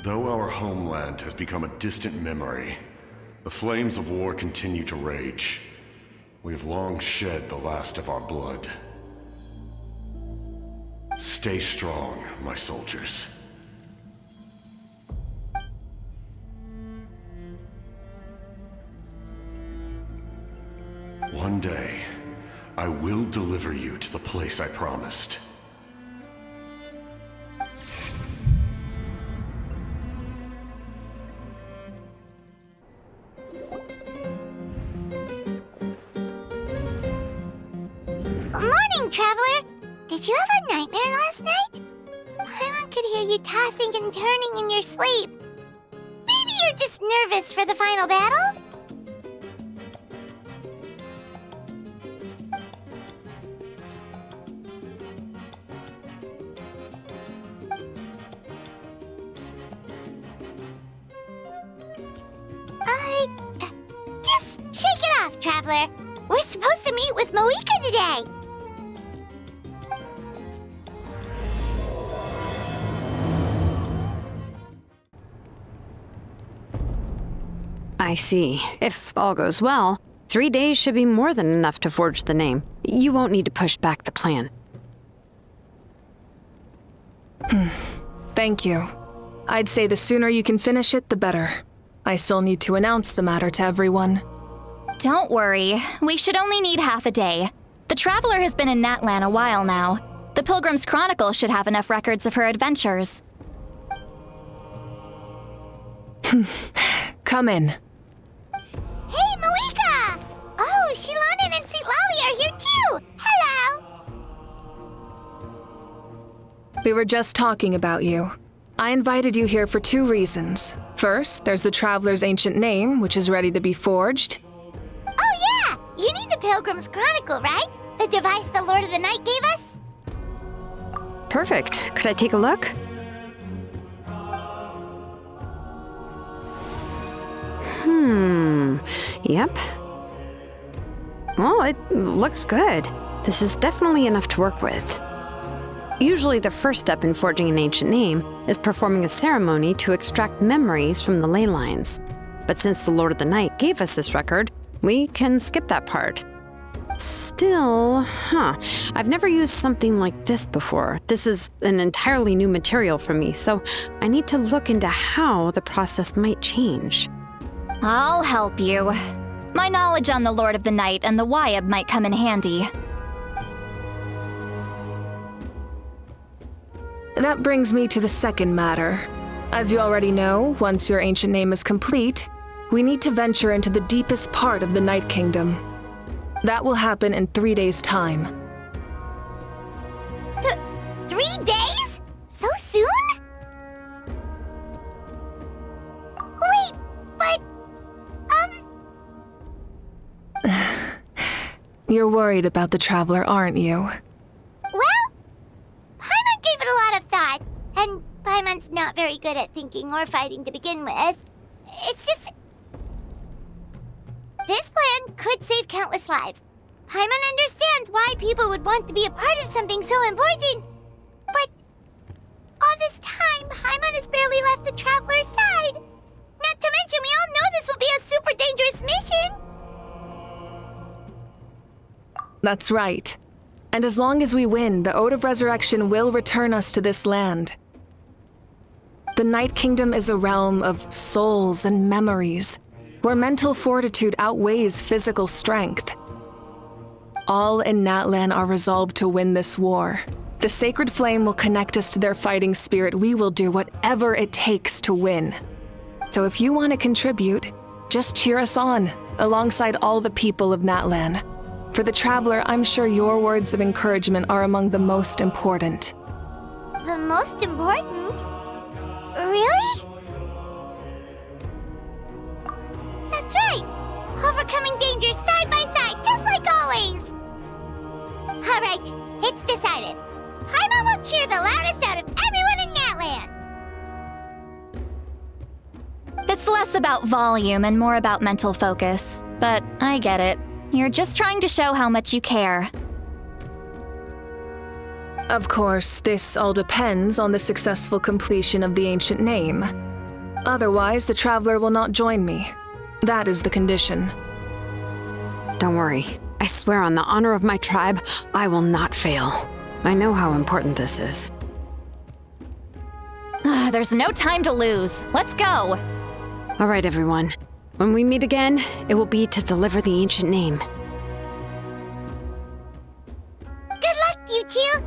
Though our homeland has become a distant memory, the flames of war continue to rage. We have long shed the last of our blood. Stay strong, my soldiers. One day, I will deliver you to the place I promised. Morning, Traveler! Did you have a nightmare last night? Paimon could hear you tossing and turning in your sleep. Maybe you're just nervous for the final battle? Just shake it off, Traveler. We're supposed to meet with Moika today. I see. If all goes well, 3 days should be more than enough to forge the name. You won't need to push back the plan. Thank you. I'd say the sooner you can finish it, the better. I still need to announce the matter to everyone. Don't worry. We should only need half a day. The Traveler has been in Natlan a while now. The Pilgrim's Chronicle should have enough records of her adventures. Come in. Hey, Moika! Oh, Shilonen and Citlali are here too! Hello! We were just talking about you. I invited you here for 2 reasons. First, there's the Traveler's ancient name, which is ready to be forged. Oh yeah! You need the Pilgrim's Chronicle, right? The device the Lord of the Night gave us? Perfect. Could I take a look? Yep. Well, it looks good. This is definitely enough to work with. Usually the first step in forging an ancient name is performing a ceremony to extract memories from the ley lines. But since the Lord of the Night gave us this record, we can skip that part. Still, I've never used something like this before. This is an entirely new material for me, so I need to look into how the process might change. I'll help you. My knowledge on the Lord of the Night and the Wyab might come in handy. That brings me to the second matter. As you already know, once your ancient name is complete, we need to venture into the deepest part of the Night Kingdom. That will happen in 3 days' time. 3 days? So soon? Wait, but... You're worried about the Traveler, aren't you? Well, Paimon gave it a lot of thought, and Paimon's not very good at thinking or fighting to begin with. It's just... This plan could save countless lives. Paimon understands why people would want to be a part of something so important. But all this time, Paimon has barely left the Traveler's side. Not to mention, we all know this will be a super dangerous mission. That's right. And as long as we win, the Ode of Resurrection will return us to this land. The Night Kingdom is a realm of souls and memories, where mental fortitude outweighs physical strength. All in Natlan are resolved to win this war. The sacred flame will connect us to their fighting spirit. We will do whatever it takes to win. So if you want to contribute, just cheer us on, alongside all the people of Natlan. For the Traveler, I'm sure your words of encouragement are among the most important. The most important? Really? That's right! Overcoming dangers side by side, just like always! Alright, it's decided. Paimon will cheer the loudest out of everyone in Natlan! It's less about volume and more about mental focus. But I get it. You're just trying to show how much you care. Of course, this all depends on the successful completion of the ancient name. Otherwise, the Traveler will not join me. That is the condition. Don't worry. I swear on the honor of my tribe, I will not fail. I know how important this is. There's no time to lose. Let's go! All right, everyone. When we meet again, it will be to deliver the ancient name. Good luck, you two!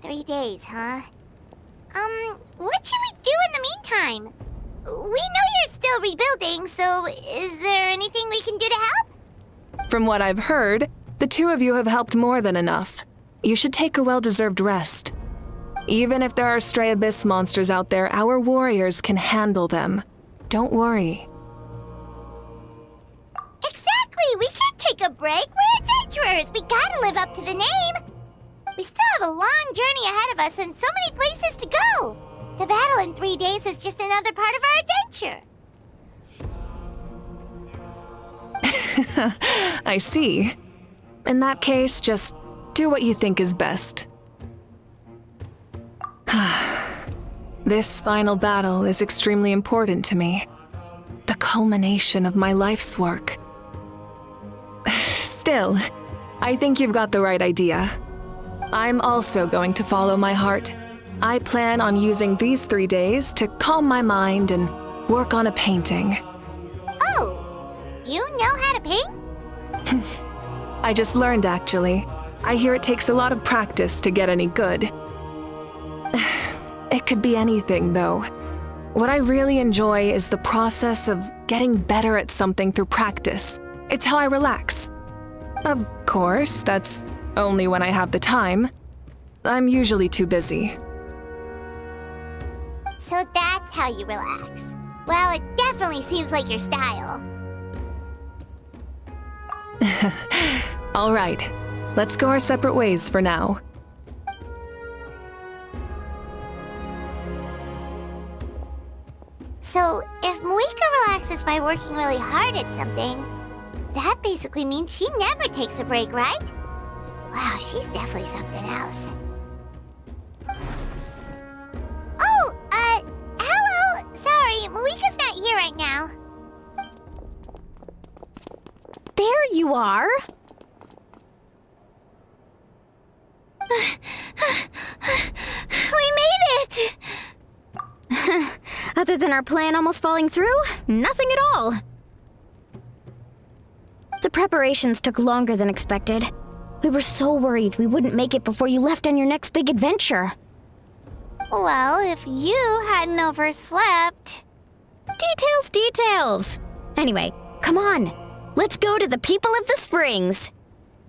Three days, huh? What should we do in the meantime? We know you're still rebuilding, so is there anything we can do to help? From what I've heard, the two of you have helped more than enough. You should take a well-deserved rest. Even if there are stray abyss monsters out there, our warriors can handle them. Don't worry. Exactly! We can't take a break! We're adventurers! We gotta live up to the name! We still have a long journey ahead of us and so many places to go! The battle in 3 days is just another part of our adventure! I see. In that case, just do what you think is best. This final battle is extremely important to me. The culmination of my life's work. Still, I think you've got the right idea. I'm also going to follow my heart. I plan on using these 3 days to calm my mind and work on a painting. Oh, you know how to paint? I just learned, actually. I hear it takes a lot of practice to get any good. It could be anything, though. What I really enjoy is the process of getting better at something through practice. It's how I relax. Of course, that's only when I have the time. I'm usually too busy. So that's how you relax. Well, it definitely seems like your style. All right, let's go our separate ways for now. So, if Muika relaxes by working really hard at something, that basically means she never takes a break, right? Wow, she's definitely something else. Oh, hello! Sorry, Muika's not here right now. There you are! We made it! Other than our plan almost falling through, nothing at all. The preparations took longer than expected. We were so worried we wouldn't make it before you left on your next big adventure. Well, if you hadn't overslept... Details! Anyway, come on. Let's go to the People of the Springs.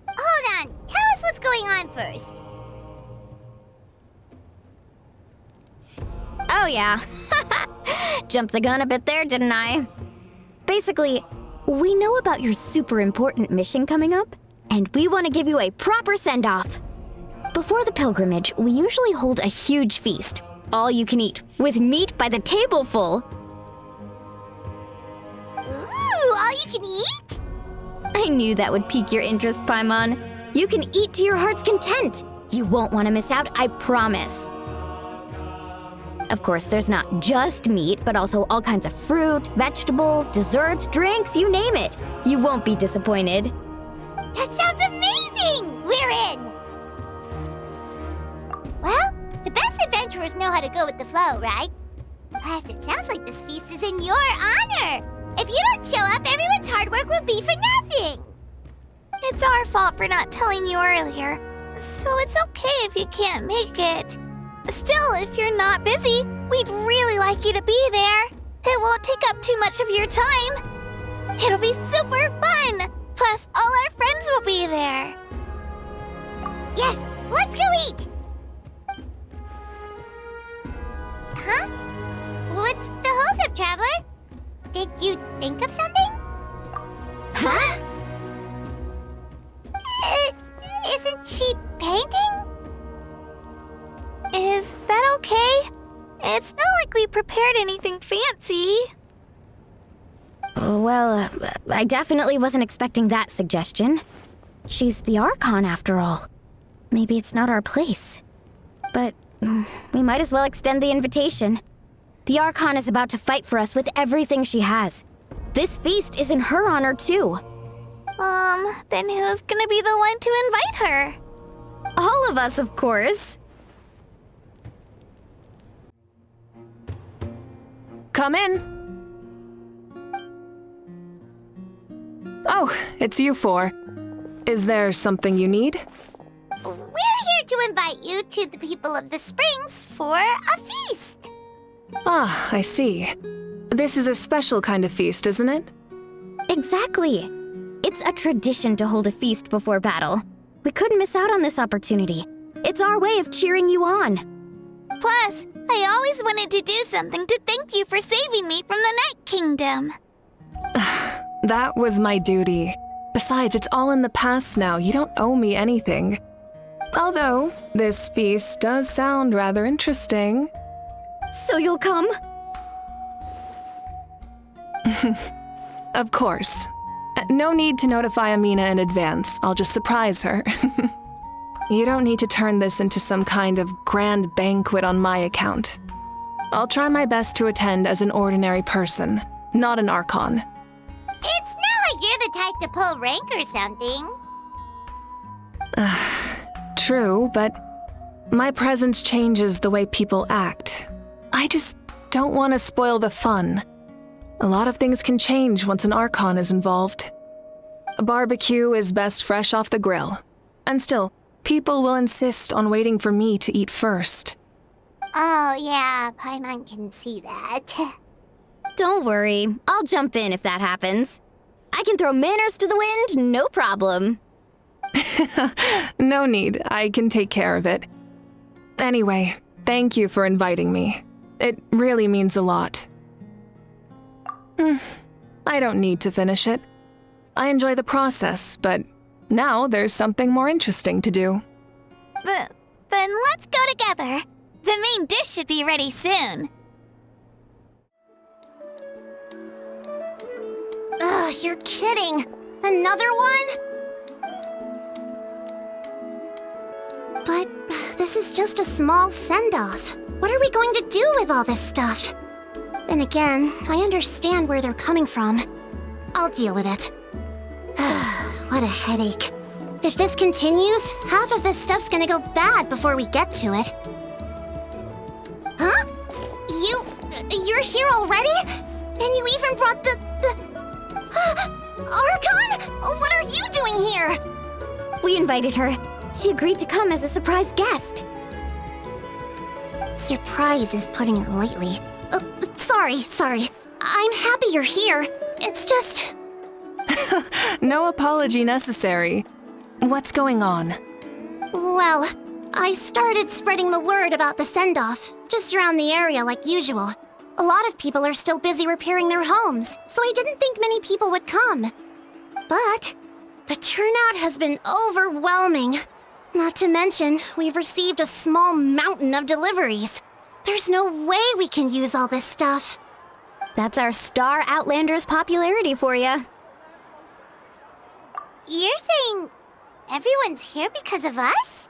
Hold on, tell us what's going on first. Oh yeah. Jumped the gun a bit there, didn't I? Basically, we know about your super important mission coming up, and we want to give you a proper send-off. Before the pilgrimage, we usually hold a huge feast, all you can eat, with meat by the tableful. Ooh, all you can eat? I knew that would pique your interest, Paimon. You can eat to your heart's content. You won't want to miss out, I promise. Of course, there's not just meat, but also all kinds of fruit, vegetables, desserts, drinks, you name it. You won't be disappointed. That sounds amazing! We're in! Well, the best adventurers know how to go with the flow, right? Plus, it sounds like this feast is in your honor. If you don't show up, everyone's hard work will be for nothing. It's our fault for not telling you earlier, so it's okay if you can't make it. Still, if you're not busy, we'd really like you to be there. It won't take up too much of your time. It'll be super fun. Plus, all our friends will be there. Yes, let's go eat. Huh? What's the hold-up, Traveler? Did you think of something? Huh? Isn't she painting? Is that okay? It's not like we prepared anything fancy. Well, I definitely wasn't expecting that suggestion. She's the Archon, after all. Maybe it's not our place. But we might as well extend the invitation. The Archon is about to fight for us with everything she has. This feast is in her honor, too. Then who's gonna be the one to invite her? All of us, of course. Come in. Oh, it's you four. Is there something you need? We're here to invite you to the People of the Springs for a feast. Ah, I see. This is a special kind of feast, isn't it? Exactly. It's a tradition to hold a feast before battle. We couldn't miss out on this opportunity. It's our way of cheering you on. Plus, I always wanted to do something to thank you for saving me from the Night Kingdom. That was my duty. Besides, it's all in the past now. You don't owe me anything. Although, this feast does sound rather interesting. So you'll come? Of course. No need to notify Amina in advance. I'll just surprise her. You don't need to turn this into some kind of grand banquet on my account. I'll try my best to attend as an ordinary person, not an Archon. It's not like you're the type to pull rank or something. True, but my presence changes the way people act. I just don't want to spoil the fun. A lot of things can change once an Archon is involved. A barbecue is best fresh off the grill. And still, people will insist on waiting for me to eat first. Oh yeah, Paimon can see that. Don't worry. I'll jump in if that happens. I can throw manners to the wind, no problem. No need. I can take care of it. Anyway, thank you for inviting me. It really means a lot. I don't need to finish it. I enjoy the process, but now there's something more interesting to do. Then let's go together. The main dish should be ready soon. Ugh, you're kidding. Another one? But this is just a small send-off. What are we going to do with all this stuff? Then again, I understand where they're coming from. I'll deal with it. What a headache. If this continues, half of this stuff's gonna go bad before we get to it. Huh? You're here already? And you even brought the... Archon? What are you doing here? We invited her. She agreed to come as a surprise guest. Surprise is putting it lightly. Sorry. I'm happy you're here. It's just... No apology necessary. What's going on? Well, I started spreading the word about the send-off, just around the area like usual. A lot of people are still busy repairing their homes, so I didn't think many people would come. But the turnout has been overwhelming. Not to mention, we've received a small mountain of deliveries. There's no way we can use all this stuff. That's our Star Outlander's popularity for you. You're saying everyone's here because of us?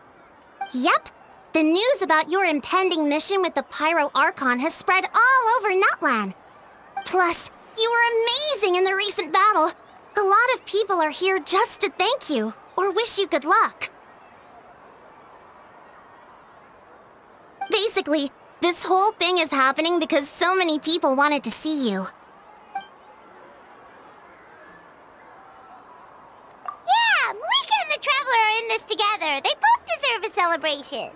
Yep. The news about your impending mission with the Pyro Archon has spread all over Natlan. Plus, you were amazing in the recent battle. A lot of people are here just to thank you, or wish you good luck. Basically, this whole thing is happening because so many people wanted to see you. Yeah, Malika and the Traveler are in this together. They both deserve a celebration.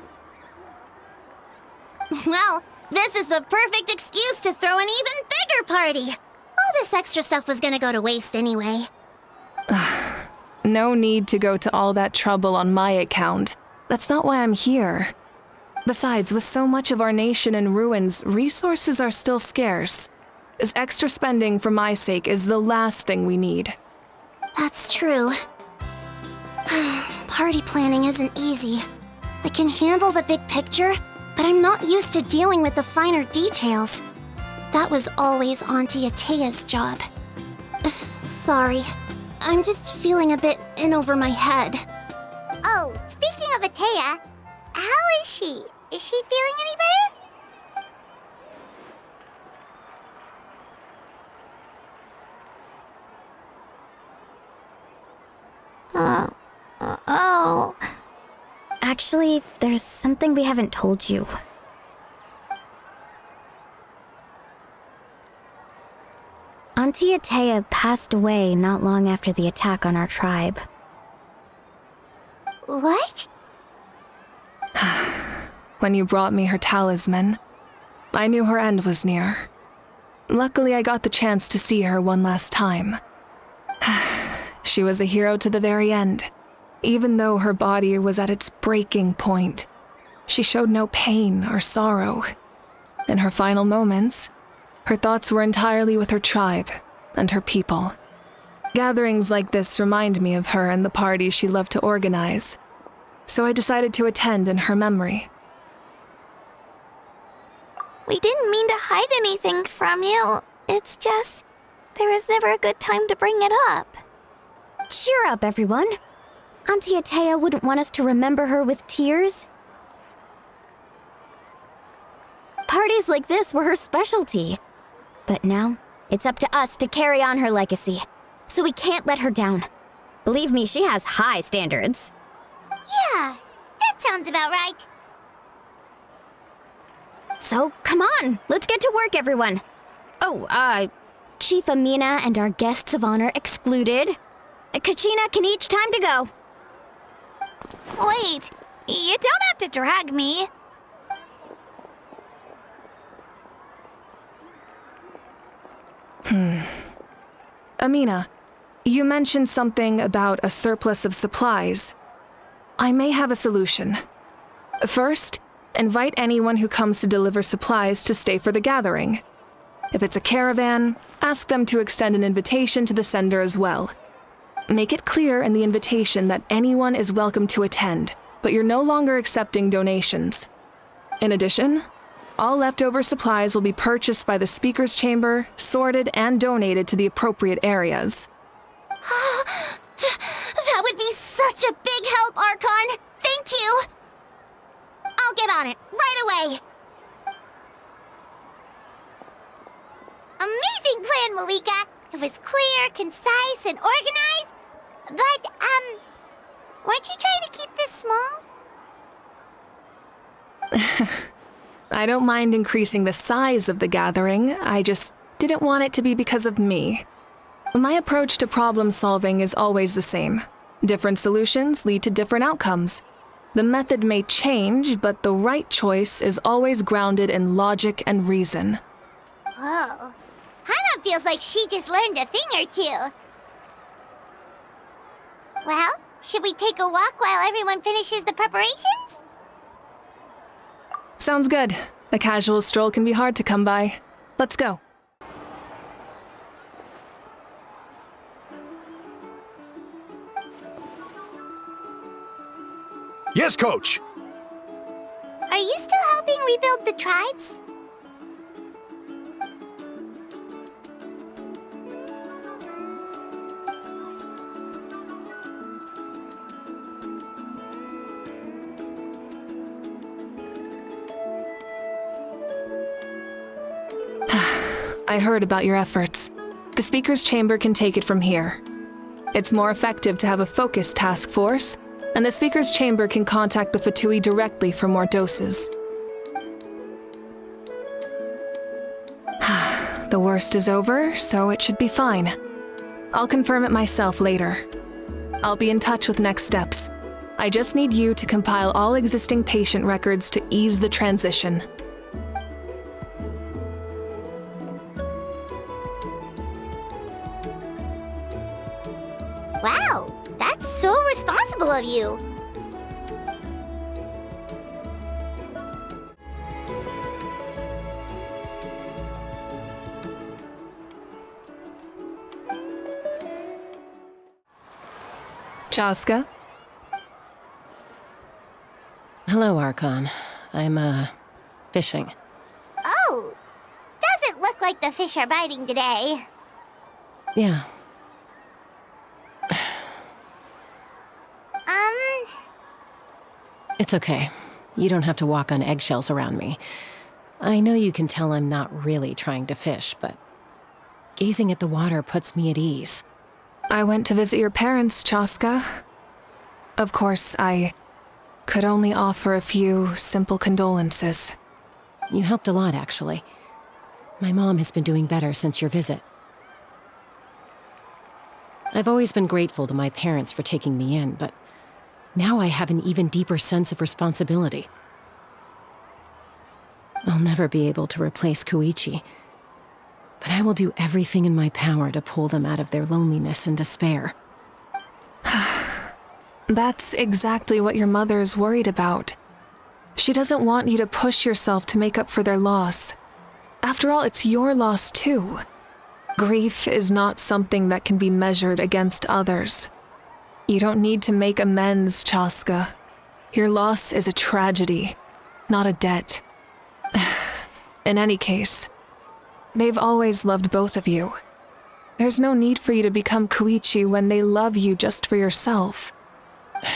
Well, this is the perfect excuse to throw an even bigger party. All this extra stuff was gonna go to waste anyway. No need to go to all that trouble on my account. That's not why I'm here. Besides, with so much of our nation in ruins, resources are still scarce. This extra spending for my sake is the last thing we need. That's true. Party planning isn't easy. I can handle the big picture, but I'm not used to dealing with the finer details. That was always Auntie Atea's job. Sorry. I'm just feeling a bit in over my head. Oh, speaking of Atea, how is she? Is she feeling any better? Oh. Actually, there's something we haven't told you. Auntie Atea passed away not long after the attack on our tribe. What? When you brought me her talisman, I knew her end was near. Luckily, I got the chance to see her one last time. She was a hero to the very end. Even though her body was at its breaking point, she showed no pain or sorrow. In her final moments, her thoughts were entirely with her tribe and her people. Gatherings like this remind me of her and the parties she loved to organize, so I decided to attend in her memory. We didn't mean to hide anything from you. It's just, there was never a good time to bring it up. Cheer up, everyone. Auntie Atea wouldn't want us to remember her with tears. Parties like this were her specialty. But now, it's up to us to carry on her legacy. So we can't let her down. Believe me, she has high standards. Yeah, that sounds about right. So, come on, let's get to work, everyone. Oh, Chief Amina and our guests of honor excluded. Kachina can each time to go. Wait, you don't have to drag me. Amina, you mentioned something about a surplus of supplies. I may have a solution. First, invite anyone who comes to deliver supplies to stay for the gathering. If it's a caravan, ask them to extend an invitation to the sender as well. Make it clear in the invitation that anyone is welcome to attend, but you're no longer accepting donations. In addition, all leftover supplies will be purchased by the speaker's chamber, sorted, and donated to the appropriate areas. That would be such a big help, Archon! Thank you! I'll get on it, right away! Amazing plan, Malika! It was clear, concise, and organized. But, weren't you trying to keep this small? I don't mind increasing the size of the gathering, I just didn't want it to be because of me. My approach to problem solving is always the same. Different solutions lead to different outcomes. The method may change, but the right choice is always grounded in logic and reason. Whoa. Paimon feels like she just learned a thing or two. Well, should we take a walk while everyone finishes the preparations? Sounds good. A casual stroll can be hard to come by. Let's go. Yes, Coach! Are you still helping rebuild the tribes? I heard about your efforts. The Speaker's Chamber can take it from here. It's more effective to have a focused task force, and the Speaker's Chamber can contact the Fatui directly for more doses. The worst is over, so it should be fine. I'll confirm it myself later. I'll be in touch with next steps. I just need you to compile all existing patient records to ease the transition. Wow, that's so responsible of you. Chaska? Hello, Archon. I'm, fishing. Oh, doesn't look like the fish are biting today. Yeah. It's okay. You don't have to walk on eggshells around me. I know you can tell I'm not really trying to fish, but gazing at the water puts me at ease. I went to visit your parents, Chaska. Of course, I could only offer a few simple condolences. You helped a lot, actually. My mom has been doing better since your visit. I've always been grateful to my parents for taking me in, but now I have an even deeper sense of responsibility. I'll never be able to replace Koichi, but I will do everything in my power to pull them out of their loneliness and despair. That's exactly what your mother's worried about. She doesn't want you to push yourself to make up for their loss. After all, it's your loss too. Grief is not something that can be measured against others. You don't need to make amends, Chaska. Your loss is a tragedy, not a debt. In any case, they've always loved both of you. There's no need for you to become Koichi when they love you just for yourself. Yeah,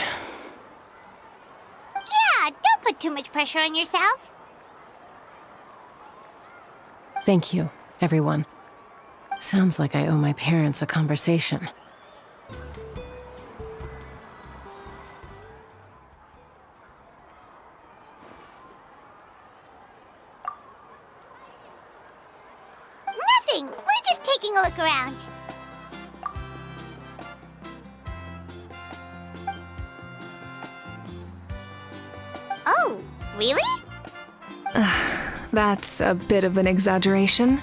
don't put too much pressure on yourself. Thank you, everyone. Sounds like I owe my parents a conversation. Nothing. We're just taking a look around. Oh, really? That's a bit of an exaggeration.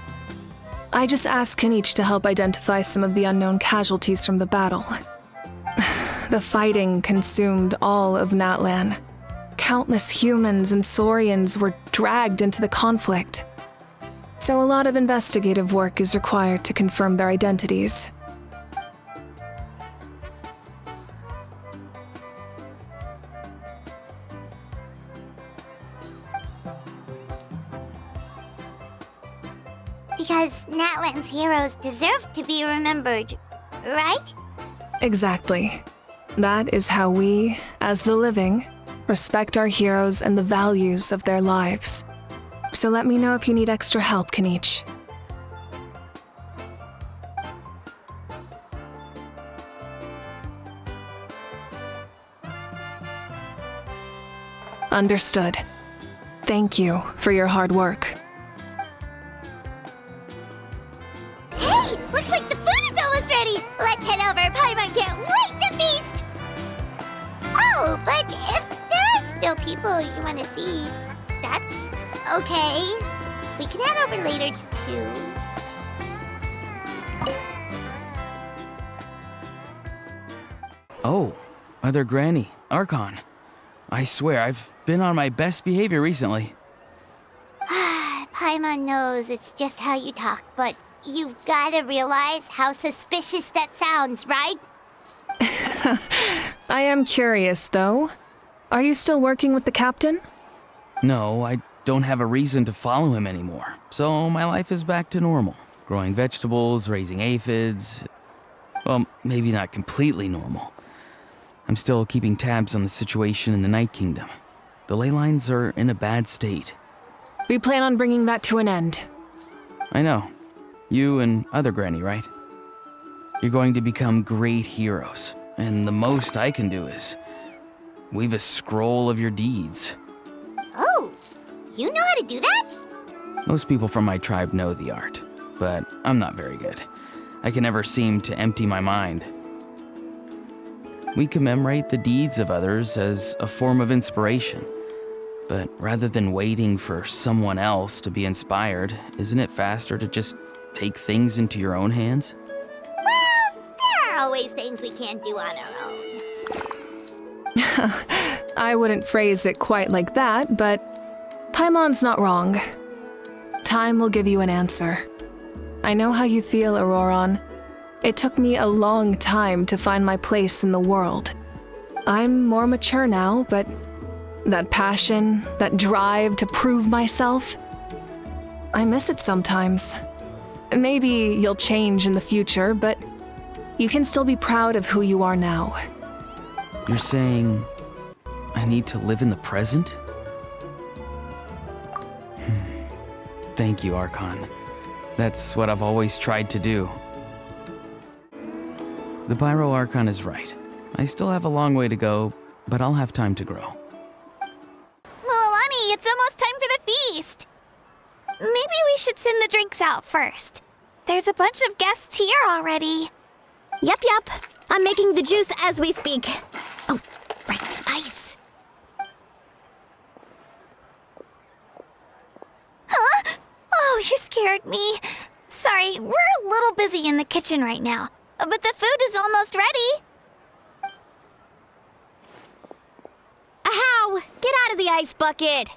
I just asked Kenichi to help identify some of the unknown casualties from the battle. The fighting consumed all of Natlan. Countless humans and Saurians were dragged into the conflict. So a lot of investigative work is required to confirm their identities. Because Natlan's heroes deserve to be remembered, right? Exactly. That is how we, as the living, respect our heroes and the values of their lives. So let me know if you need extra help, Kenichi. Understood. Thank you for your hard work. Hey, looks like the food is almost ready. Let's head over. Paimon can't wait to feast. people you want to see, that's okay. We can head over later, too. Oh, Other Granny, Archon. I swear, I've been on my best behavior recently. Paimon knows it's just how you talk, but you've got to realize how suspicious that sounds, right? I am curious, though. Are you still working with the captain? No, I don't have a reason to follow him anymore, so my life is back to normal. Growing vegetables, raising aphids. Well, maybe not completely normal. I'm still keeping tabs on the situation in the Night Kingdom. The ley lines are in a bad state. We plan on bringing that to an end. I know. You and Other Granny, right? You're going to become great heroes, and the most I can do is weave a scroll of your deeds. Oh, you know how to do that? Most people from my tribe know the art, but I'm not very good. I can never seem to empty my mind. We commemorate the deeds of others as a form of inspiration. But rather than waiting for someone else to be inspired, isn't it faster to just take things into your own hands? Well, there are always things we can't do on our own. I wouldn't phrase it quite like that, but Paimon's not wrong. Time will give you an answer. I know how you feel, Auroron. It took me a long time to find my place in the world. I'm more mature now, but that passion, that drive to prove myself, I miss it sometimes. Maybe you'll change in the future, but you can still be proud of who you are now. You're saying I need to live in the present? Thank you, Archon. That's what I've always tried to do. The Pyro Archon is right. I still have a long way to go, but I'll have time to grow. Milani, it's almost time for the feast. Maybe we should send the drinks out first. There's a bunch of guests here already. Yep. I'm making the juice as we speak. Oh, right, ice. Huh? Oh, you scared me. Sorry, we're a little busy in the kitchen right now, but the food is almost ready. Ahow! Get out of the ice bucket!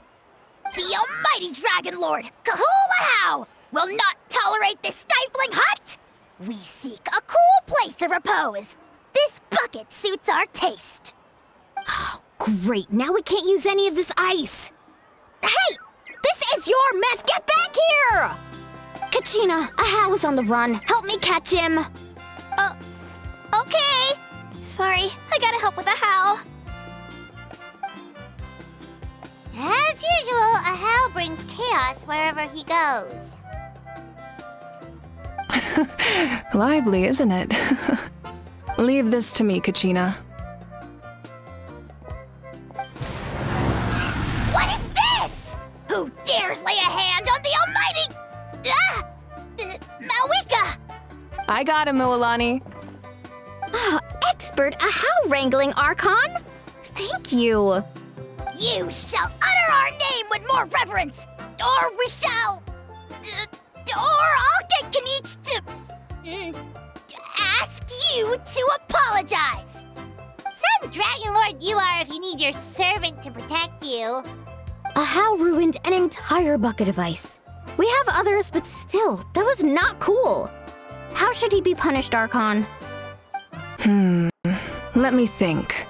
The almighty Dragon Lord, Kahul will not tolerate this stifling hut. We seek a cool place of repose. This bucket suits our taste. Oh, great. Now we can't use any of this ice. Hey! This is your mess! Get back here! Kachina, Ahow is on the run. Help me catch him. Okay. Sorry, I gotta help with the how. As usual, Ahow brings chaos wherever he goes. Lively, isn't it? Leave this to me, Kachina. What is this? Who dares lay a hand on the almighty... Malika! I got him, Mualani. Oh, expert Ahow wrangling, Archon. Thank you. You shall utter our name with more reverence, or we shall... or I'll get Kanich to... ask you to apologize. Some Dragon Lord you are if you need your servant to protect you. Ahow ruined an entire bucket of ice. We have others, but still, that was not cool. How should he be punished, Archon? Let me think.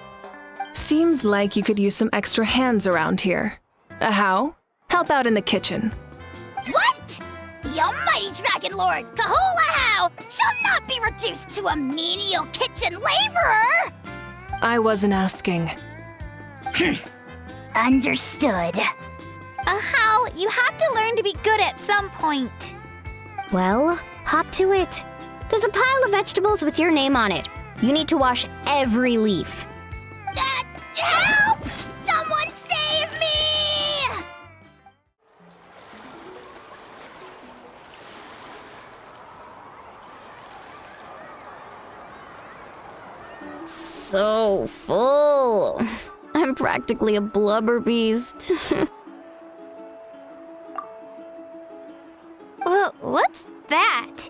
Seems like you could use some extra hands around here. Ahow, help out in the kitchen. What? The almighty Dragon Lord, Kahul Ahow, shall not be reduced to a menial kitchen laborer! I wasn't asking. Understood. Ahow, you have to learn to be good at some point. Well, hop to it. There's a pile of vegetables with your name on it. You need to wash every leaf. Help! Someone save me! So full. I'm I'm practically a blubber beast. What's that?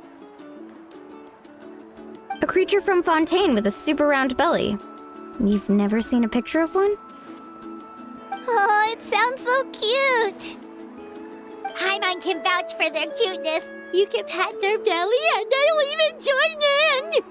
A creature from Fontaine with a super round belly. You've never seen a picture of one? Oh, it sounds so cute. Paimon can vouch for their cuteness. You can pat their belly and they'll even join in.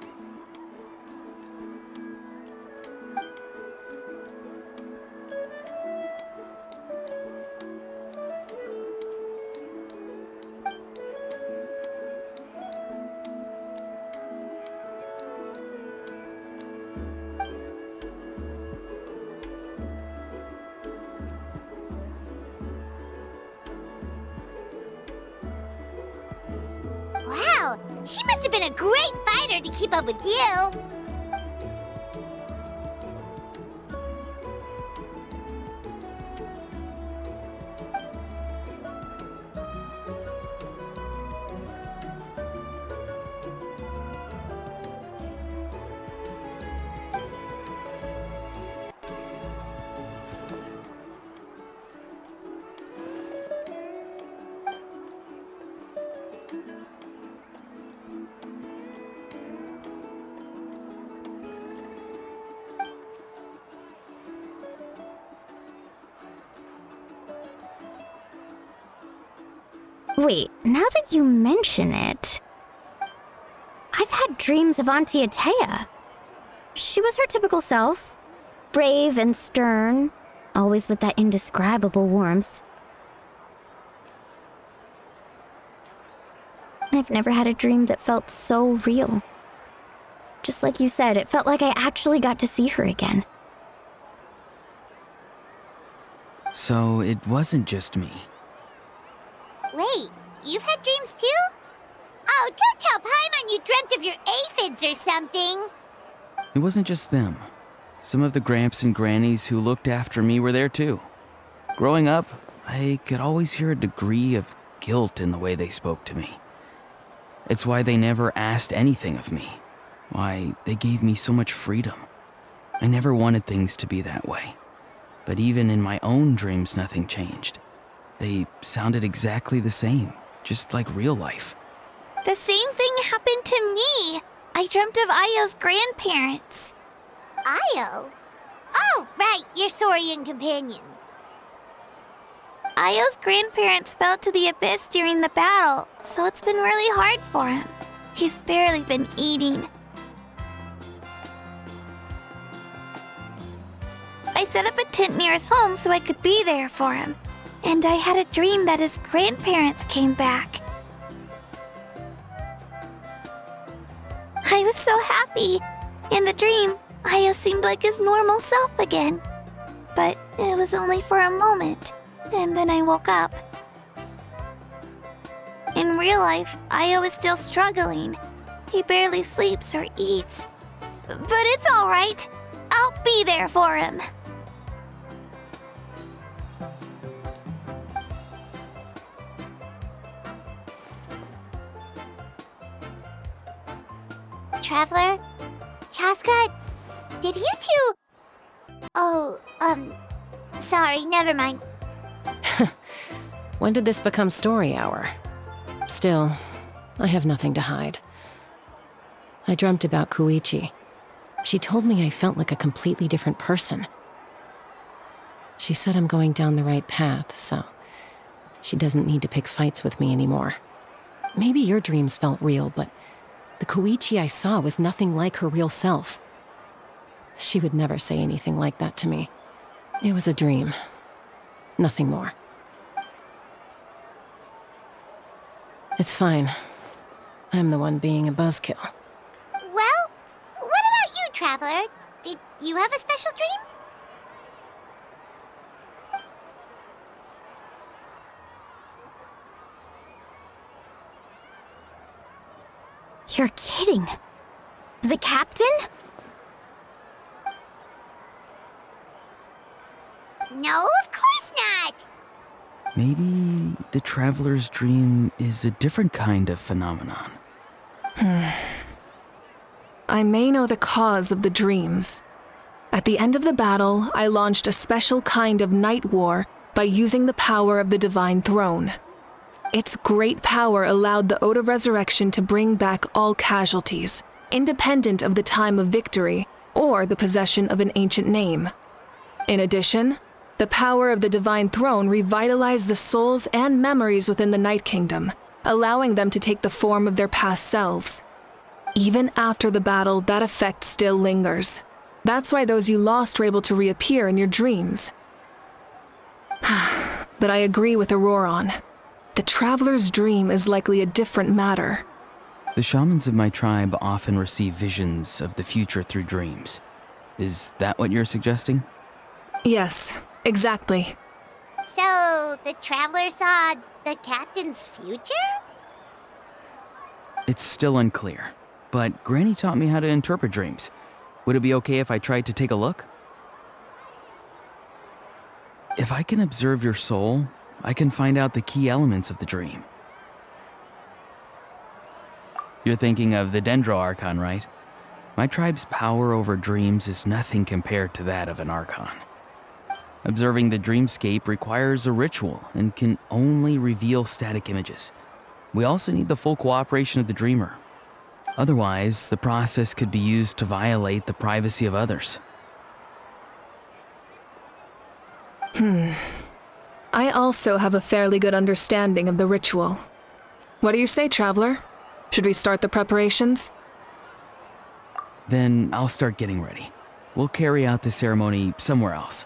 Wow, she must have been a great fighter to keep up with you. Wait, now that you mention it, I've had dreams of Auntie Atea. She was her typical self, brave and stern, always with that indescribable warmth. I've never had a dream that felt so real. Just like you said, it felt like I actually got to see her again. So it wasn't just me. Wait, you've had dreams too? Oh, don't tell Paimon you dreamt of your aphids or something. It wasn't just them. Some of the Gramps and Grannies who looked after me were there too. Growing up, I could always hear a degree of guilt in the way they spoke to me. It's why they never asked anything of me. Why they gave me so much freedom. I never wanted things to be that way. But even in my own dreams, nothing changed. They sounded exactly the same, just like real life. The same thing happened to me. I dreamt of Ayo's grandparents. Ayo? Oh, right, your Saurian companion. Ayo's grandparents fell to the abyss during the battle, so it's been really hard for him. He's barely been eating. I set up a tent near his home so I could be there for him. And I had a dream that his grandparents came back. I was so happy. In the dream, Ayo seemed like his normal self again. But it was only for a moment, and then I woke up. In real life, Ayo is still struggling. He barely sleeps or eats. But it's all right. I'll be there for him. Traveler? Chaska? Did you two... Oh, sorry, never mind. When did this become story hour? Still, I have nothing to hide. I dreamt about Koichi. She told me I felt like a completely different person. She said I'm going down the right path, so she doesn't need to pick fights with me anymore. Maybe your dreams felt real, but the Koichi I saw was nothing like her real self. She would never say anything like that to me. It was a dream. Nothing more. It's fine. I'm the one being a buzzkill. Well, what about you, Traveler? Did you have a special dream? You're kidding. The captain? No, of course not. Maybe the traveler's dream is a different kind of phenomenon. I may know the cause of the dreams, At the end of the battle, I launched a special kind of night war by using the power of the Divine Throne. Its great power allowed the Ode of Resurrection to bring back all casualties, independent of the time of victory or the possession of an ancient name. In addition, the power of the Divine Throne revitalized the souls and memories within the Night Kingdom, allowing them to take the form of their past selves. Even after the battle, that effect still lingers. That's why those you lost were able to reappear in your dreams. But I agree with Auroron. The Traveler's dream is likely a different matter. The shamans of my tribe often receive visions of the future through dreams. Is that what you're suggesting? Yes, exactly. So, the Traveler saw the captain's future? It's still unclear, but Granny taught me how to interpret dreams. Would it be okay if I tried to take a look? If I can observe your soul, I can find out the key elements of the dream. You're thinking of the Dendro Archon, right? My tribe's power over dreams is nothing compared to that of an Archon. Observing the dreamscape requires a ritual and can only reveal static images. We also need the full cooperation of the dreamer. Otherwise, the process could be used to violate the privacy of others. I also have a fairly good understanding of the ritual. What do you say, Traveler? Should we start the preparations? Then I'll start getting ready. We'll carry out the ceremony somewhere else.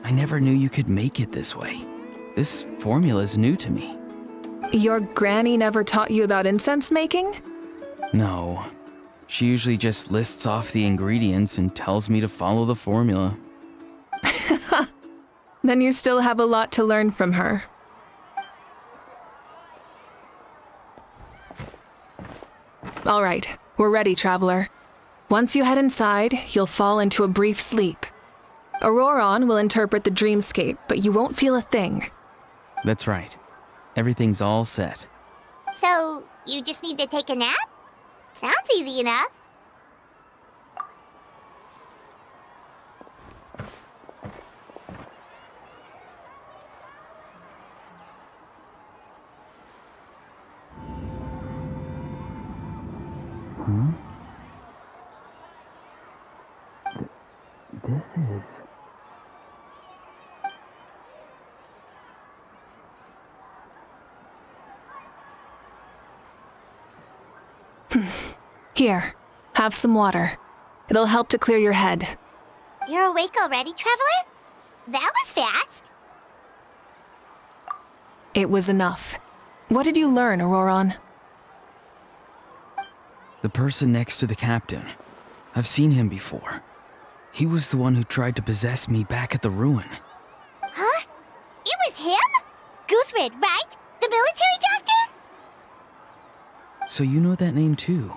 I never knew you could make it this way. This formula is new to me. Your granny never taught you about incense making? No. She usually just lists off the ingredients and tells me to follow the formula. Then you still have a lot to learn from her. All right, we're ready, Traveler. Once you head inside, you'll fall into a brief sleep. Auroron will interpret the dreamscape, but you won't feel a thing. That's right. Everything's all set. So, you just need to take a nap? Sounds easy enough. This is... Here, have some water. It'll help to clear your head. You're awake already, Traveler? That was fast. It was enough. What did you learn, Auroron? The person next to the captain. I've seen him before. He was the one who tried to possess me back at the ruin. Huh? It was him? Guthrid, right? The military doctor? So you know that name too?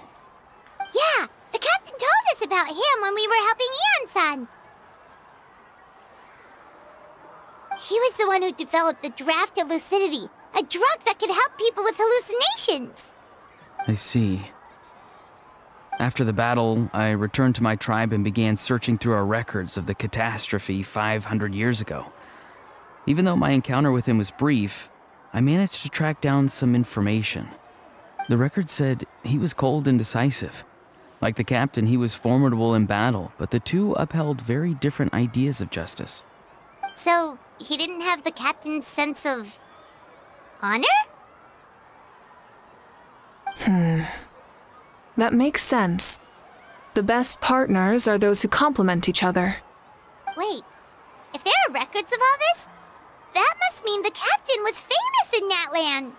Yeah, the captain told us about him when we were helping Eon-san. He was the one who developed the draft of lucidity, a drug that could help people with hallucinations. I see. After the battle, I returned to my tribe and began searching through our records of the catastrophe 500 years ago. Even though my encounter with him was brief, I managed to track down some information. The record said he was cold and decisive. Like the captain, he was formidable in battle, but the two upheld very different ideas of justice. So, he didn't have the captain's sense of... honor? That makes sense. The best partners are those who complement each other. Wait, if there are records of all this, that must mean the captain was famous in Natlan.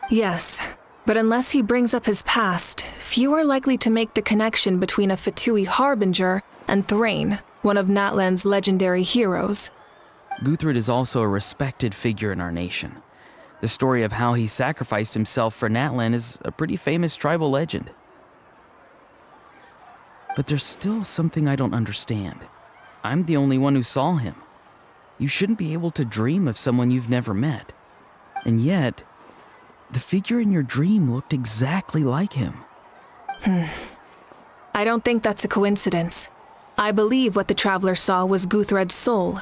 Yes, but unless he brings up his past, few are likely to make the connection between a Fatui harbinger and Thrain, one of Natlan's legendary heroes. Guthrid is also a respected figure in our nation. The story of how he sacrificed himself for Natlan is a pretty famous tribal legend. But there's still something I don't understand. I'm the only one who saw him. You shouldn't be able to dream of someone you've never met. And yet, the figure in your dream looked exactly like him. I don't think that's a coincidence. I believe what the traveler saw was Guthred's soul.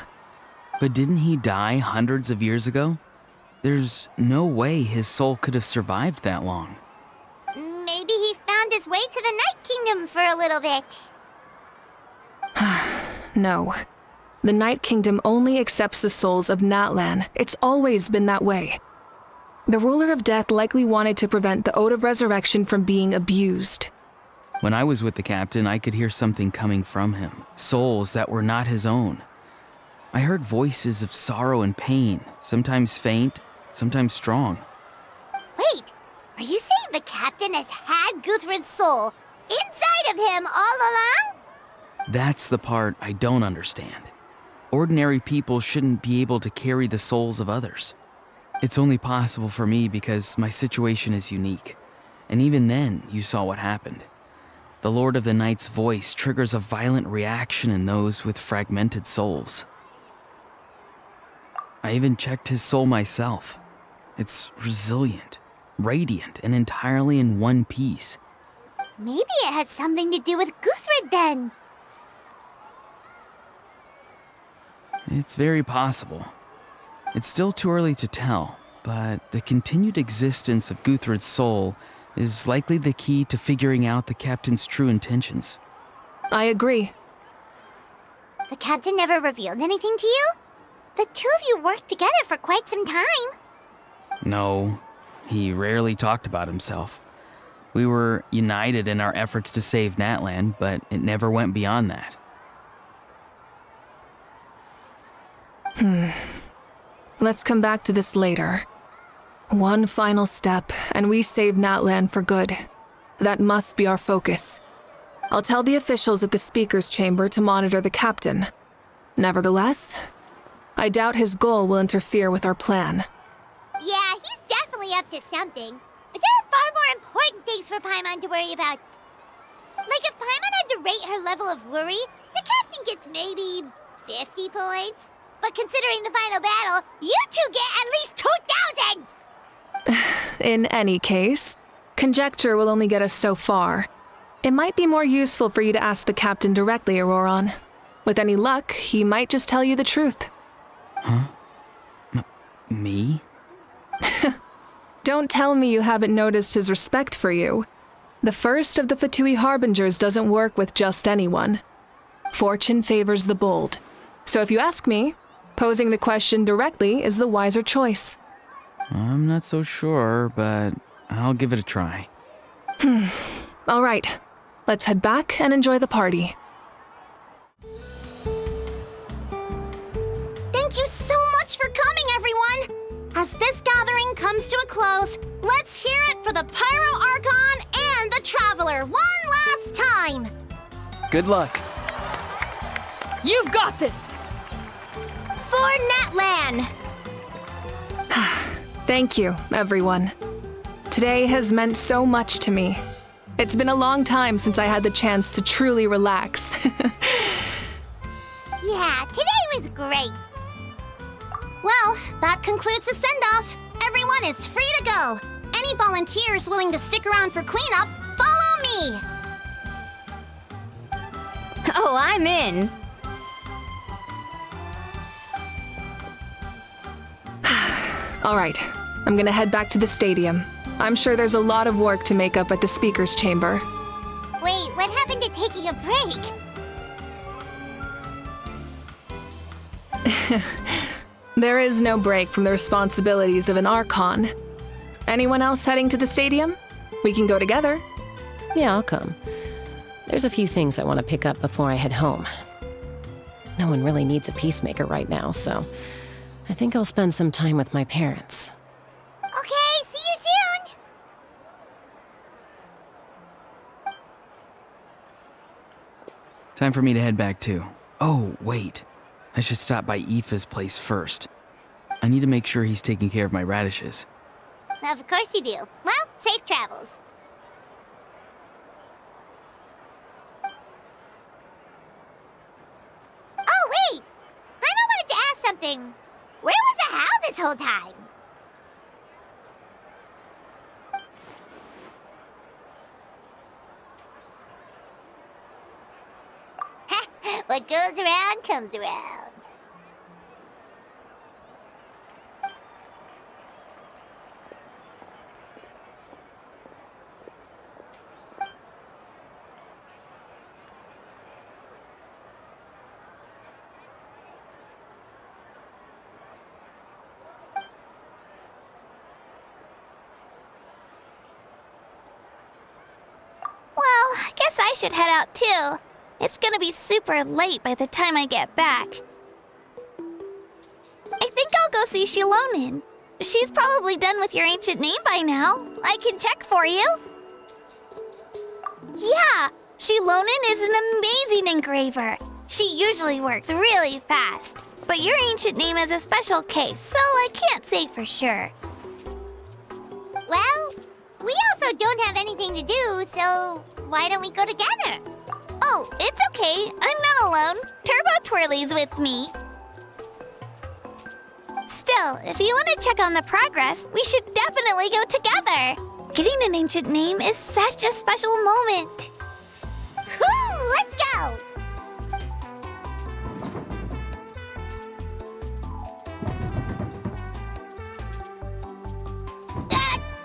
But didn't he die hundreds of years ago? There's no way his soul could have survived that long. Maybe he found his way to the Night Kingdom for a little bit. No. The Night Kingdom only accepts the souls of Natlan. It's always been that way. The ruler of death likely wanted to prevent the Ode of Resurrection from being abused. When I was with the captain, I could hear something coming from him, souls that were not his own. I heard voices of sorrow and pain, sometimes faint, sometimes strong. Wait, are you saying the captain has had Guthred's soul inside of him all along? That's the part I don't understand. Ordinary people shouldn't be able to carry the souls of others. It's only possible for me because my situation is unique. And even then, you saw what happened. The Lord of the Night's voice triggers a violent reaction in those with fragmented souls. I even checked his soul myself. It's resilient, radiant, and entirely in one piece. Maybe it has something to do with Guthred then. It's very possible. It's still too early to tell, but the continued existence of Guthred's soul is likely the key to figuring out the captain's true intentions. I agree. The captain never revealed anything to you? The two of you worked together for quite some time. No, he rarely talked about himself. We were united in our efforts to save Natlan, but it never went beyond that. Let's come back to this later. One final step, and we save Natlan for good. That must be our focus. I'll tell the officials at the speaker's chamber to monitor the captain. Nevertheless, I doubt his goal will interfere with our plan. Yeah, he's definitely up to something. But there are far more important things for Paimon to worry about. Like if Paimon had to rate her level of worry, the captain gets maybe 50 points. But considering the final battle, you two get at least 2,000! In any case, conjecture will only get us so far. It might be more useful for you to ask the captain directly, Auroron. With any luck, he might just tell you the truth. Huh? Me? Don't tell me you haven't noticed his respect for you. The first of the Fatui Harbingers doesn't work with just anyone. Fortune favors the bold. So if you ask me, posing the question directly is the wiser choice. I'm not so sure, but I'll give it a try. All right, let's head back and enjoy the party. Thank you so much for coming, everyone! As this gathering comes to a close, let's hear it for the Pyro Archon and the Traveler one last time! Good luck. You've got this! For Natlan! Thank you, everyone. Today has meant so much to me. It's been a long time since I had the chance to truly relax. Yeah, today was great. Well, that concludes the send-off. Everyone is free to go. Any volunteers willing to stick around for cleanup, follow me! Oh, I'm in. All right, I'm gonna head back to the stadium. I'm sure there's a lot of work to make up at the speaker's chamber. Wait, what happened to taking a break? There is no break from the responsibilities of an Archon. Anyone else heading to the stadium? We can go together. Yeah, I'll come. There's a few things I want to pick up before I head home. No one really needs a peacemaker right now, so I think I'll spend some time with my parents. Okay, see you soon! Time for me to head back too. Oh, wait. I should stop by Aoife's place first. I need to make sure he's taking care of my radishes. Of course you do. Well, safe travels. Oh, wait! I wanted to ask something. Where was the How this whole time? What goes around comes around. Well, I guess I should head out too. It's gonna be super late by the time I get back. I think I'll go see Shilonin. She's probably done with your ancient name by now. I can check for you. Yeah, Shilonin is an amazing engraver. She usually works really fast. But your ancient name is a special case, so I can't say for sure. Well, we also don't have anything to do, so why don't we go together? Oh, it's okay. I'm not alone. Turbo Twirly's with me. Still, if you want to check on the progress, we should definitely go together. Getting an ancient name is such a special moment. Woo! Let's go!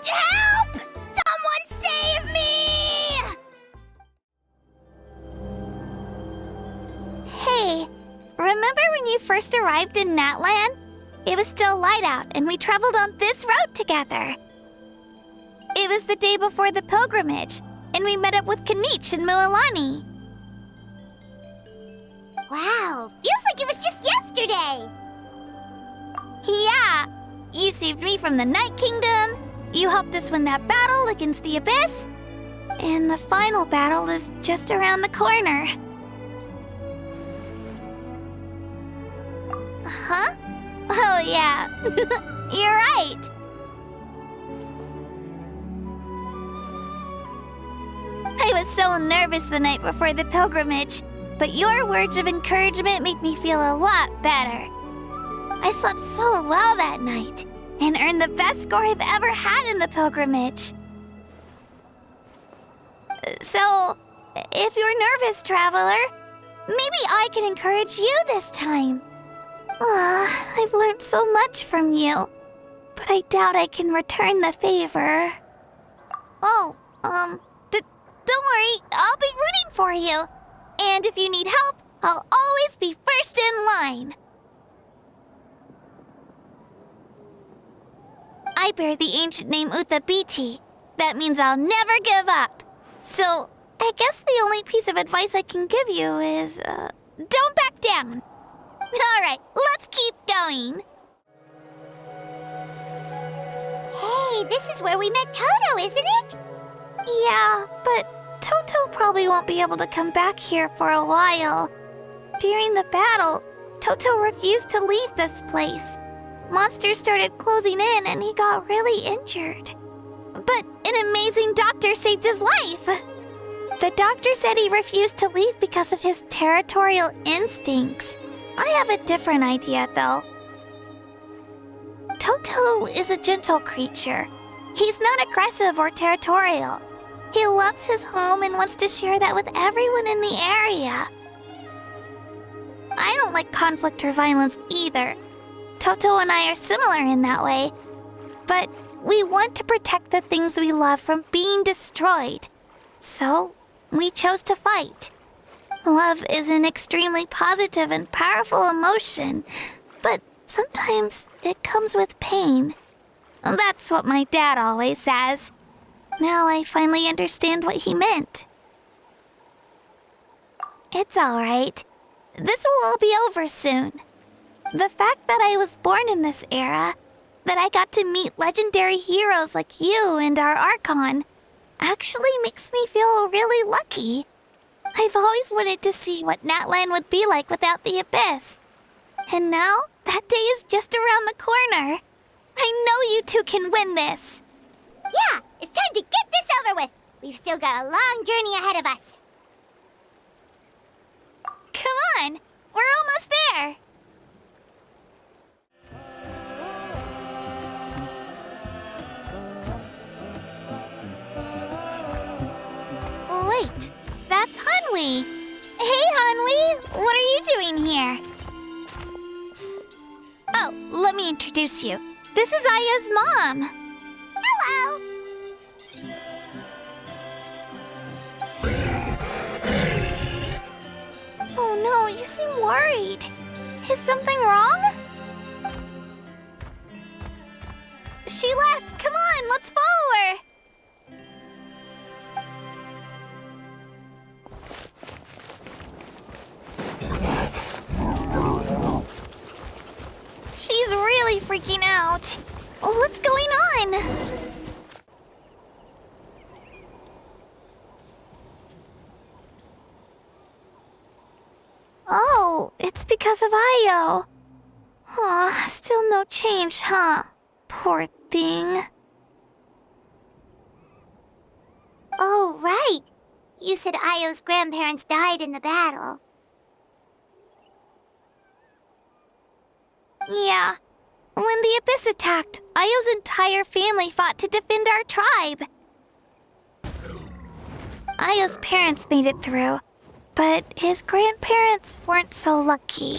Help! Someone save me! Hey, remember when you first arrived in Natlan? It was still light out, and we traveled on this road together. It was the day before the pilgrimage, and we met up with Kanich and Mualani. Wow, feels like it was just yesterday. Yeah, you saved me from the Night Kingdom, you helped us win that battle against the Abyss, and the final battle is just around the corner. Huh? Oh yeah, you're right. I was so nervous the night before the pilgrimage, but your words of encouragement made me feel a lot better. I slept so well that night and earned the best score I've ever had in the pilgrimage. So, if you're nervous, traveler, maybe I can encourage you this time. I've learned so much from you, but I doubt I can return the favor. Oh, don't worry, I'll be rooting for you. And if you need help, I'll always be first in line. I bear the ancient name Uthabiti. That means I'll never give up. So, I guess the only piece of advice I can give you is, don't back down. Alright, let's keep going. Hey, this is where we met Toto, isn't it? Yeah, but Toto probably won't be able to come back here for a while. During the battle, Toto refused to leave this place. Monsters started closing in and he got really injured. But an amazing doctor saved his life. The doctor said he refused to leave because of his territorial instincts. I have a different idea, though. Toto is a gentle creature. He's not aggressive or territorial. He loves his home and wants to share that with everyone in the area. I don't like conflict or violence either. Toto and I are similar in that way. But we want to protect the things we love from being destroyed. So, we chose to fight. Love is an extremely positive and powerful emotion, but sometimes it comes with pain. That's what my dad always says. Now I finally understand what he meant. It's alright. This will all be over soon. The fact that I was born in this era, that I got to meet legendary heroes like you and our Archon, actually makes me feel really lucky. I've always wanted to see what Natlan would be like without the Abyss. And now, that day is just around the corner. I know you two can win this. Yeah, it's time to get this over with. We've still got a long journey ahead of us. Come on, we're almost there. Wait, that's Hanwi. Hey, Hanwi, what are doing here? Oh, let me introduce you. This is Aya's mom. Hello. Oh no, you seem worried. Is something wrong? She left. Come on, let's follow her. She's really freaking out. What's going on? Oh, it's because of Io. Aw, still no change, huh? Poor thing. Oh, right. You said Io's grandparents died in the battle. Yeah. When the Abyss attacked, Io's entire family fought to defend our tribe. Io's parents made it through, but his grandparents weren't so lucky.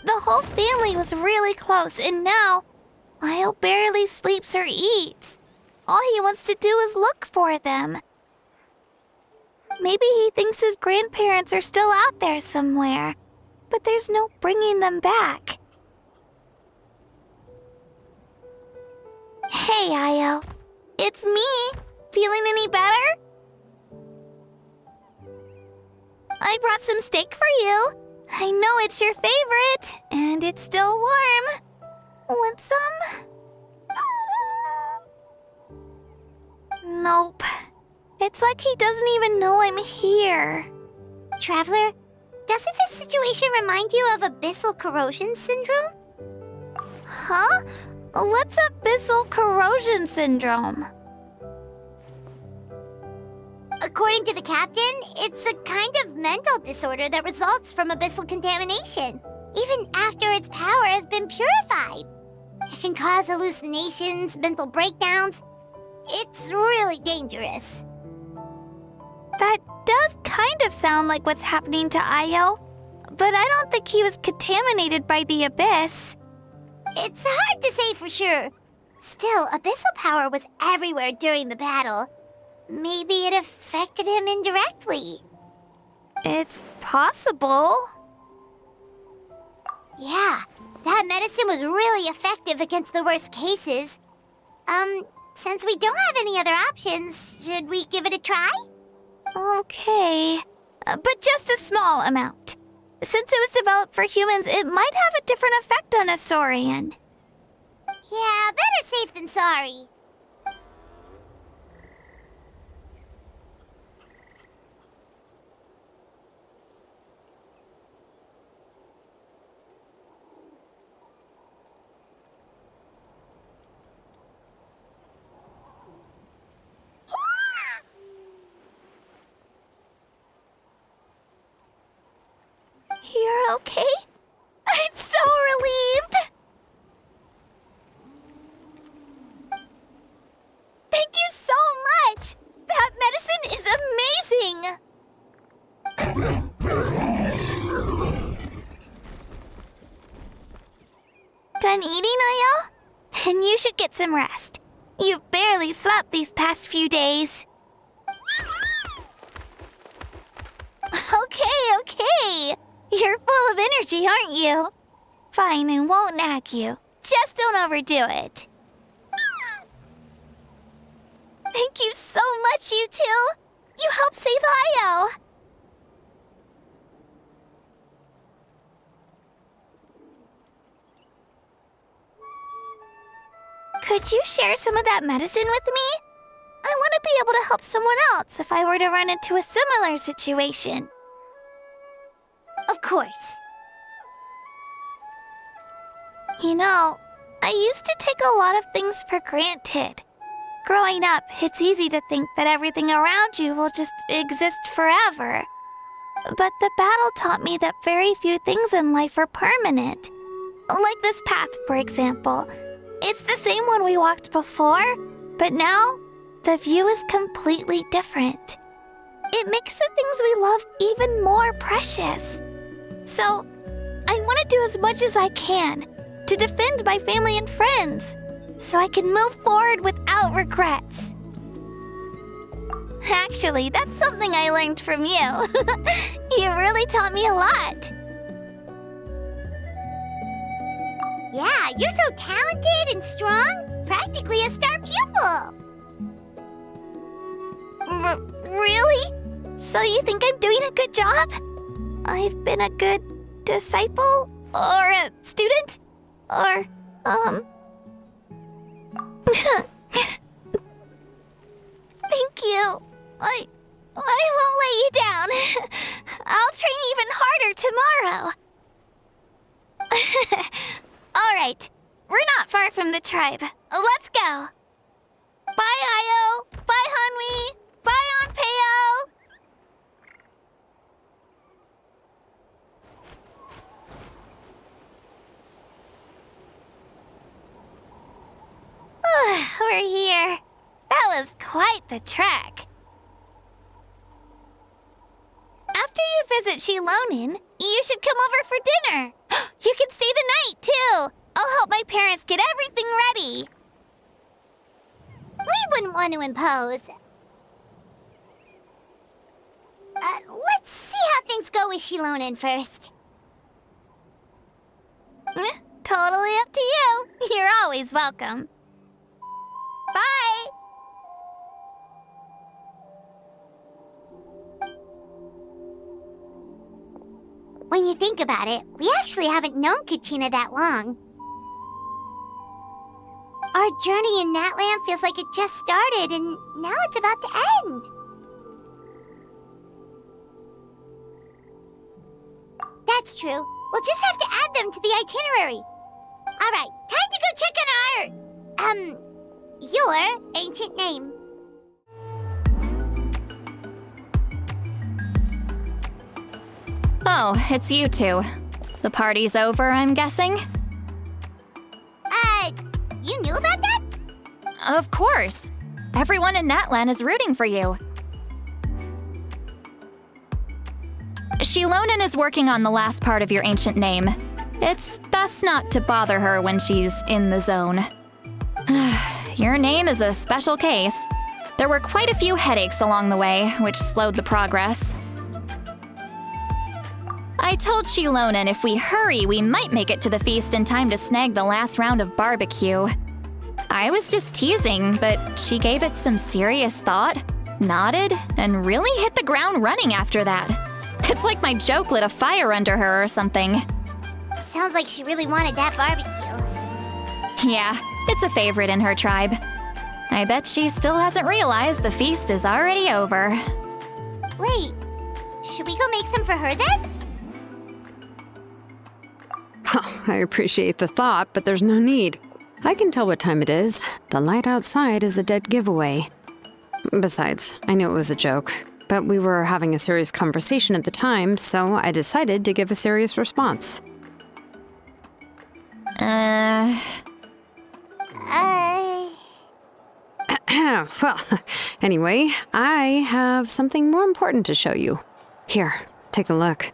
The whole family was really close, and now Io barely sleeps or eats. All he wants to do is look for them. Maybe he thinks his grandparents are still out there somewhere, but there's no bringing them back. Hey, Io. It's me. Feeling any better? I brought some steak for you. I know it's your favorite, and it's still warm. Want some? Nope. It's like he doesn't even know I'm here. Traveler, doesn't this situation remind you of abyssal corrosion syndrome? Huh? What's abyssal corrosion syndrome? According to the captain, it's a kind of mental disorder that results from abyssal contamination, even after its power has been purified. It can cause hallucinations, mental breakdowns. It's really dangerous. That does kind of sound like what's happening to Io, but I don't think he was contaminated by the Abyss. It's hard to say for sure. Still, abyssal power was everywhere during the battle. Maybe it affected him indirectly. It's possible. Yeah, that medicine was really effective against the worst cases. Since we don't have any other options, should we give it a try? Okay, but just a small amount. Since it was developed for humans, it might have a different effect on a Saurian. Yeah, better safe than sorry. You're okay? I'm so relieved! Thank you so much! That medicine is amazing! Done eating, Io? Then you should get some rest. You've barely slept these past few days. Okay. You're full of energy, aren't you? Fine, I won't nag you. Just don't overdo it. Thank you so much, you two. You helped save Io. Could you share some of that medicine with me? I want to be able to help someone else if I were to run into a similar situation. Of course. You know, I used to take a lot of things for granted. Growing up, it's easy to think that everything around you will just exist forever. But the battle taught me that very few things in life are permanent. Like this path, for example. It's the same one we walked before, but now the view is completely different. It makes the things we love even more precious. So, I want to do as much as I can to defend my family and friends, so I can move forward without regrets. Actually, that's something I learned from you. You really taught me a lot. Yeah, you're so talented and strong. Practically a star pupil. Really? So you think I'm doing a good job? I've been a good disciple? Or a student? Or, Thank you. I won't let you down. I'll train even harder tomorrow. All right. We're not far from the tribe. Let's go. Bye, Io. Bye, Hanwi. Bye, Onpeo. We're here. That was quite the trek. After you visit Shilonin, you should come over for dinner. You can stay the night, too. I'll help my parents get everything ready. We wouldn't want to impose. Let's see how things go with Shilonin first. Totally up to you. You're always welcome. Bye! When you think about it, we actually haven't known Kachina that long. Our journey in Natlan feels like it just started, and now it's about to end. That's true. We'll just have to add them to the itinerary. All right, time to go check on your ancient name. Oh, it's you two. The party's over, I'm guessing? You knew about that? Of course. Everyone in Natlan is rooting for you. Shilonin is working on the last part of your ancient name. It's best not to bother her when she's in the zone. Your name is a special case. There were quite a few headaches along the way, which slowed the progress. I told Shilonin if we hurry, we might make it to the feast in time to snag the last round of barbecue. I was just teasing, but she gave it some serious thought, nodded, and really hit the ground running after that. It's like my joke lit a fire under her or something. Sounds like she really wanted that barbecue. Yeah, it's a favorite in her tribe. I bet she still hasn't realized the feast is already over. Wait, should we go make some for her then? Well, I appreciate the thought, but there's no need. I can tell what time it is. The light outside is a dead giveaway. Besides, I knew it was a joke, but we were having a serious conversation at the time, so I decided to give a serious response. Well, anyway, I have something more important to show you. Here, take a look.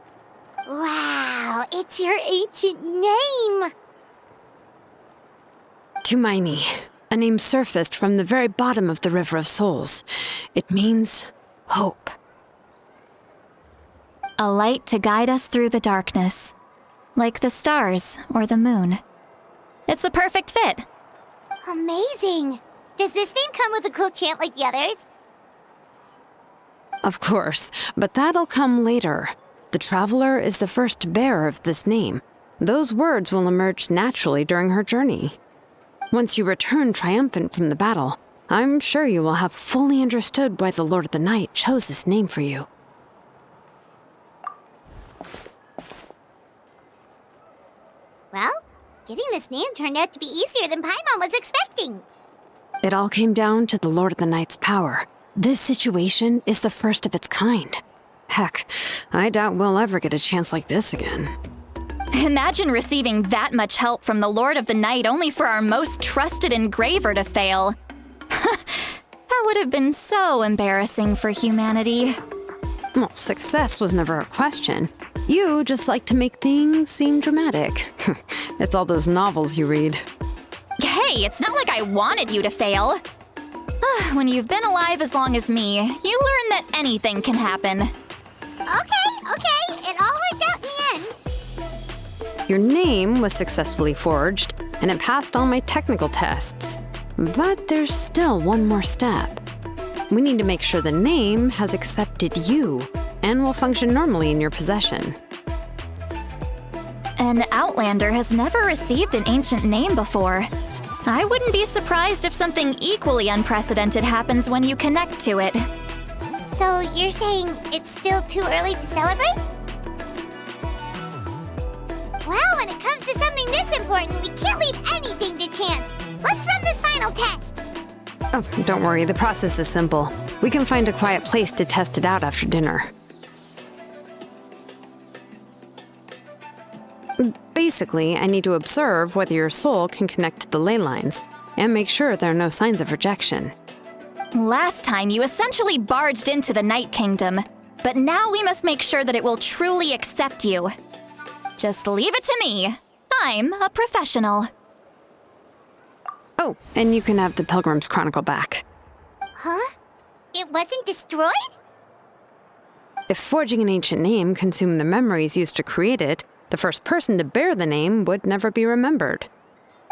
Wow, it's your ancient name! Tumaini, a name surfaced from the very bottom of the River of Souls. It means hope. A light to guide us through the darkness, like the stars or the moon. It's a perfect fit. Amazing! Does this name come with a cool chant like the others? Of course, but that'll come later. The Traveler is the first bearer of this name. Those words will emerge naturally during her journey. Once you return triumphant from the battle, I'm sure you will have fully understood why the Lord of the Night chose this name for you. Well, getting this name turned out to be easier than Paimon was expecting. It all came down to the Lord of the Night's power. This situation is the first of its kind. Heck, I doubt we'll ever get a chance like this again. Imagine receiving that much help from the Lord of the Night only for our most trusted engraver to fail. That would have been so embarrassing for humanity. Well, success was never a question. You just like to make things seem dramatic. It's all those novels you read. Hey, it's not like I wanted you to fail. When you've been alive as long as me, you learn that anything can happen. Okay. It all worked out in the end. Your name was successfully forged, and it passed all my technical tests. But there's still one more step. We need to make sure the name has accepted you and will function normally in your possession. An Outlander has never received an ancient name before. I wouldn't be surprised if something equally unprecedented happens when you connect to it. So you're saying it's still too early to celebrate? Well, when it comes to something this important, we can't leave anything to chance. Let's run this final test. Oh, don't worry, the process is simple. We can find a quiet place to test it out after dinner. Basically, I need to observe whether your soul can connect to the ley lines, and make sure there are no signs of rejection. Last time, you essentially barged into the Night Kingdom, but now we must make sure that it will truly accept you. Just leave it to me. I'm a professional. Oh, and you can have the Pilgrim's Chronicle back. Huh? It wasn't destroyed? If forging an ancient name consumed the memories used to create it, the first person to bear the name would never be remembered.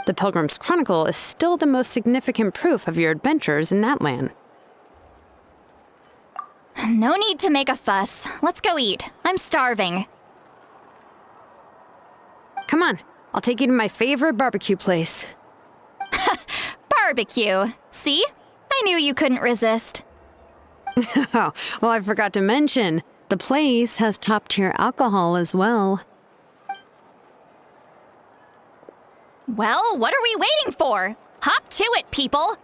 The Pilgrim's Chronicle is still the most significant proof of your adventures in Natlan. No need to make a fuss. Let's go eat. I'm starving. Come on, I'll take you to my favorite barbecue place. Barbecue. See? I knew you couldn't resist. Oh, well, I forgot to mention, the place has top-tier alcohol as well. Well, what are we waiting for? Hop to it, people!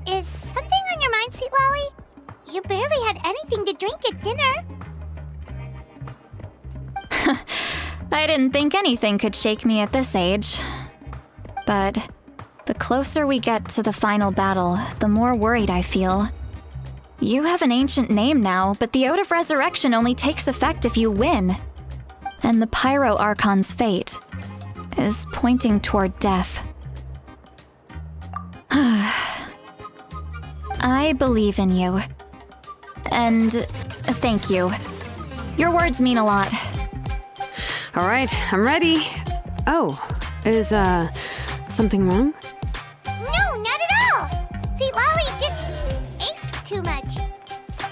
Is something on your mind, Sweet Lolly? You barely had anything to drink at dinner. I didn't think anything could shake me at this age. But the closer we get to the final battle, the more worried I feel. You have an ancient name now, but the Ode of Resurrection only takes effect if you win. And the Pyro Archon's fate is pointing toward death. I believe in you. And thank you. Your words mean a lot. All right, I'm ready. Oh, is, something wrong? No, not at all. Sweet Lolly just ate too much.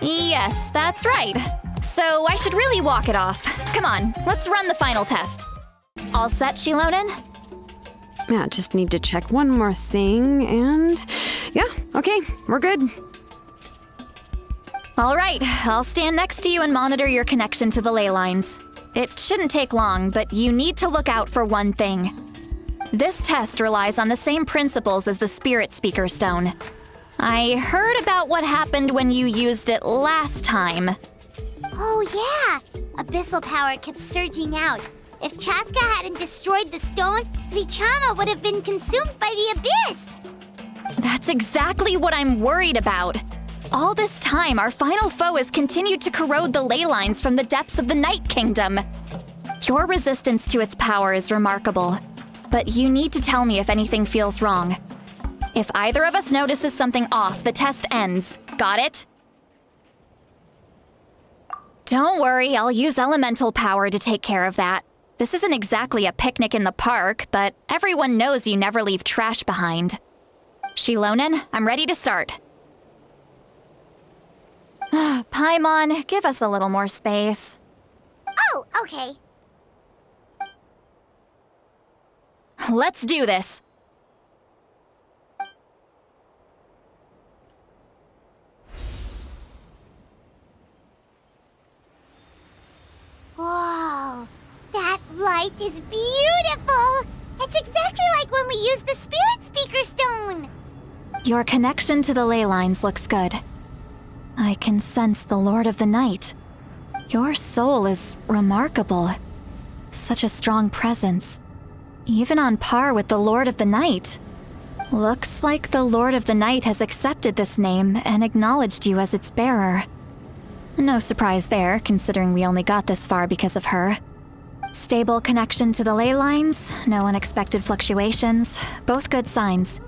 Yes, that's right. So I should really walk it off. Come on, let's run the final test. All set, Shilonen? Yeah, just need to check one more thing, and... yeah, okay, we're good. All right, I'll stand next to you and monitor your connection to the ley lines. It shouldn't take long, but you need to look out for one thing. This test relies on the same principles as the Spirit Speaker Stone. I heard about what happened when you used it last time. Oh yeah, abyssal power kept surging out. If Chaska hadn't destroyed the stone, Vichama would have been consumed by the abyss. That's exactly what I'm worried about. All this time, our final foe has continued to corrode the ley lines from the depths of the Night Kingdom. Your resistance to its power is remarkable, but you need to tell me if anything feels wrong. If either of us notices something off, the test ends. Got it? Don't worry, I'll use elemental power to take care of that. This isn't exactly a picnic in the park, but everyone knows you never leave trash behind. Shilonen, I'm ready to start. Paimon, give us a little more space. Oh, okay. Let's do this. Whoa, that light is beautiful. It's exactly like when we used the Spirit Speaker Stone. Your connection to the ley lines looks good. I can sense the Lord of the Night. Your soul is remarkable. Such a strong presence. Even on par with the Lord of the Night. Looks like the Lord of the Night has accepted this name and acknowledged you as its bearer. No surprise there, considering we only got this far because of her. Stable connection to the ley lines, no unexpected fluctuations, both good signs.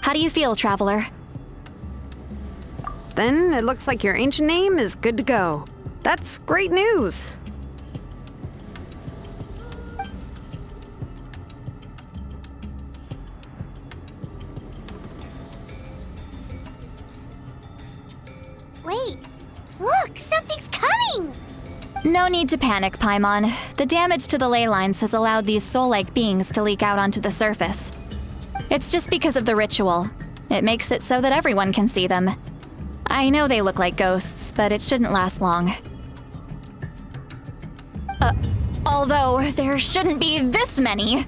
How do you feel, Traveler? Then it looks like your ancient name is good to go. That's great news. Wait, look, something's coming! No need to panic, Paimon. The damage to the ley lines has allowed these soul-like beings to leak out onto the surface. It's just because of the ritual. It makes it so that everyone can see them. I know they look like ghosts, but it shouldn't last long. Although, there shouldn't be this many.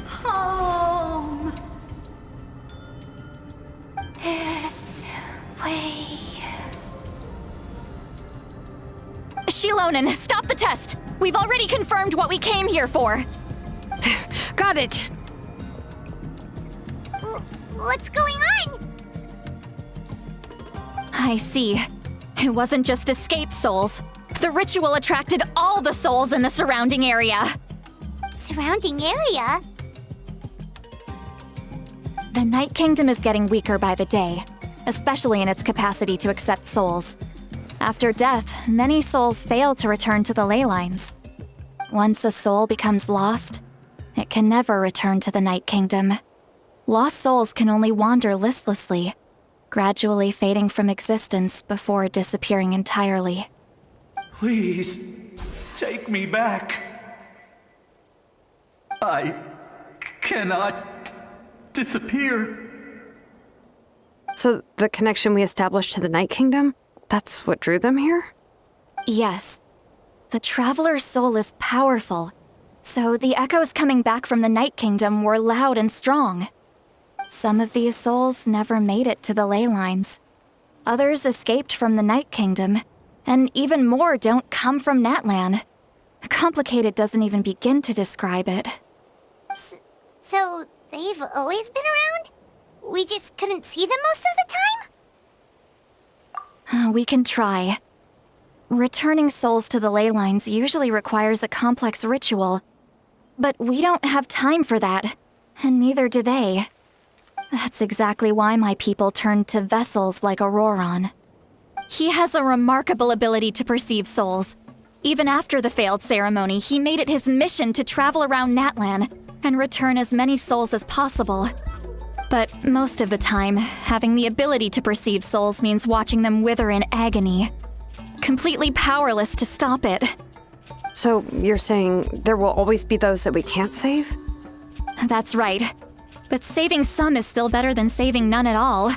Home. This way. Shilonen, stop the test! We've already confirmed what we came here for. Got it. What's going on? I see. It wasn't just escaped souls. The ritual attracted all the souls in the surrounding area. Surrounding area? The Night Kingdom is getting weaker by the day, especially in its capacity to accept souls. After death, many souls fail to return to the ley lines. Once a soul becomes lost, it can never return to the Night Kingdom. Lost souls can only wander listlessly, gradually fading from existence before disappearing entirely. Please, take me back. I cannot disappear. So the connection we established to the Night Kingdom, that's what drew them here? Yes. The Traveler's soul is powerful, so the echoes coming back from the Night Kingdom were loud and strong. Some of these souls never made it to the ley lines. Others escaped from the Night Kingdom, and even more don't come from Natlan. Complicated doesn't even begin to describe it. So, they've always been around? We just couldn't see them most of the time? We can try. Returning souls to the ley lines usually requires a complex ritual, but we don't have time for that, and neither do they. That's exactly why my people turned to vessels like Auroron. He has a remarkable ability to perceive souls. Even after the failed ceremony, he made it his mission to travel around Natlan and return as many souls as possible. But most of the time, having the ability to perceive souls means watching them wither in agony. Completely powerless to stop it. So you're saying there will always be those that we can't save? That's right. But saving some is still better than saving none at all.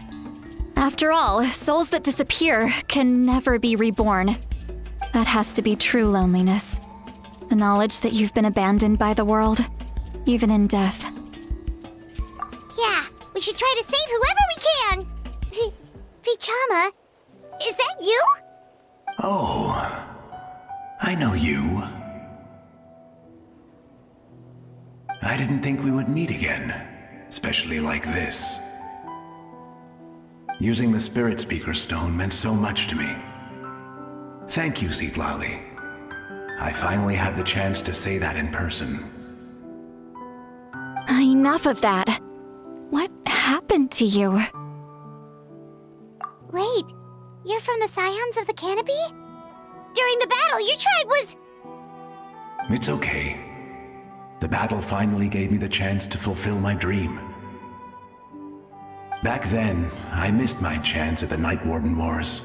After all, souls that disappear can never be reborn. That has to be true loneliness. The knowledge that you've been abandoned by the world, even in death. Yeah, we should try to save whoever we can! Vichama, is that you? Oh, I know you. I didn't think we would meet again, especially like this. Using the Spirit Speaker Stone meant so much to me. Thank you, Citlali. I finally had the chance to say that in person. Enough of that. What happened to you? Wait, you're from the Scions of the Canopy? During the battle, your tribe was... It's okay. The battle finally gave me the chance to fulfill my dream. Back then, I missed my chance at the Night Warden Wars.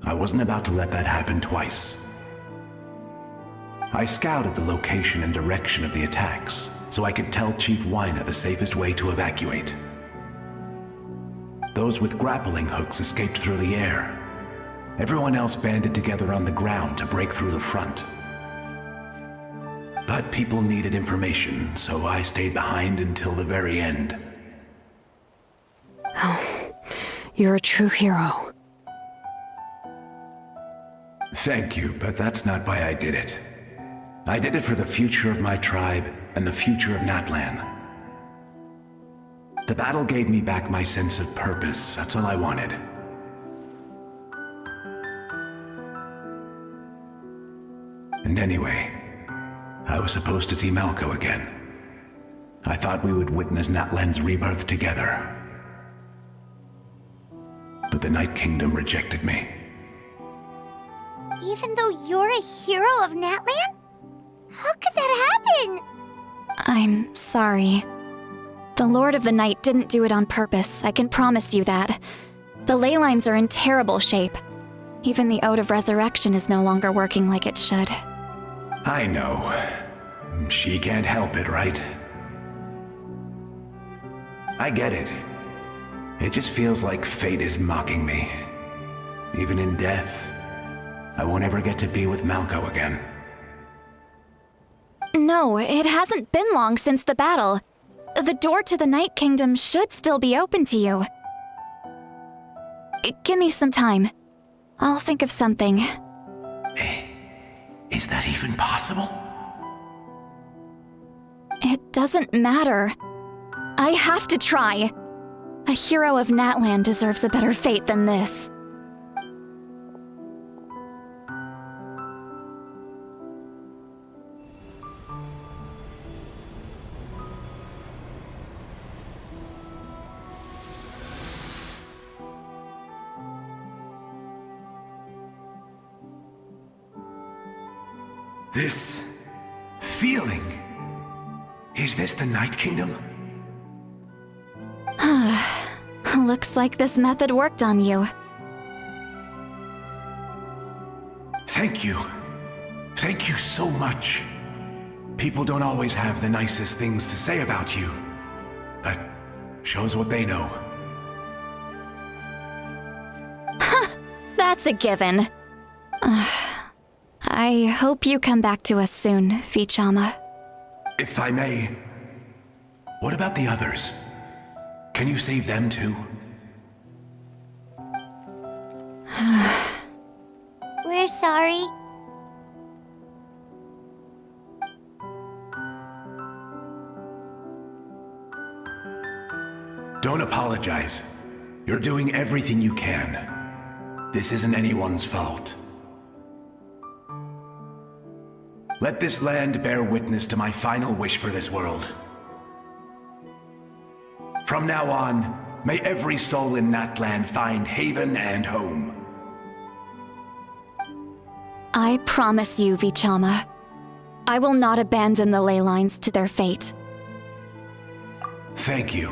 I wasn't about to let that happen twice. I scouted the location and direction of the attacks, so I could tell Chief Wyna the safest way to evacuate. Those with grappling hooks escaped through the air. Everyone else banded together on the ground to break through the front. But people needed information, so I stayed behind until the very end. Oh, you're a true hero. Thank you, but that's not why I did it. I did it for the future of my tribe and the future of Natlan. The battle gave me back my sense of purpose. That's all I wanted. And anyway, I was supposed to see Malco again. I thought we would witness Natlan's rebirth together. But the Night Kingdom rejected me. Even though you're a hero of Natlan? How could that happen? I'm sorry. The Lord of the Night didn't do it on purpose, I can promise you that. The ley lines are in terrible shape. Even the Ode of Resurrection is no longer working like it should. I know. She can't help it, right? I get it. It just feels like fate is mocking me. Even in death, I won't ever get to be with Malco again. No, it hasn't been long since the battle. The door to the Night Kingdom should still be open to you. Give me some time. I'll think of something. Is that even possible? It doesn't matter. I have to try. A hero of Natlan deserves a better fate than this. This feeling. Is this the Night Kingdom? Looks like this method worked on you. Thank you. Thank you so much. People don't always have the nicest things to say about you, but shows what they know. That's a given. I hope you come back to us soon, Vichama. If I may, what about the others? Can you save them too? We're sorry. Don't apologize. You're doing everything you can. This isn't anyone's fault. Let this land bear witness to my final wish for this world. From now on, may every soul in Natlan find haven and home. I promise you, Vichama. I will not abandon the ley lines to their fate. Thank you.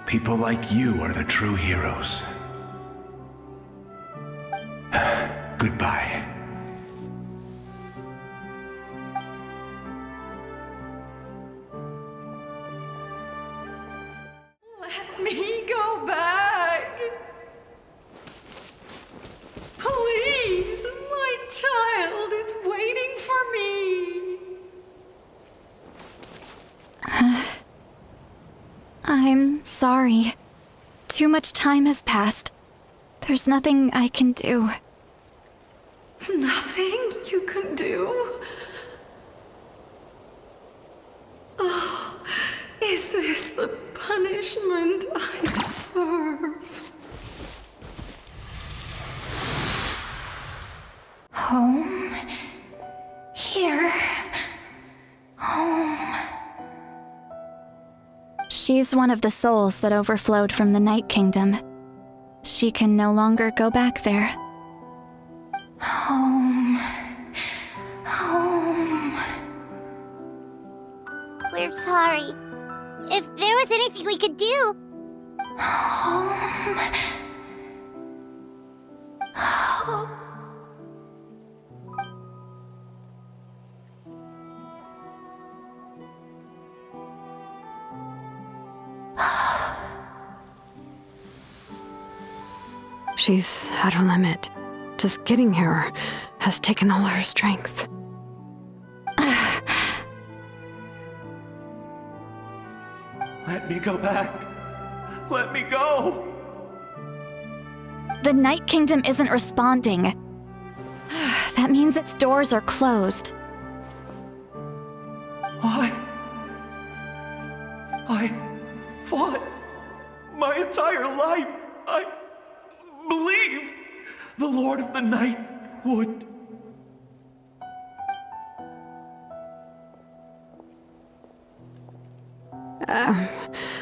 People like you are the true heroes. Goodbye. Let me go back. Please, my child is waiting for me. I'm sorry. Too much time has passed. There's nothing I can do. Nothing you can do? Oh, is this the punishment I deserve? Home? Here? Home? She's one of the souls that overflowed from the Night Kingdom. She can no longer go back there. Home. Home. We're sorry. If there was anything we could do... Home. Home. She's at her limit. Just getting here has taken all her strength. Let me go back. Let me go. The Night Kingdom isn't responding. That means its doors are closed. I fought my entire life. I believed the Lord of the Night would.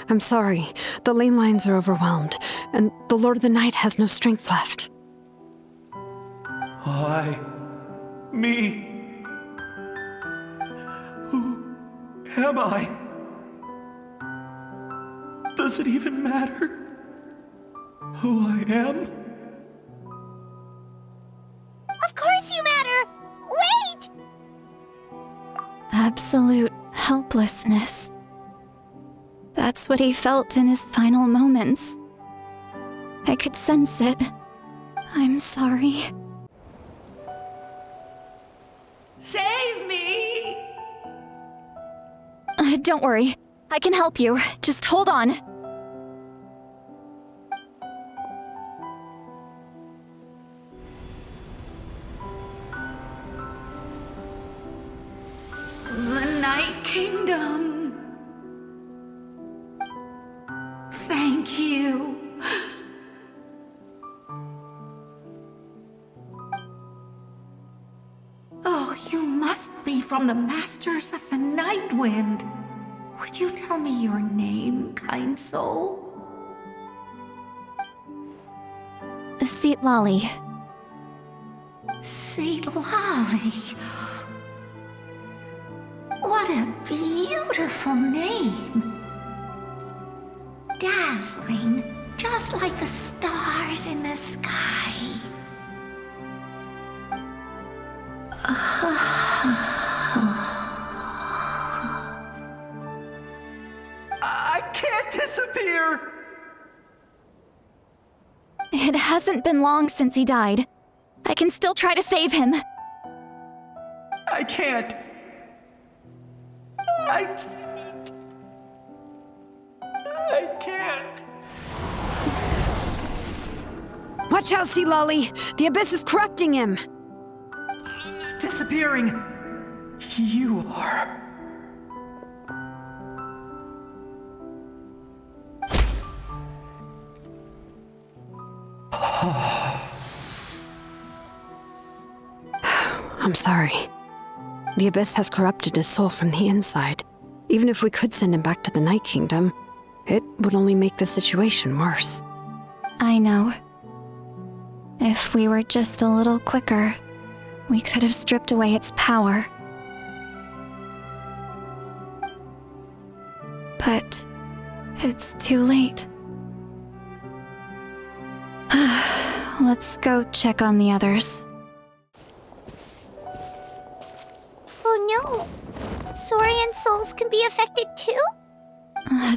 I'm sorry. The lane lines are overwhelmed, and the Lord of the Night has no strength left. Why? Me? Who am I? Does it even matter who I am? Of course you matter! Wait! Absolute helplessness. That's what he felt in his final moments. I could sense it. I'm sorry. Save me! Don't worry. I can help you. Just hold on. The Night Kingdom. Thank you. Oh, you must be from the Masters of the Night Wind. Would you tell me your name, kind soul? Seat Lolly. Seat Lolly. What a beautiful name. Dazzling, just like the stars in the sky. I can't disappear! It hasn't been long since he died. I can still try to save him. I can't. I can't. Watch out, Sea Lolly! The Abyss is corrupting him! Disappearing. You are. I'm sorry. The Abyss has corrupted his soul from the inside. Even if we could send him back to the Night Kingdom, it would only make the situation worse. I know. If we were just a little quicker, we could have stripped away its power. But it's too late. Let's go check on the others. Oh no! Saurian souls can be affected too?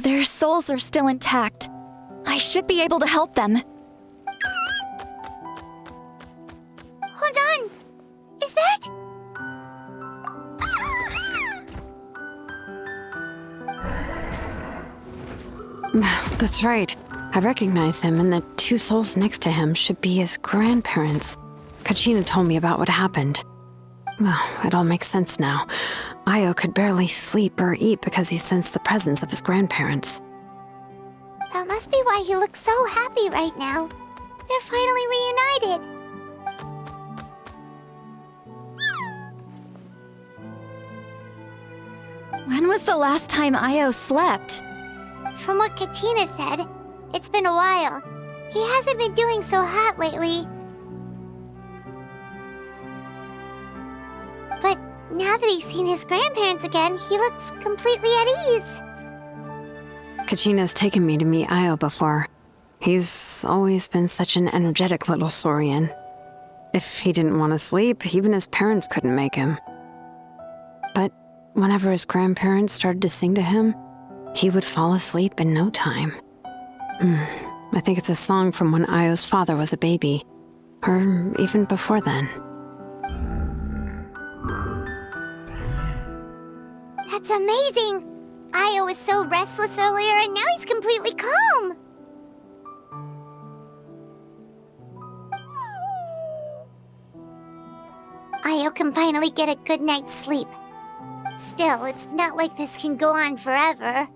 Their souls are still intact. I should be able to help them. Hold on! Is that... That's right. I recognize him, and the two souls next to him should be his grandparents. Kachina told me about what happened. Well, it all makes sense now. Io could barely sleep or eat because he sensed the presence of his grandparents. That must be why he looks so happy right now. They're finally reunited. When was the last time Io slept? From what Kachina said, it's been a while. He hasn't been doing so hot lately. But now that he's seen his grandparents again, he looks completely at ease. Kachina's taken me to meet Io before. He's always been such an energetic little Saurian. If he didn't want to sleep, even his parents couldn't make him. But whenever his grandparents started to sing to him, he would fall asleep in no time. I think it's a song from when Io's father was a baby, or even before then. That's amazing! Io was so restless earlier, and now he's completely calm. Io can finally get a good night's sleep. Still, it's not like this can go on forever.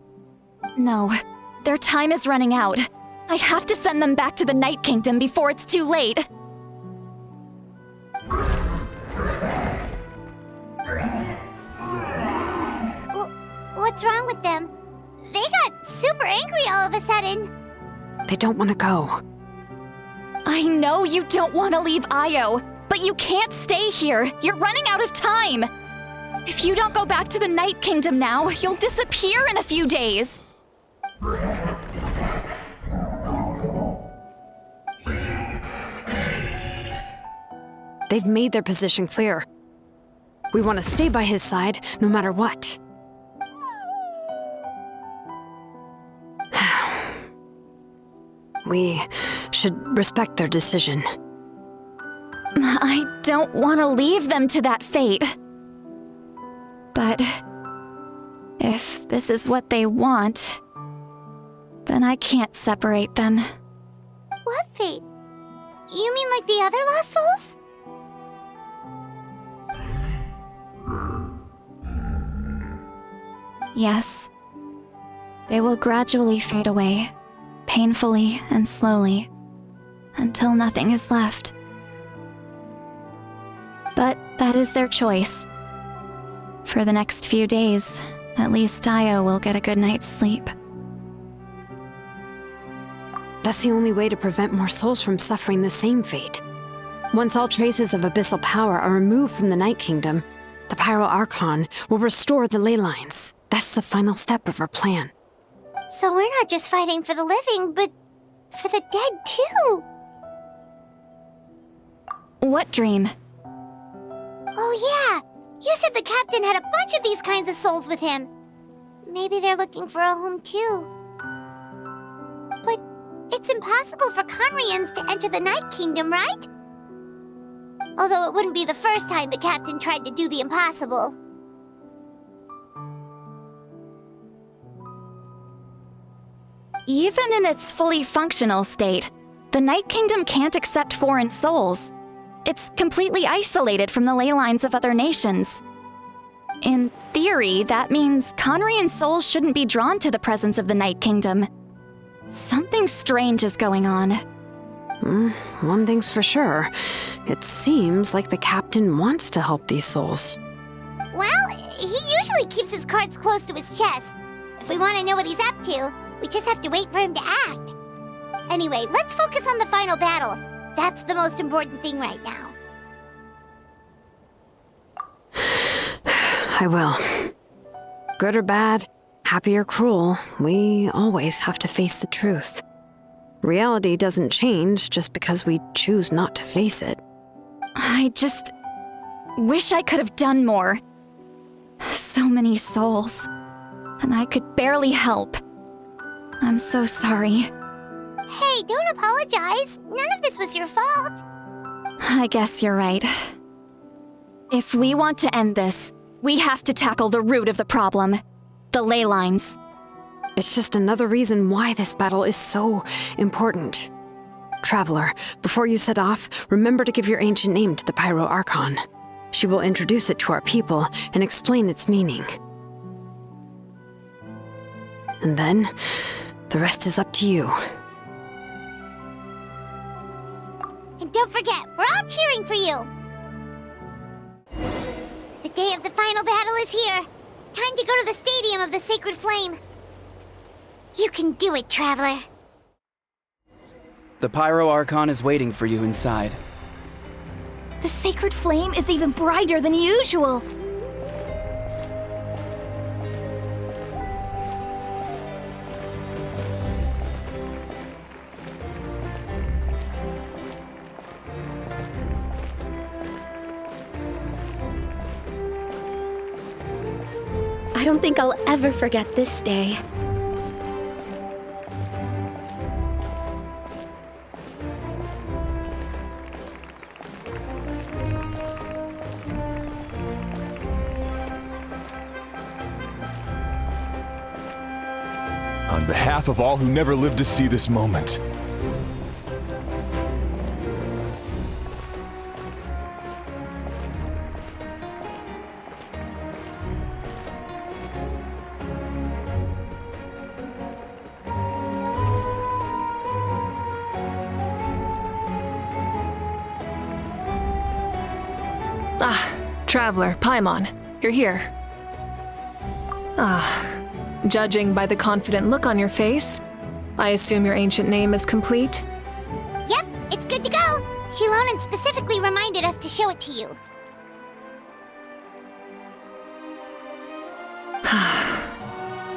No, their time is running out. I have to send them back to the Night Kingdom before it's too late. What's wrong with them? They got super angry all of a sudden. They don't want to go. I know you don't want to leave Io, but you can't stay here. You're running out of time. If you don't go back to the Night Kingdom now, you'll disappear in a few days. They've made their position clear. We want to stay by his side, no matter what. We should respect their decision. I don't want to leave them to that fate. But if this is what they want, then I can't separate them. What fate? You mean like the other lost souls? Yes. They will gradually fade away, painfully and slowly, until nothing is left. But that is their choice. For the next few days, at least Io will get a good night's sleep. That's the only way to prevent more souls from suffering the same fate. Once all traces of abyssal power are removed from the Night Kingdom, the Pyro Archon will restore the ley lines. That's the final step of our plan. So we're not just fighting for the living, but for the dead too. What dream? Oh yeah, you said the captain had a bunch of these kinds of souls with him. Maybe they're looking for a home too. But it's impossible for Conrians to enter the Night Kingdom, right? Although it wouldn't be the first time the captain tried to do the impossible. Even in its fully functional state, the Night Kingdom can't accept foreign souls. It's completely isolated from the ley lines of other nations. In theory, that means Conrian souls shouldn't be drawn to the presence of the Night Kingdom. Something strange is going on. One thing's for sure. It seems like the captain wants to help these souls. Well, he usually keeps his cards close to his chest. If we want to know what he's up to, we just have to wait for him to act. Anyway, let's focus on the final battle. That's the most important thing right now. I will. Good or bad, happy or cruel, we always have to face the truth. Reality doesn't change just because we choose not to face it. I just wish I could have done more. So many souls, and I could barely help. I'm so sorry. Hey, don't apologize. None of this was your fault. I guess you're right. If we want to end this, we have to tackle the root of the problem. The ley lines. It's just another reason why this battle is so important. Traveler, before you set off, remember to give your ancient name to the Pyro Archon. She will introduce it to our people and explain its meaning. And then, the rest is up to you. And don't forget, we're all cheering for you! The day of the final battle is here. Time to go to the Stadium of the Sacred Flame. You can do it, Traveler. The Pyro Archon is waiting for you inside. The sacred flame is even brighter than usual. I don't think I'll ever forget this day. on behalf of all who never lived to see this moment. Traveler, Paimon, you're here. Judging by the confident look on your face, I assume your ancient name is complete? Yep, it's good to go. Shilonen specifically reminded us to show it to you.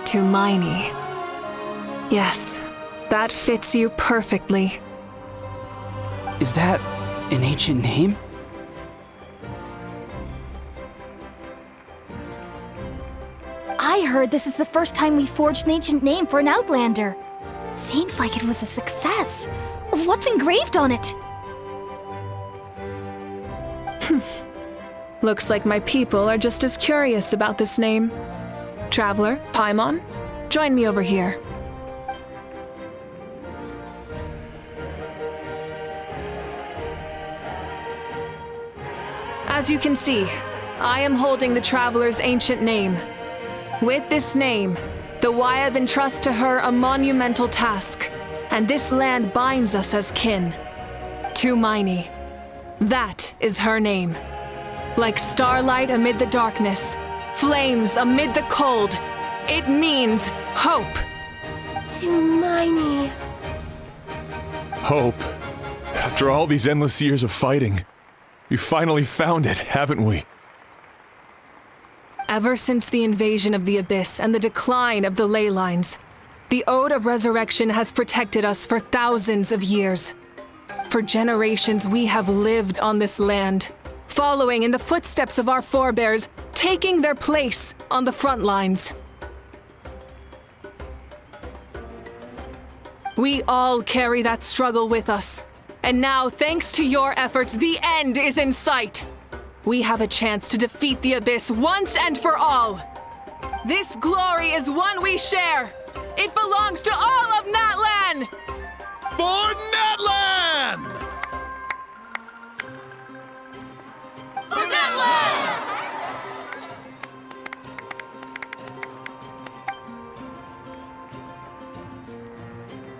Tumaini. Yes, that fits you perfectly. Is that an ancient name? I heard this is the first time we forged an ancient name for an Outlander. Seems like it was a success. What's engraved on it? Looks like my people are just as curious about this name. Traveler, Paimon, join me over here. As you can see, I am holding the Traveler's ancient name. With this name, the Wayab entrust to her a monumental task, and this land binds us as kin. Tumaini. That is her name. Like starlight amid the darkness, flames amid the cold, it means hope. Tumaini. Hope. After all these endless years of fighting, we finally found it, haven't we? Ever since the invasion of the Abyss and the decline of the ley lines, the Ode of Resurrection has protected us for thousands of years. For generations, we have lived on this land, following in the footsteps of our forebears, taking their place on the front lines. We all carry that struggle with us, and now, thanks to your efforts, the end is in sight. We have a chance to defeat the Abyss once and for all. This glory is one we share. It belongs to all of Natlan! For Natlan! For Natlan!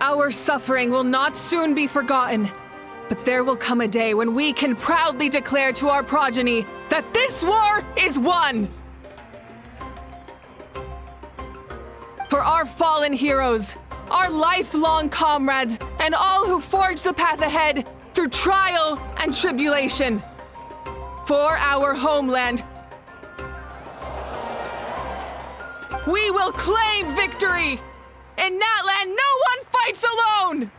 Our suffering will not soon be forgotten. But there will come a day when we can proudly declare to our progeny that this war is won! For our fallen heroes, our lifelong comrades, and all who forge the path ahead through trial and tribulation. For our homeland, we will claim victory! In Natlan, no one fights alone!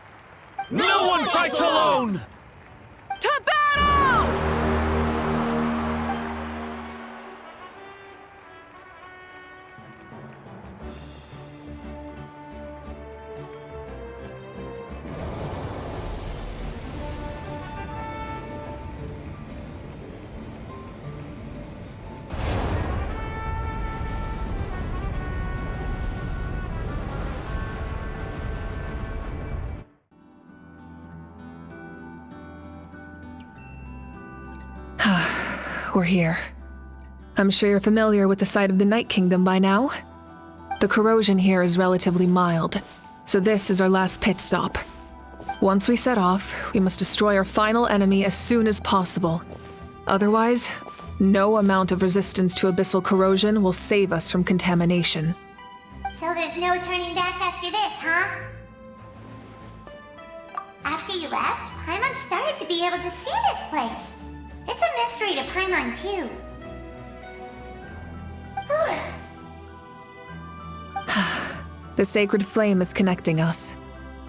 No one fights alone! To battle! We're here. I'm sure you're familiar with the site of the Night Kingdom by now. The corrosion here is relatively mild, so this is our last pit stop. Once we set off, we must destroy our final enemy as soon as possible. Otherwise, no amount of resistance to abyssal corrosion will save us from contamination. So there's no turning back after this, huh? After you left, Paimon started to be able to see this place. It's a mystery to Paimon, too. The sacred flame is connecting us.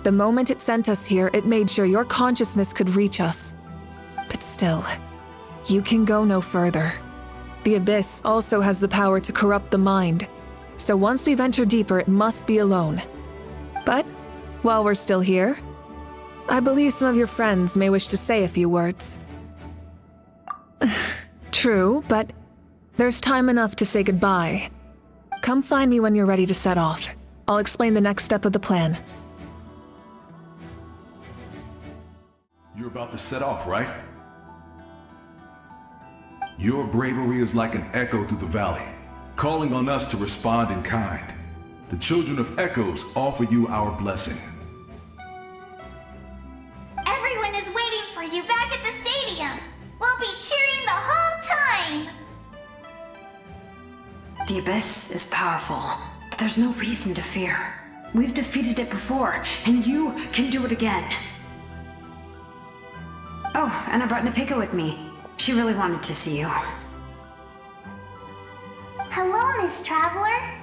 The moment it sent us here, it made sure your consciousness could reach us. But still, you can go no further. The Abyss also has the power to corrupt the mind, so once we venture deeper, it must be alone. But while we're still here, I believe some of your friends may wish to say a few words. True, but there's time enough to say goodbye. Come find me when you're ready to set off. I'll explain the next step of the plan. You're about to set off, right? Your bravery is like an echo through the valley, calling on us to respond in kind. The children of Echoes offer you our blessing. Everyone is waiting for you back at the stadium. We'll be cheering the whole time. The Abyss is powerful, but there's no reason to fear. We've defeated it before, and you can do it again. Oh, and I brought Napika with me. She really wanted to see you. Hello, Miss Traveler.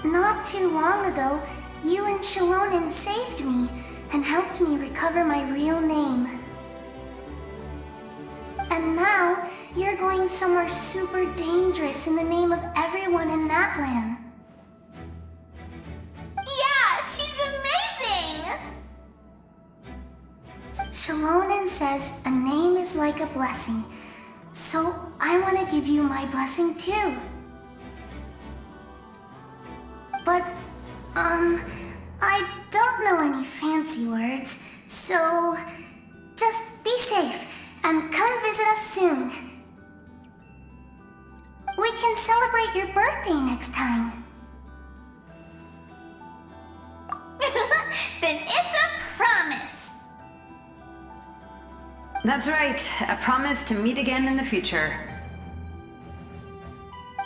Not too long ago, you and Shilonen saved me and helped me recover my real name. And now, you're going somewhere super dangerous in the name of everyone in Natlan. Yeah, she's amazing! Shilonen says a name is like a blessing, so I want to give you my blessing too. But, I don't know any fancy words, so just be safe and come visit us soon. We can celebrate your birthday next time. Then it's a promise! That's right, a promise to meet again in the future.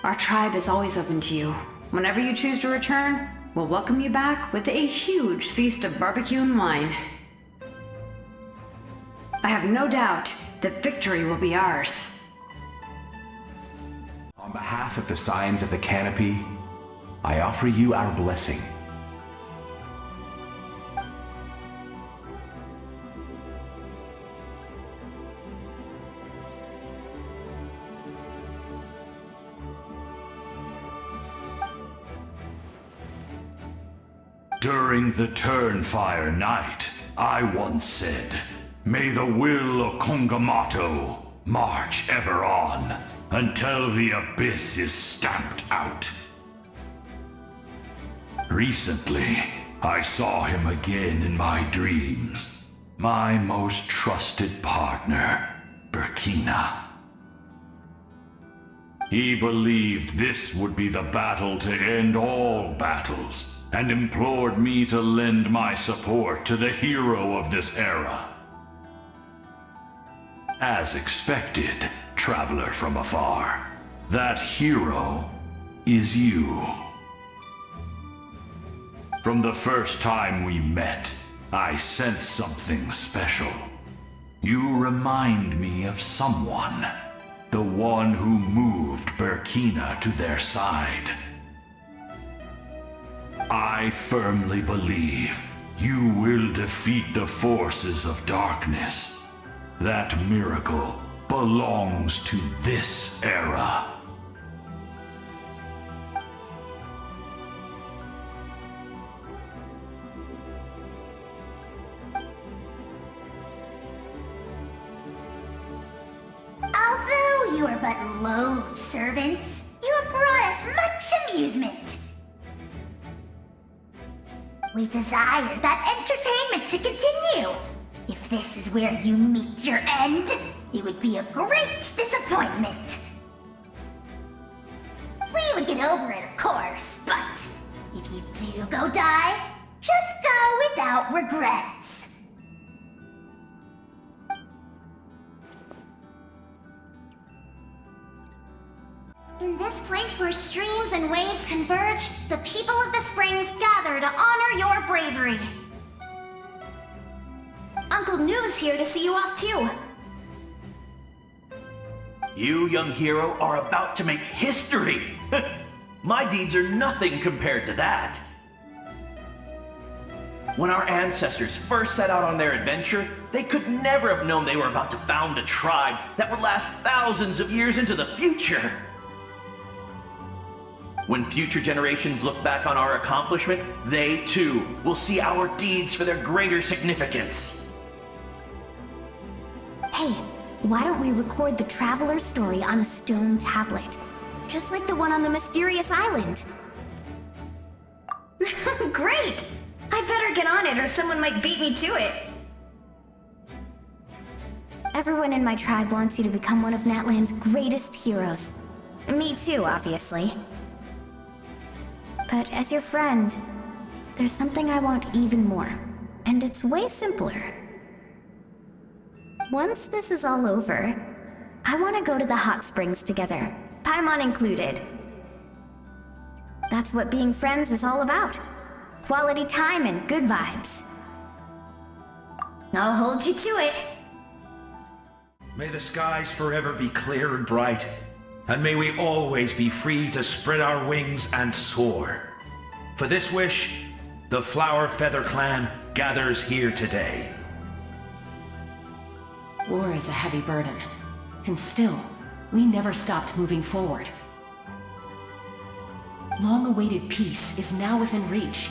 Our tribe is always open to you. Whenever you choose to return, we'll welcome you back with a huge feast of barbecue and wine. I have no doubt that victory will be ours. On behalf of the Scions of the Canopy, I offer you our blessing. During the Turnfire Night, I once said, "May the will of Kongamato march ever on until the abyss is stamped out." Recently, I saw him again in my dreams, my most trusted partner, Burkina. He believed this would be the battle to end all battles, and implored me to lend my support to the hero of this era. As expected, traveler from afar, that hero is you. From the first time we met, I sensed something special. You remind me of someone, the one who moved Burkina to their side. I firmly believe you will defeat the forces of darkness. That miracle belongs to this era. Although you are but lowly servants, you have brought us much amusement. We desire that entertainment to continue. If this is where you meet your end, it would be a great disappointment. We would get over it, of course, but if you do go die, just go without regrets. In this place where streams and waves converge, the people of the springs gather to honor your bravery. Uncle Noo's here to see you off too. You, young hero, are about to make history! My deeds are nothing compared to that. When our ancestors first set out on their adventure, they could never have known they were about to found a tribe that would last thousands of years into the future. When future generations look back on our accomplishment, they too will see our deeds for their greater significance. Hey, why don't we record the traveler's story on a stone tablet? Just like the one on the mysterious island. Great! I better get on it or someone might beat me to it. Everyone in my tribe wants you to become one of Natlan's greatest heroes. Me too, obviously. But as your friend, there's something I want even more. And it's way simpler. Once this is all over, I want to go to the hot springs together, Paimon included. That's what being friends is all about. Quality time and good vibes. I'll hold you to it. May the skies forever be clear and bright, and may we always be free to spread our wings and soar. For this wish, the Flower Feather Clan gathers here today. War is a heavy burden, and still, we never stopped moving forward. Long-awaited peace is now within reach.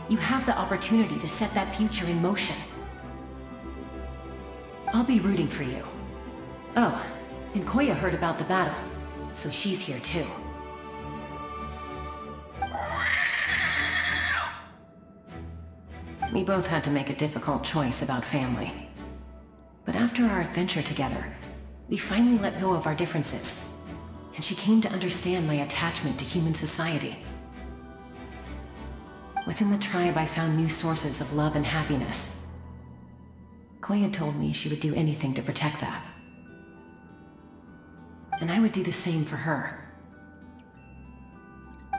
You have the opportunity to set that future in motion. I'll be rooting for you. Oh, and Koya heard about the battle, so she's here too. We both had to make a difficult choice about family. But after our adventure together, we finally let go of our differences, and she came to understand my attachment to human society. Within the tribe, I found new sources of love and happiness. Koya told me she would do anything to protect that. And I would do the same for her.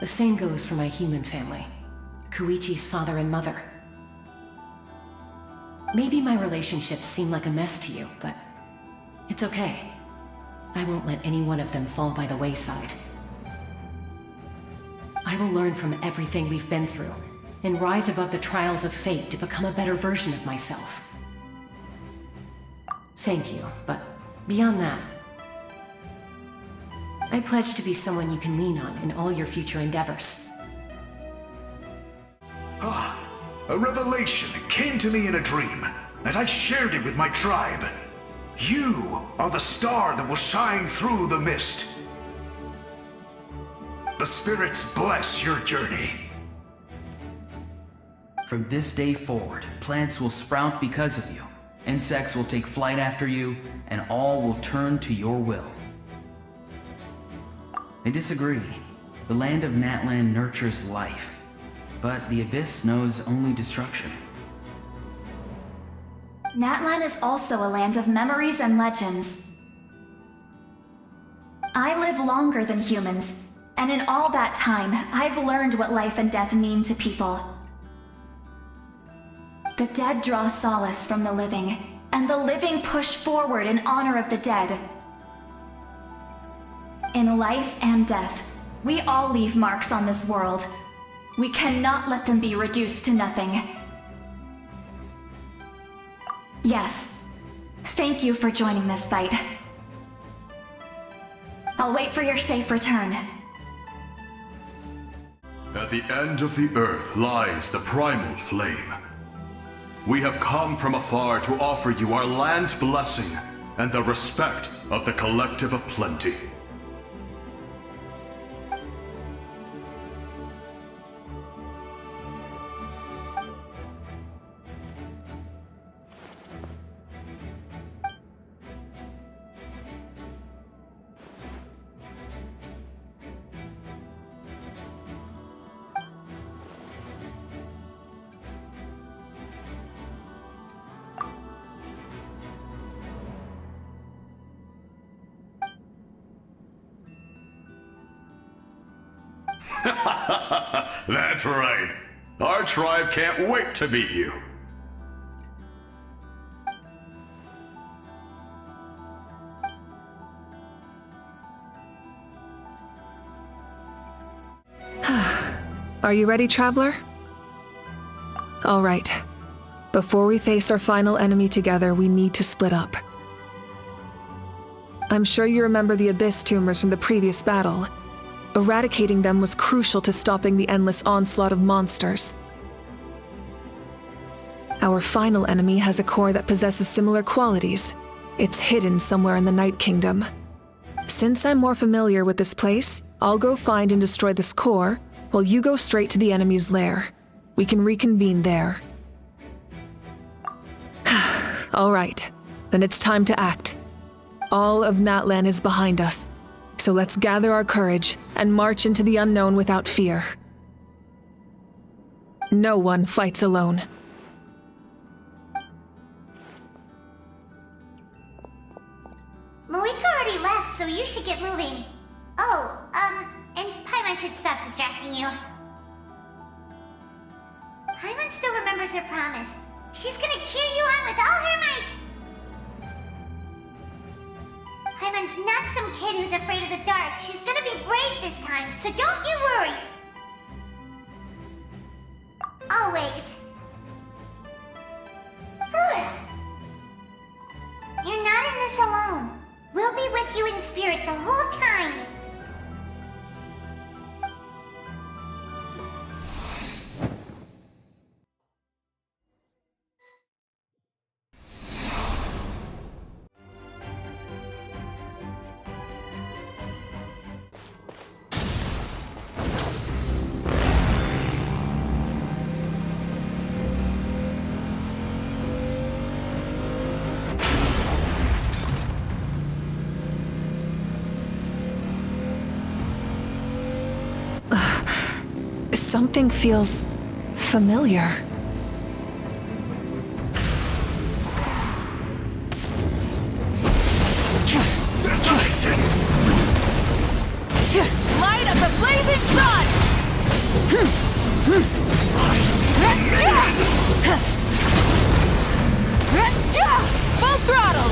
The same goes for my human family, Koichi's father and mother. Maybe my relationships seem like a mess to you, but it's okay. I won't let any one of them fall by the wayside. I will learn from everything we've been through and rise above the trials of fate to become a better version of myself. Thank you, but beyond that, I pledge to be someone you can lean on in all your future endeavors. A revelation came to me in a dream, and I shared it with my tribe. You are the star that will shine through the mist. The spirits bless your journey. From this day forward, plants will sprout because of you, insects will take flight after you, and all will turn to your will. I disagree. The land of Natlan nurtures life, but the Abyss knows only destruction. Natlan is also a land of memories and legends. I live longer than humans, and in all that time, I've learned what life and death mean to people. The dead draw solace from the living, and the living push forward in honor of the dead. In life and death, we all leave marks on this world. We cannot let them be reduced to nothing. Yes, thank you for joining this fight. I'll wait for your safe return. At the end of the earth lies the primal flame. We have come from afar to offer you our land's blessing and the respect of the collective of plenty. That's right. Our tribe can't wait to meet you. Are you ready, traveler? All right. Before we face our final enemy together, we need to split up. I'm sure you remember the Abyss tumors from the previous battle. Eradicating them was crucial to stopping the endless onslaught of monsters. Our final enemy has a core that possesses similar qualities. It's hidden somewhere in the Night Kingdom. Since I'm more familiar with this place, I'll go find and destroy this core, while you go straight to the enemy's lair. We can reconvene there. All right, then it's time to act. All of Natlan is behind us, so let's gather our courage and march into the unknown without fear. No one fights alone. Malika already left, so you should get moving. Oh, and Paimon should stop distracting you. Paimon still remembers her promise. She's gonna cheer you on with all her might. Paimon's not some kid who's afraid of the dark. She's gonna be brave this time, so don't you worry. Always. You're not in this alone. We'll be with you in spirit the whole time. Something feels familiar. Light of the blazing sun! Full throttle!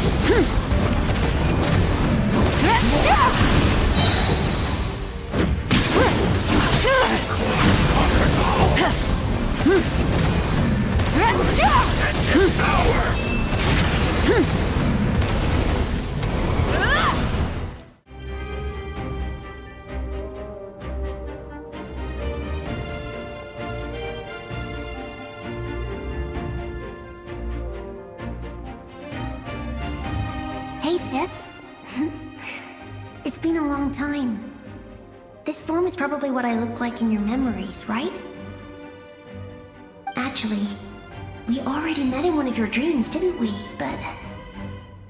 Hey, sis. It's been a long time. This form is probably what I look like in your memories, right? Actually, we already met in one of your dreams, didn't we? But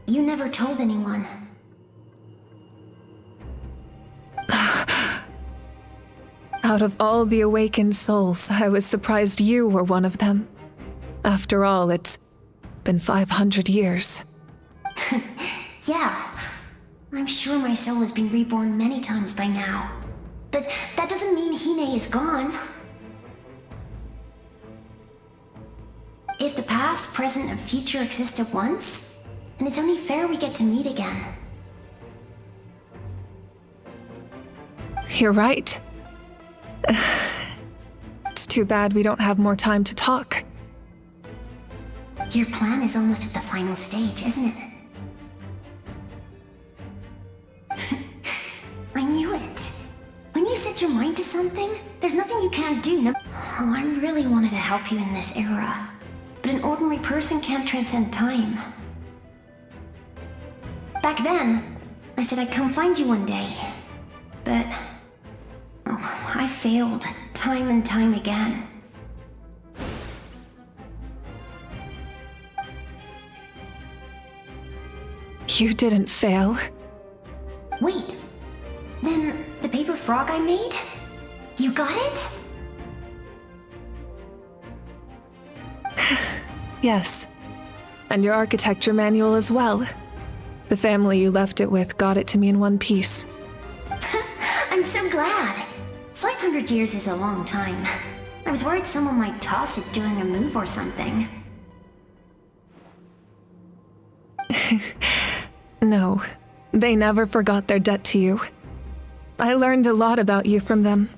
you never told anyone. Out of all the awakened souls, I was surprised you were one of them. After all, it's been 500 years. Yeah. I'm sure my soul has been reborn many times by now. But that doesn't mean Hine is gone. If the past, present, and future exist at once, then it's only fair we get to meet again. You're right. It's too bad we don't have more time to talk. Your plan is almost at the final stage, isn't it? I knew it. When you set your mind to something, there's nothing you can't do. Oh, I really wanted to help you in this era. But an ordinary person can't transcend time. Back then, I said I'd come find you one day. But I failed time and time again. You didn't fail. Wait, then the paper frog I made? You got it? Yes. And your architecture manual as well. The family you left it with got it to me in one piece. I'm so glad. 500 years is a long time. I was worried someone might toss it during a move or something. No, they never forgot their debt to you. I learned a lot about you from them.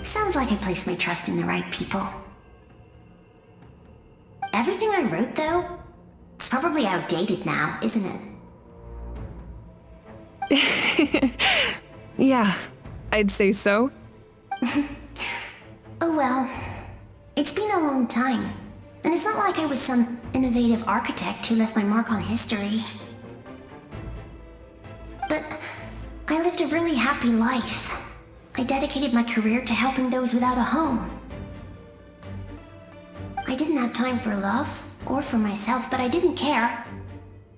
Sounds like I placed my trust in the right people. Everything I wrote, though, it's probably outdated now, isn't it? Yeah, I'd say so. Oh well. It's been a long time. And it's not like I was some innovative architect who left my mark on history. But I lived a really happy life. I dedicated my career to helping those without a home. I didn't have time for love, or for myself, but I didn't care.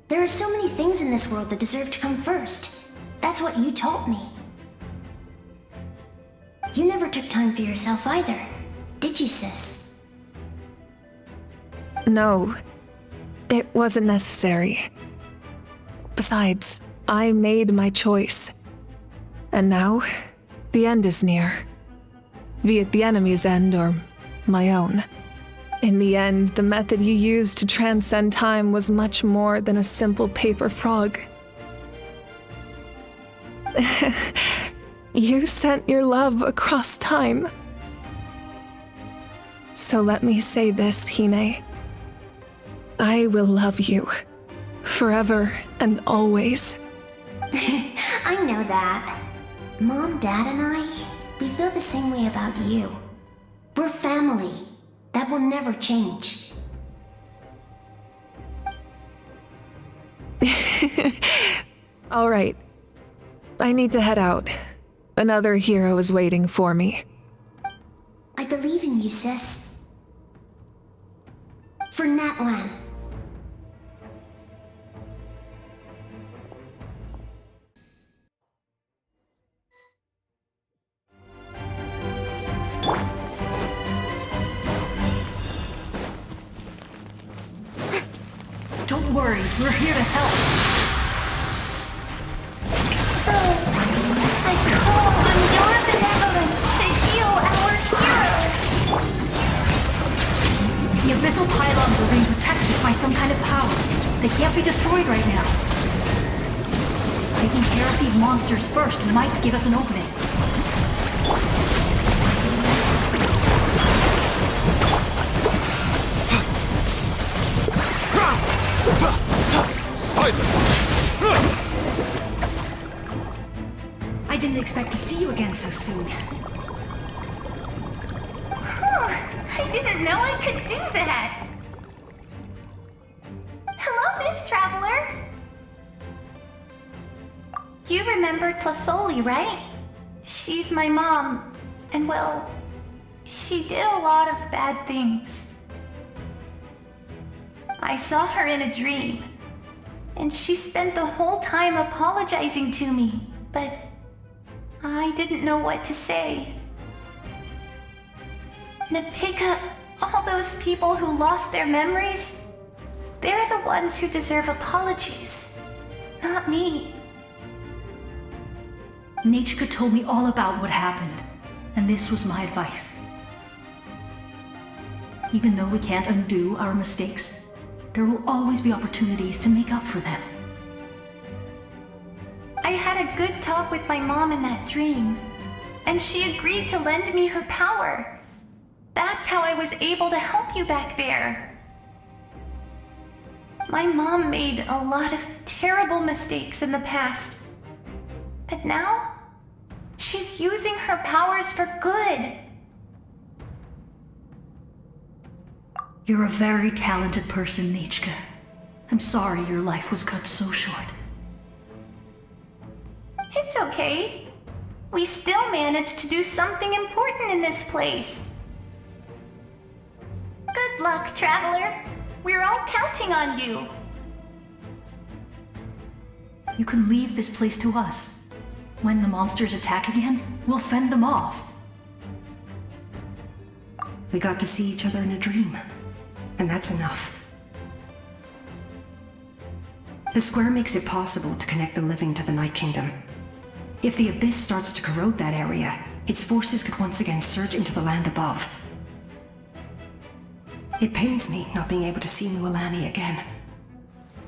There are so many things in this world that deserve to come first. That's what you taught me. You never took time for yourself either, did you, sis? No, it wasn't necessary. Besides, I made my choice. And now, the end is near. Be it the enemy's end or my own. In the end, the method you used to transcend time was much more than a simple paper frog. You sent your love across time. So let me say this, Hine. I will love you. Forever and always. I know that. Mom, Dad, and I, we feel the same way about you. We're family. That will never change. All right. I need to head out. Another hero is waiting for me. I believe in you, sis. For Natlan. Don't worry, we're here to help. So, I call on your benevolence to heal our hero. The abyssal pylons are being protected by some kind of power. They can't be destroyed right now. Taking care of these monsters first might give us an opening. I didn't expect to see you again so soon. I didn't know I could do that. Hello, Miss Traveler. You remember Tlasoli, right? She's my mom, and well, she did a lot of bad things. I saw her in a dream, and she spent the whole time apologizing to me, but I didn't know what to say. Napika, all those people who lost their memories, they're the ones who deserve apologies, not me. Nachka told me all about what happened, and this was my advice. Even though we can't undo our mistakes, there will always be opportunities to make up for them. I had a good talk with my mom in that dream, and she agreed to lend me her power. That's how I was able to help you back there. My mom made a lot of terrible mistakes in the past, but now she's using her powers for good. You're a very talented person, Nachka. I'm sorry your life was cut so short. It's okay. We still managed to do something important in this place. Good luck, Traveler. We're all counting on you. You can leave this place to us. When the monsters attack again, we'll fend them off. We got to see each other in a dream, and that's enough. The square makes it possible to connect the living to the Night Kingdom. If the Abyss starts to corrode that area, its forces could once again surge into the land above. It pains me not being able to see Mualani again.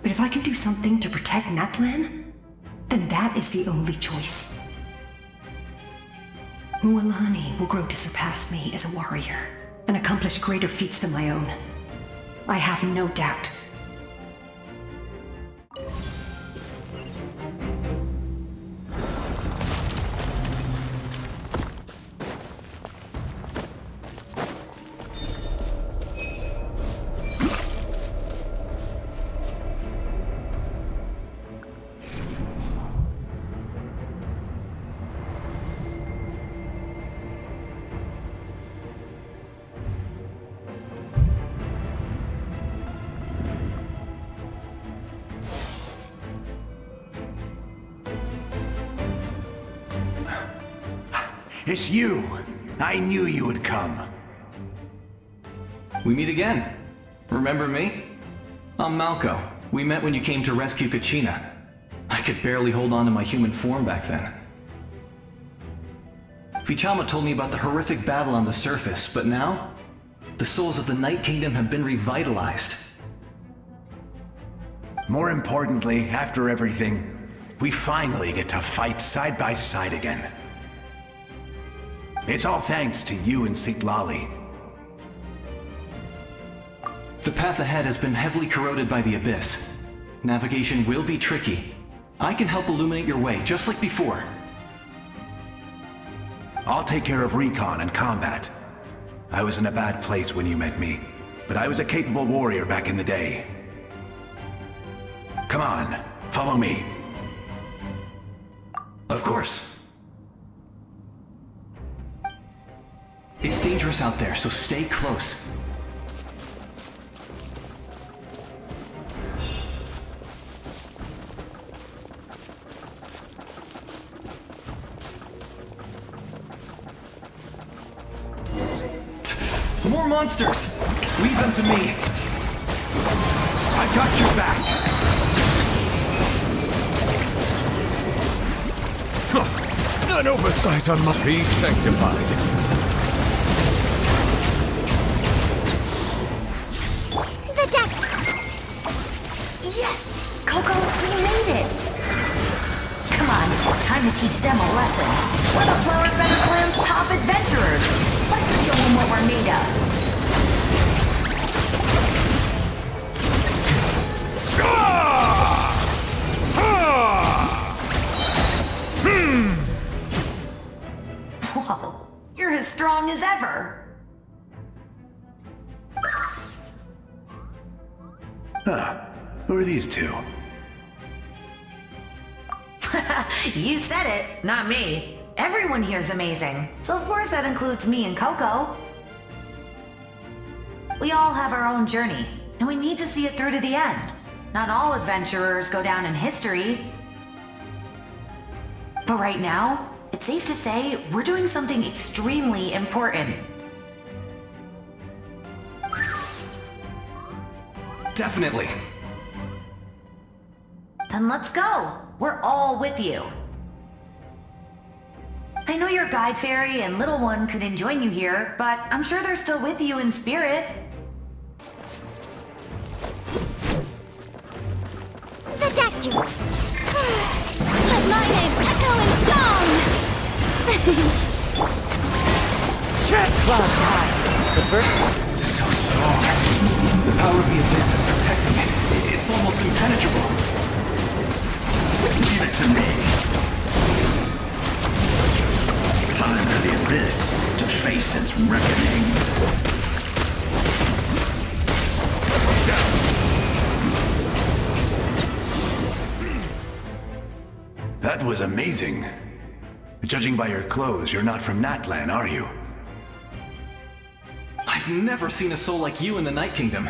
But if I can do something to protect Natlan, then that is the only choice. Mualani will grow to surpass me as a warrior and accomplish greater feats than my own. I have no doubt. It's you! I knew you would come. We meet again. Remember me? I'm Malco. We met when you came to rescue Kachina. I could barely hold on to my human form back then. Vichama told me about the horrific battle on the surface, but now, the souls of the Night Kingdom have been revitalized. More importantly, after everything, we finally get to fight side by side again. It's all thanks to you and Sitlali. The path ahead has been heavily corroded by the Abyss. Navigation will be tricky. I can help illuminate your way, just like before. I'll take care of recon and combat. I was in a bad place when you met me, but I was a capable warrior back in the day. Come on, follow me. Of course. It's dangerous out there, so stay close. More monsters! Leave them to me! I got your back! Huh. An oversight on my... Be sanctified. The deck! Yes! Coco, we made it! Come on, time to teach them a lesson. We're the Flower Feather Clan's top adventurers! Let's show them what we're made of! Whoa, you're as strong as ever! Who are these two? You said it, not me. Everyone here's amazing, so of course that includes me and Coco. We all have our own journey, and we need to see it through to the end. Not all adventurers go down in history. But right now, it's safe to say we're doing something extremely important. Definitely. Then let's go. We're all with you. I know your guide fairy and little one couldn't join you here, but I'm sure they're still with you in spirit. The Deku! Let my name echo in song! Shit! Clouds high. So strong. The power of the Abyss is protecting it. It's almost impenetrable. Leave it to me. Time for the Abyss to face its reckoning. That was amazing. Judging by your clothes, you're not from Natlan, are you? I've never seen a soul like you in the Night Kingdom.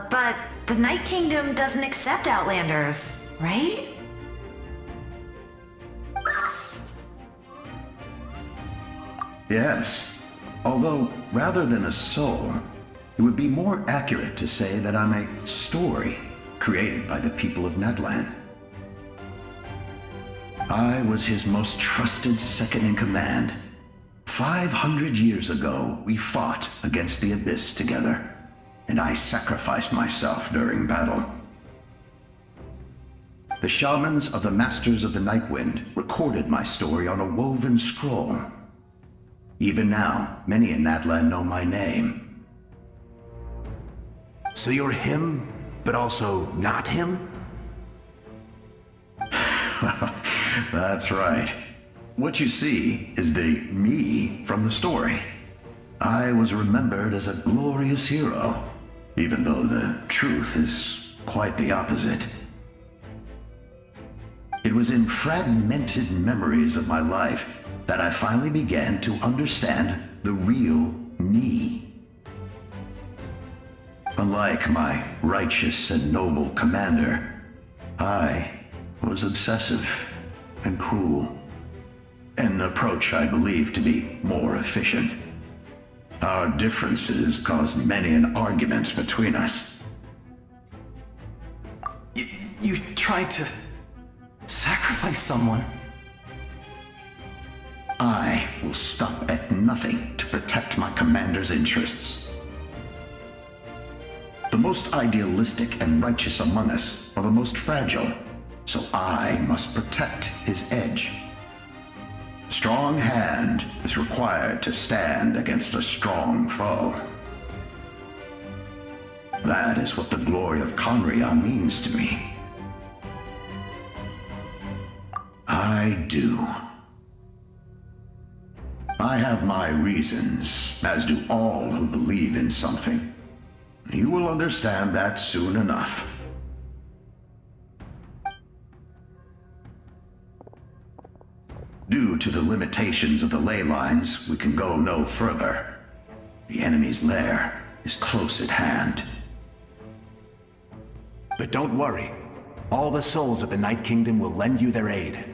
But the Night Kingdom doesn't accept Outlanders, right? Yes. Although, rather than a soul, it would be more accurate to say that I'm a story created by the people of Natlan. I was his most trusted second-in-command. 500 years ago, we fought against the Abyss together, and I sacrificed myself during battle. The shamans of the Masters of the Nightwind recorded my story on a woven scroll. Even now, many in Natlan know my name. So you're him, but also not him? That's right. What you see is the me from the story. I was remembered as a glorious hero, even though the truth is quite the opposite. It was in fragmented memories of my life that I finally began to understand the real me. Unlike my righteous and noble commander, I was obsessive and cruel. An approach I believe to be more efficient. Our differences cause many an arguments between us. You tried to sacrifice someone. I will stop at nothing to protect my commander's interests. The most idealistic and righteous among us are the most fragile, so I must protect his edge. Strong hand is required to stand against a strong foe. That is what the glory of Conria means to me. I do. I have my reasons, as do all who believe in something. You will understand that soon enough. Due to the limitations of the ley lines, we can go no further. The enemy's lair is close at hand. But don't worry. All the souls of the Night Kingdom will lend you their aid.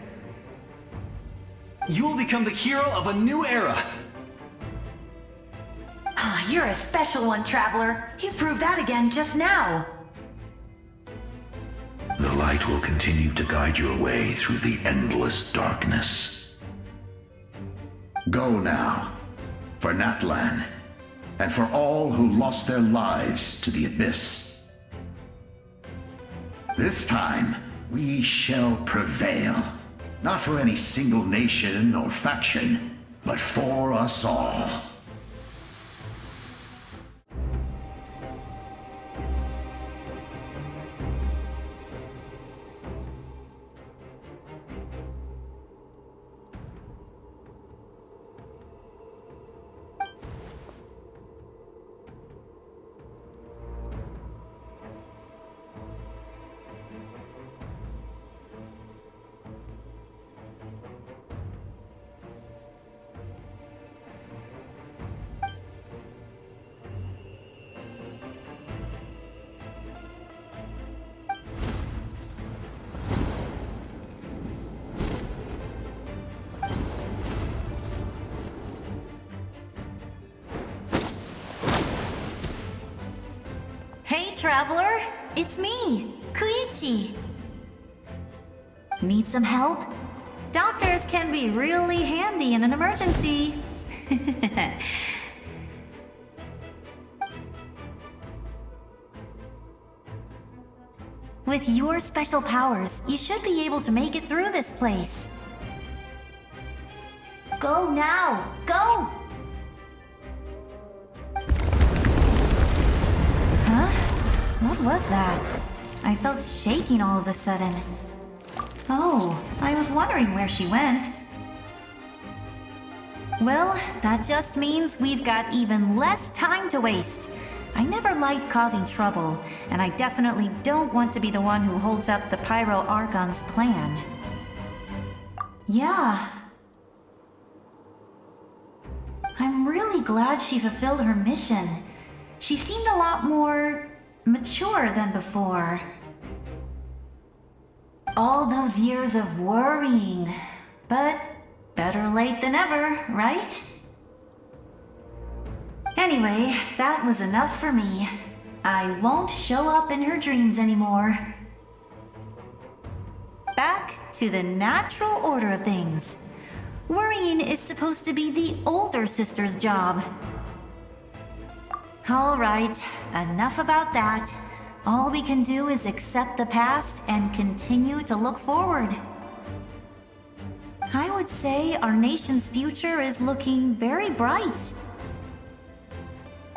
You will become the hero of a new era! You're a special one, Traveler. You proved that again just now. The light will continue to guide your way through the endless darkness. Go now, for Natlan, and for all who lost their lives to the abyss. This time, we shall prevail, not for any single nation or faction, but for us all. Hey, Traveler! It's me, Koichi. Need some help? Doctors can be really handy in an emergency. With your special powers, you should be able to make it through this place. Go now! Go! What was that? I felt shaking all of a sudden. Oh, I was wondering where she went. Well, that just means we've got even less time to waste. I never liked causing trouble, and I definitely don't want to be the one who holds up the Pyro Archon's plan. Yeah. I'm really glad she fulfilled her mission. She seemed a lot more mature than before. All those years of worrying, but better late than ever, right? Anyway, that was enough for me. I won't show up in her dreams anymore. Back to the natural order of things. Worrying is supposed to be the older sister's job. All right, enough about that. All we can do is accept the past and continue to look forward. I would say our nation's future is looking very bright.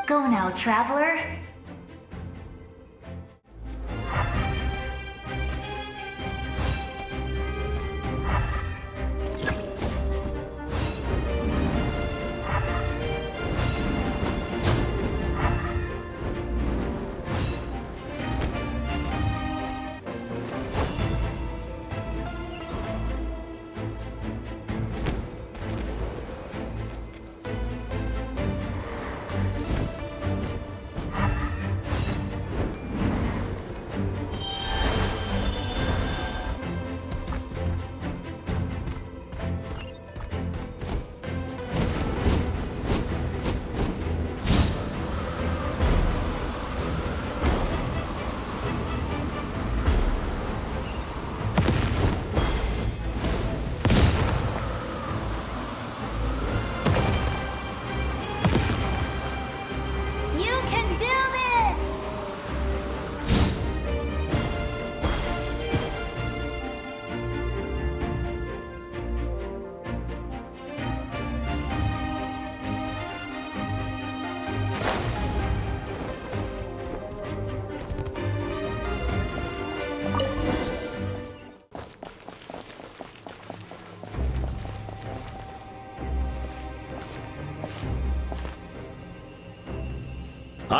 Go now, Traveler.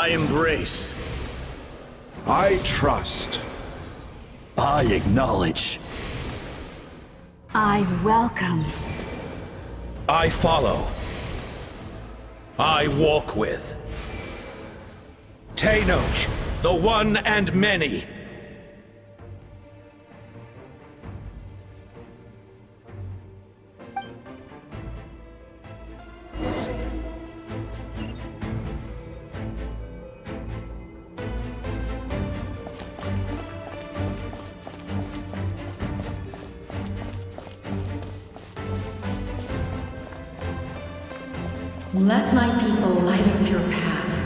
I embrace. I trust. I acknowledge. I welcome. I follow. I walk with. Tenoch, the one and many. Let my people light up your path.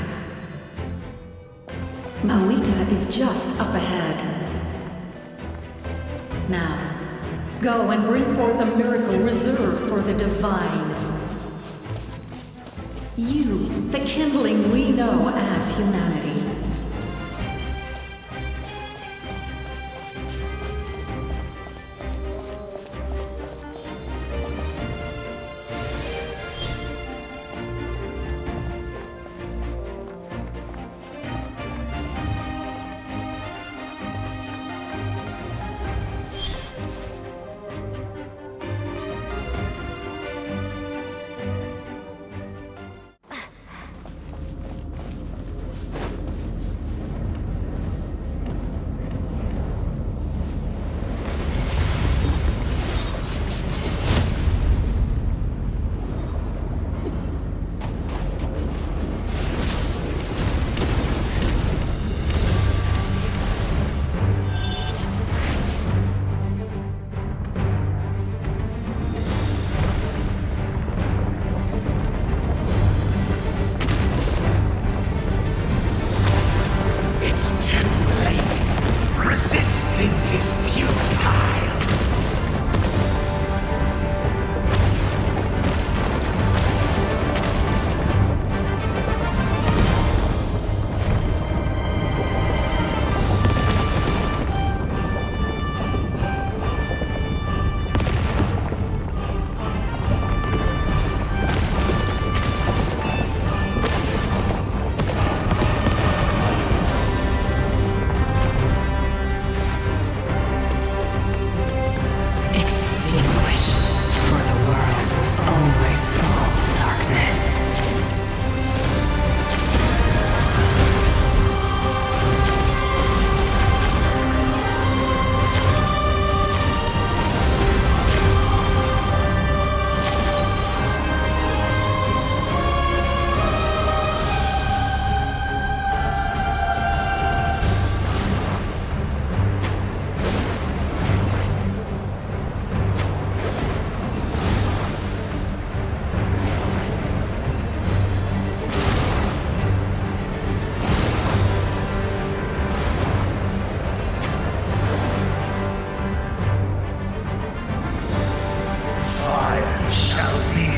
Mawika is just up ahead. Now, go and bring forth a miracle reserved for the divine. You, the kindling we know as humanity. Resistance is futile.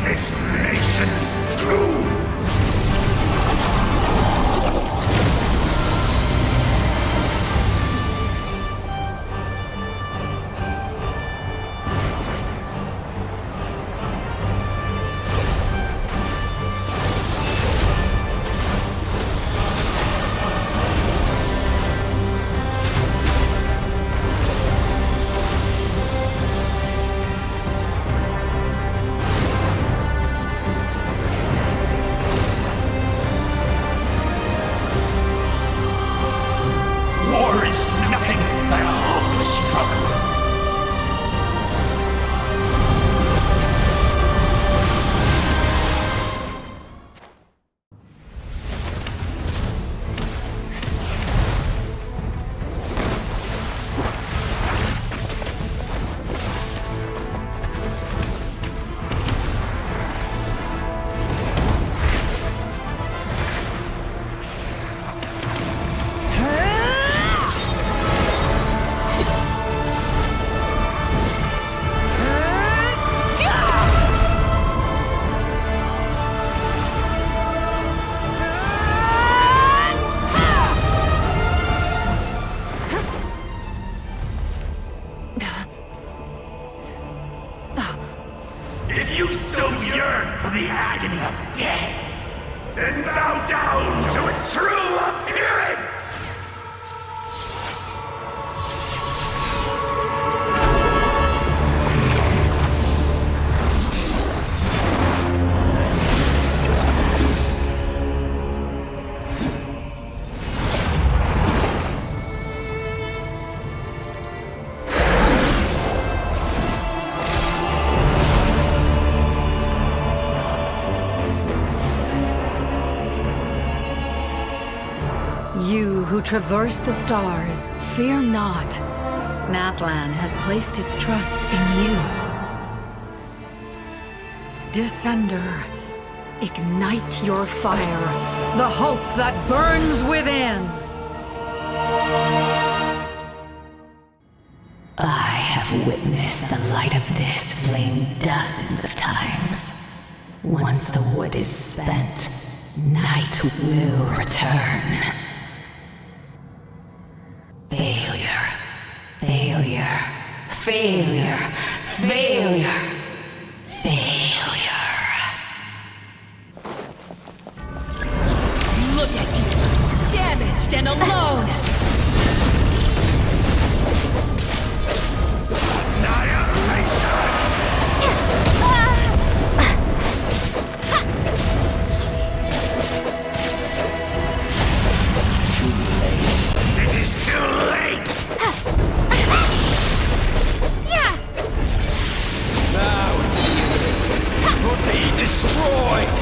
This nation's tomb! If you so yearn for the agony of death, and bow down to its true appearance! You who traverse the stars, fear not. Natlan has placed its trust in you. Descender, ignite your fire, the hope that burns within. I have witnessed the light of this flame dozens of times. Once the wood is spent, night will return. Failure. Failure. Failure. Failure. Failure. Look at you! Damaged and alone! It is too late! Now it's will be destroyed!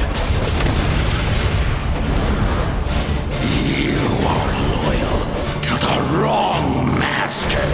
You are loyal to the wrong master!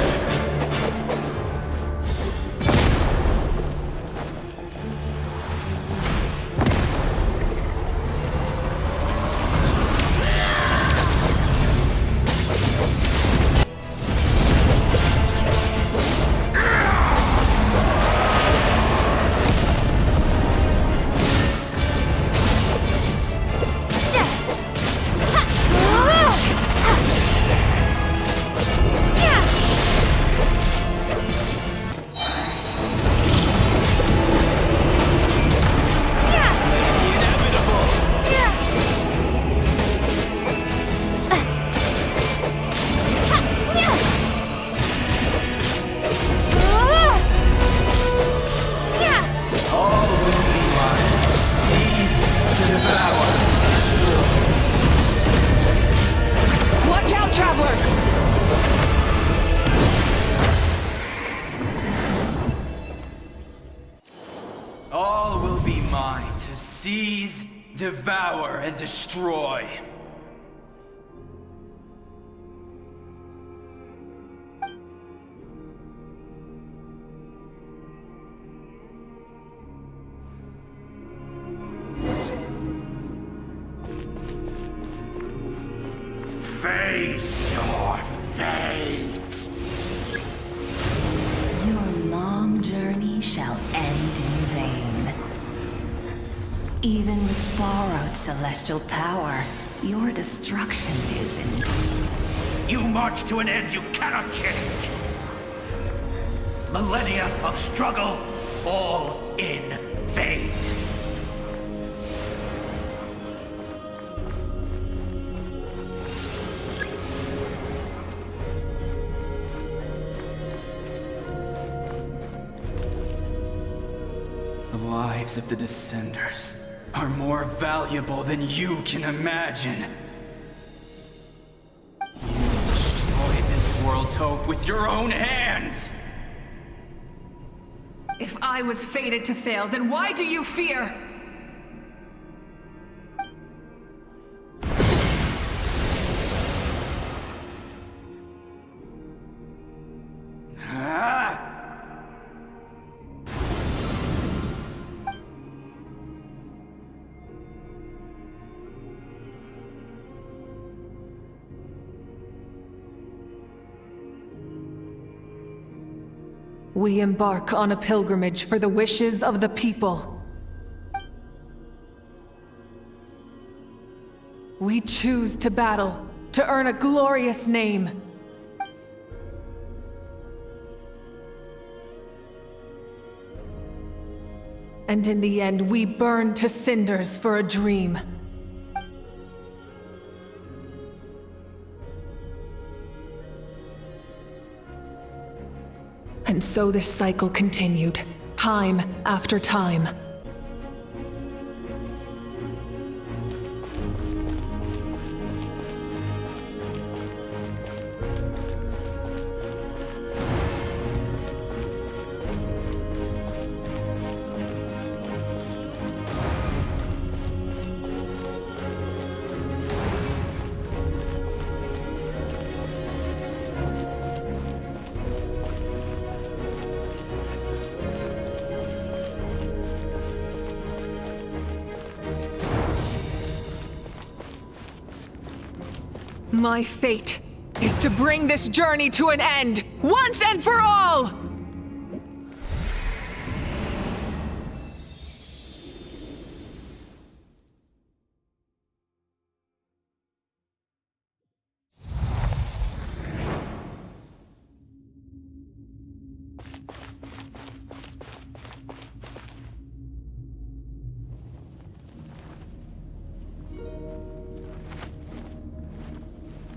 Watch out, traveler! All will be mine to seize, devour, and destroy. Face your fate! Your long journey shall end in vain. Even with borrowed celestial power, your destruction is in... You march to an end you cannot change! Millennia of struggle, all in vain! The lives of the Descenders are more valuable than you can imagine. You've destroyed this world's hope with your own hands! If I was fated to fail, then why do you fear? We embark on a pilgrimage for the wishes of the people. We choose to battle, to earn a glorious name. And in the end, we burn to cinders for a dream. And so this cycle continued, time after time. My fate is to bring this journey to an end, once and for all!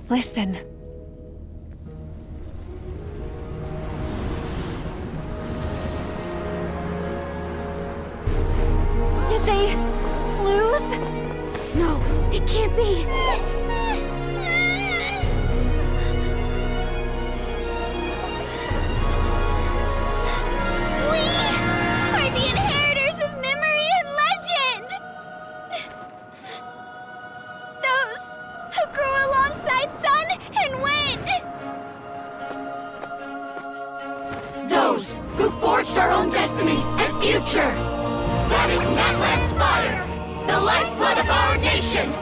Listen. Did they lose? No, it can't be. We are the inheritors of memory and legend! Those who grew alongside sun and wind! Those who forged our own destiny and future! That is Natlan's fire, the lifeblood of our nation!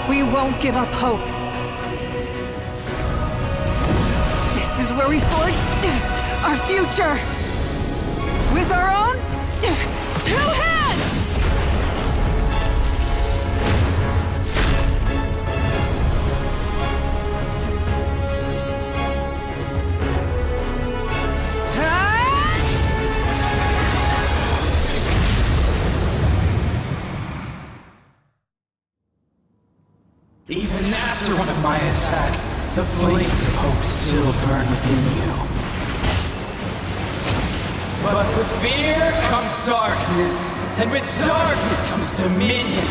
We won't give up hope. This is where we forge our future. With our own 2 hands! Even after one of my attacks, the flames of hope still burn within you. But with fear comes darkness, and with darkness comes dominion.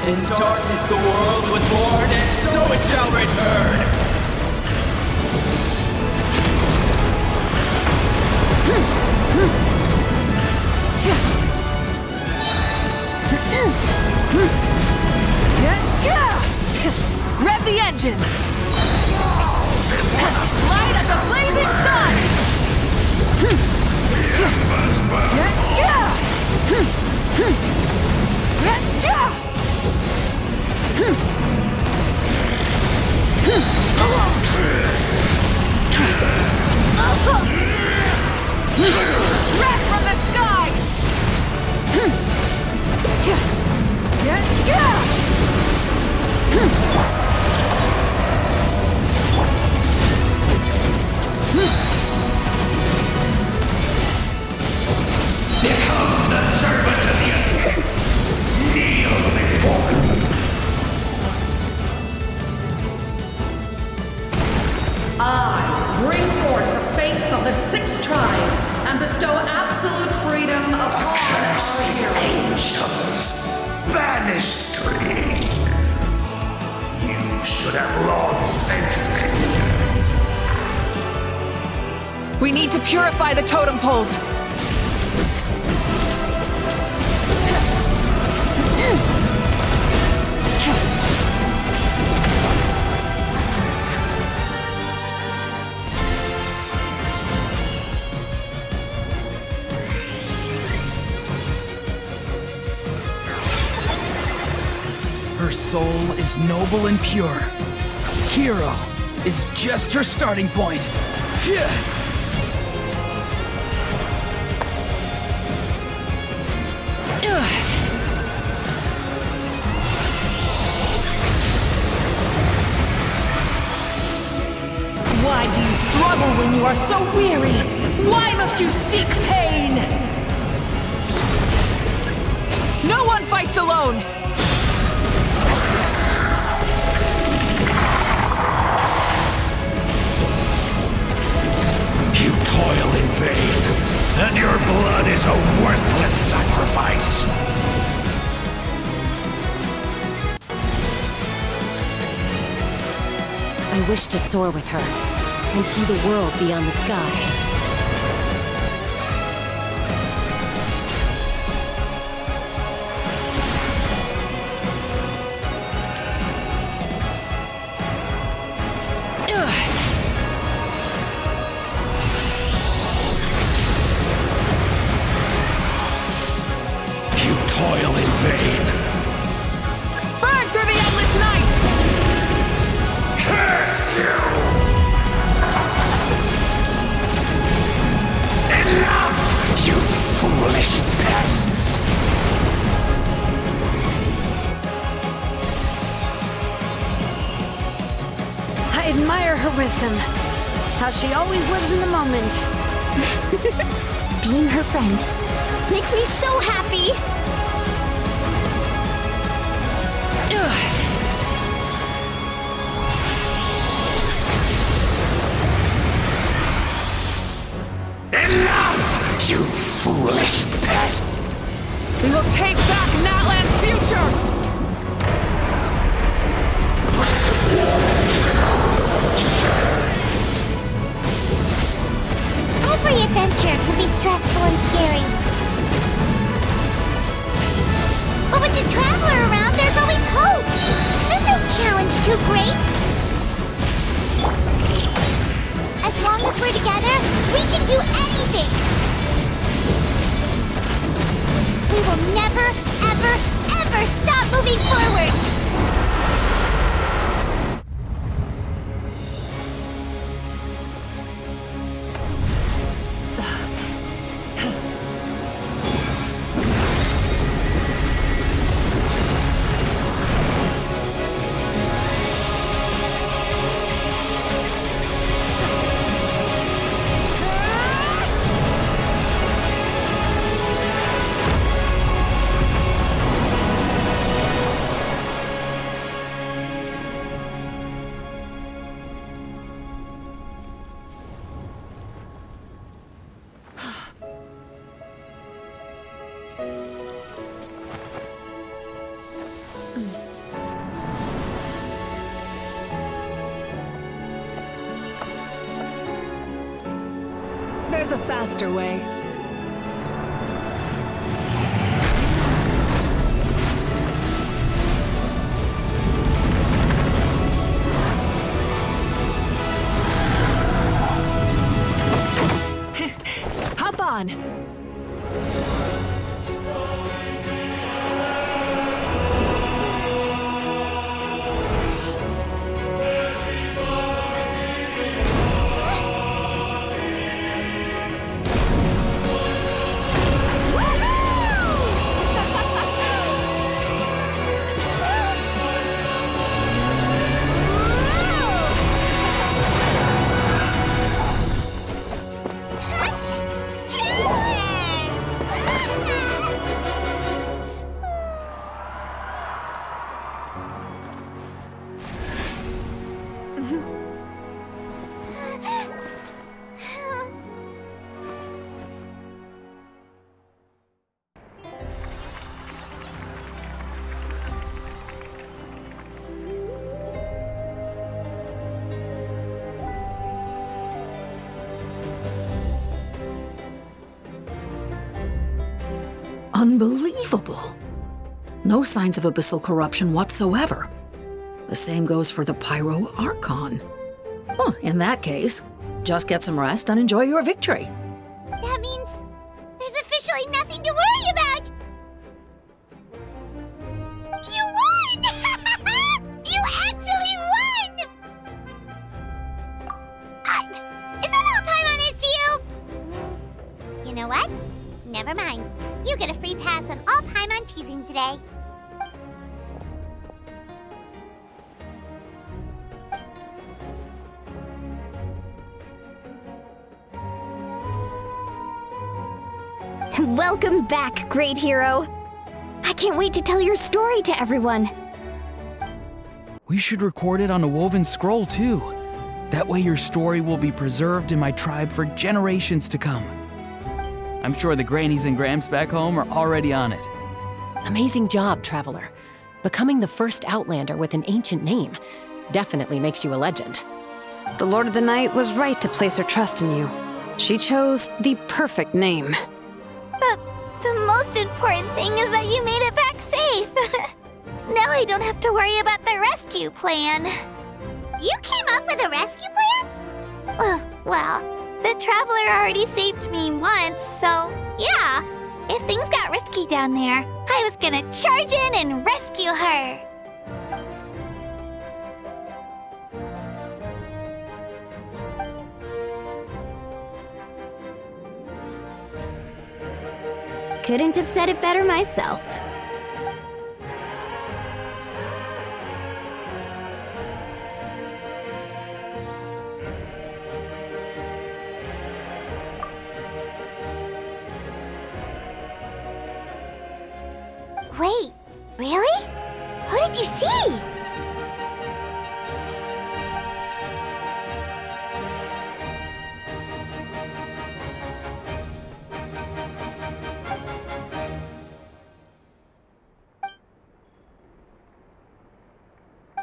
In darkness the world was born, and so it shall return. Rev the engines! Light up the blazing sun! Wrath from the sky! Become the servant of the earth. Kneel before me. I bring forth the faith of the 6 tribes and bestow absolute freedom upon our Accursed heroes. angels, banished greed. You should have long sensed it. We need to purify the totem poles. soul is noble and pure. Hero is just her starting point. Why do you struggle when you are so weary? Why must you seek pain? No one fights alone! You toil in vain, and your blood is a worthless sacrifice. I wish to soar with her and see the world beyond the sky. You toil in vain. Burn through the endless night! Curse you! Enough, you foolish pests! I admire her wisdom. How she always lives in the moment. Being her friend makes me so happy! Enough, you foolish pest! We will take back Natlan's future! Every adventure can be stressful and scary. But with the Traveler around, there's always hope! There's no challenge too great! As long as we're together, we can do anything! We will never, ever, ever stop moving forward! There's a faster way. Hop on! Unbelievable. No signs of abyssal corruption whatsoever. The same goes for the Pyro Archon. Well, in that case, just get some rest and enjoy your victory. That means there's officially nothing to worry about! You won! what? Never mind. You get a free pass on all Paimon teasing today. Welcome back, great hero. I can't wait to tell your story to everyone. We should record it on a woven scroll, too. That way your story will be preserved in my tribe for generations to come. I'm sure the grannies and gramps back home are already on it. Amazing job, Traveler. Becoming the first Outlander with an ancient name definitely makes you a legend. The Lord of the Night was right to place her trust in you. She chose the perfect name. The most important thing is that you made it back safe. Now I don't have to worry about the rescue plan. You came up with a rescue plan? Well, the Traveler already saved me once, so yeah. If things got risky down there, I was gonna charge in and rescue her. Couldn't have said it better myself. Wait, really? Who did you see?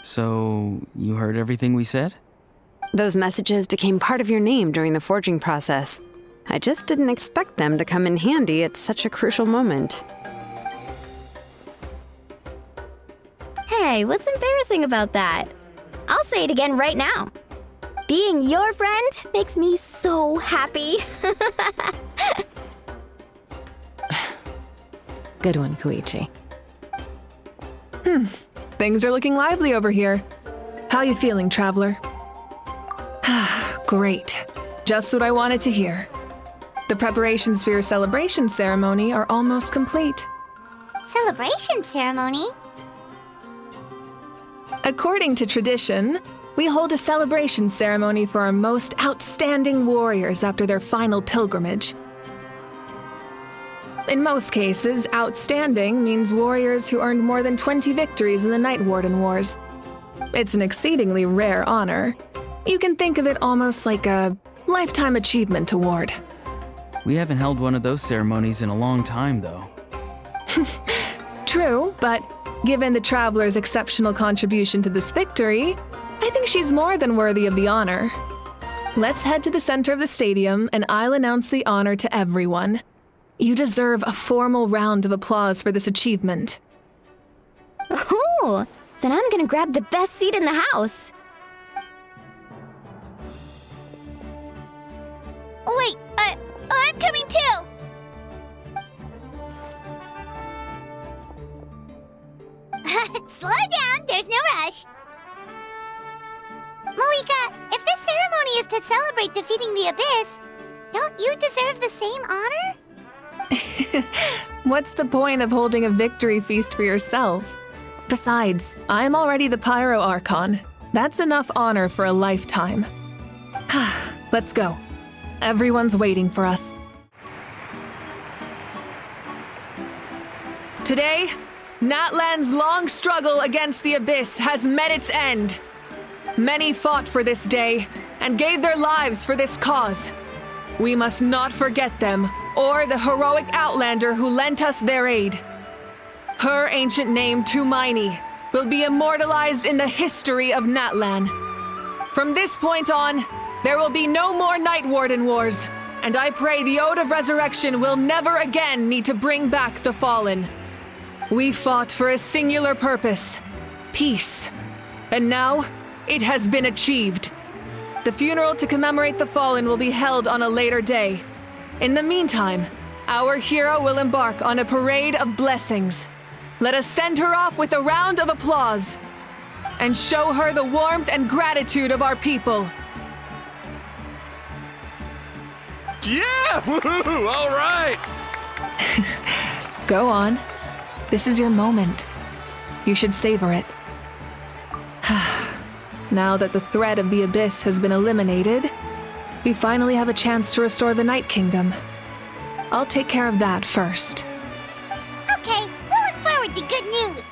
So, you heard everything we said? Those messages became part of your name during the forging process. I just didn't expect them to come in handy at such a crucial moment. Hey, what's embarrassing about that? I'll say it again right now. Being your friend makes me so happy. Good one, Koichi. Things are looking lively over here. How you feeling, Traveler? Great. Just what I wanted to hear. The preparations for your celebration ceremony are almost complete. Celebration ceremony? According to tradition, we hold a celebration ceremony for our most outstanding warriors after their final pilgrimage. In most cases, outstanding means warriors who earned more than 20 victories in the Night Warden Wars. It's an exceedingly rare honor. You can think of it almost like a lifetime achievement award. We haven't held one of those ceremonies in a long time, though. True, but given the Traveler's exceptional contribution to this victory, I think she's more than worthy of the honor. Let's head to the center of the stadium and I'll announce the honor to everyone. You deserve a formal round of applause for this achievement. Ooh, then I'm gonna grab the best seat in the house. Wait, I'm coming too! Slow down, there's no rush. Moika, if this ceremony is to celebrate defeating the Abyss, don't you deserve the same honor? What's the point of holding a victory feast for yourself? Besides, I'm already the Pyro Archon. That's enough honor for a lifetime. Let's go. Everyone's waiting for us. Today, Natlan's long struggle against the Abyss has met its end. Many fought for this day and gave their lives for this cause. We must not forget them or the heroic Outlander who lent us their aid. Her ancient name, Tumaini, will be immortalized in the history of Natlan. From this point on, there will be no more Night Warden Wars, and I pray the Ode of Resurrection will never again need to bring back the Fallen. We fought for a singular purpose, peace, and now it has been achieved. The funeral to commemorate the Fallen will be held on a later day. In the meantime, our hero will embark on a parade of blessings. Let us send her off with a round of applause and show her the warmth and gratitude of our people. Yeah! Woohoo! All right! Go on. This is your moment. You should savor it. Now that the threat of the abyss has been eliminated, we finally have a chance to restore the Night Kingdom. I'll take care of that first. Okay, we'll look forward to good news.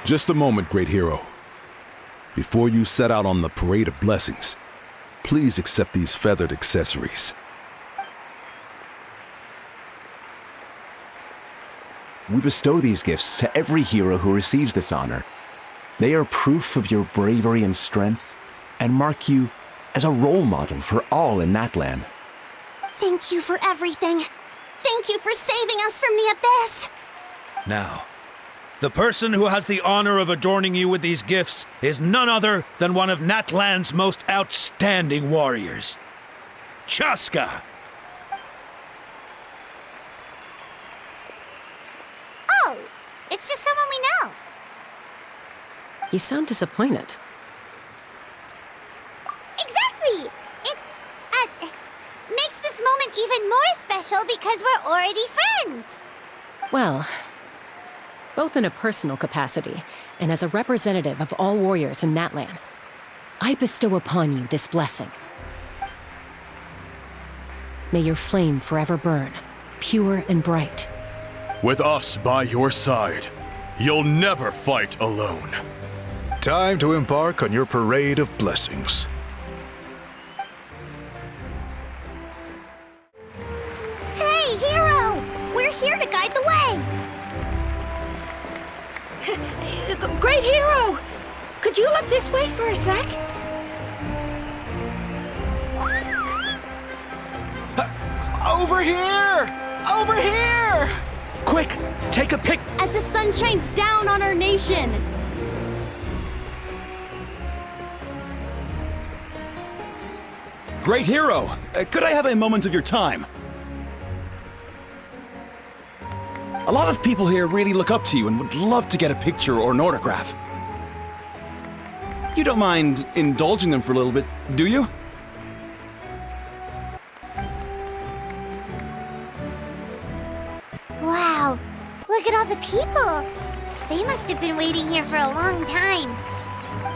Just a moment, great hero. Before you set out on the parade of blessings, please accept these feathered accessories. We bestow these gifts to every hero who receives this honor. They are proof of your bravery and strength, and mark you as a role model for all in Natlan. Thank you for everything. Thank you for saving us from the abyss. Now, the person who has the honor of adorning you with these gifts is none other than one of Natlan's most outstanding warriors, Chaska. Oh, it's just someone we know. You sound disappointed. Exactly! It makes this moment even more special because we're already friends. Well, both in a personal capacity and as a representative of all warriors in Natlan, I bestow upon you this blessing. May your flame forever burn, pure and bright. With us by your side, you'll never fight alone. Time to embark on your parade of blessings. Hey, hero! We're here to guide the way. Great hero! Could you look this way for a sec? Over here! Over here! Quick, take a pic. As the sun shines down on our nation. Great hero! Could I have a moment of your time? A lot of people here really look up to you and would love to get a picture or an autograph. You don't mind indulging them for a little bit, do you? Wow, look at all the people. They must have been waiting here for a long time.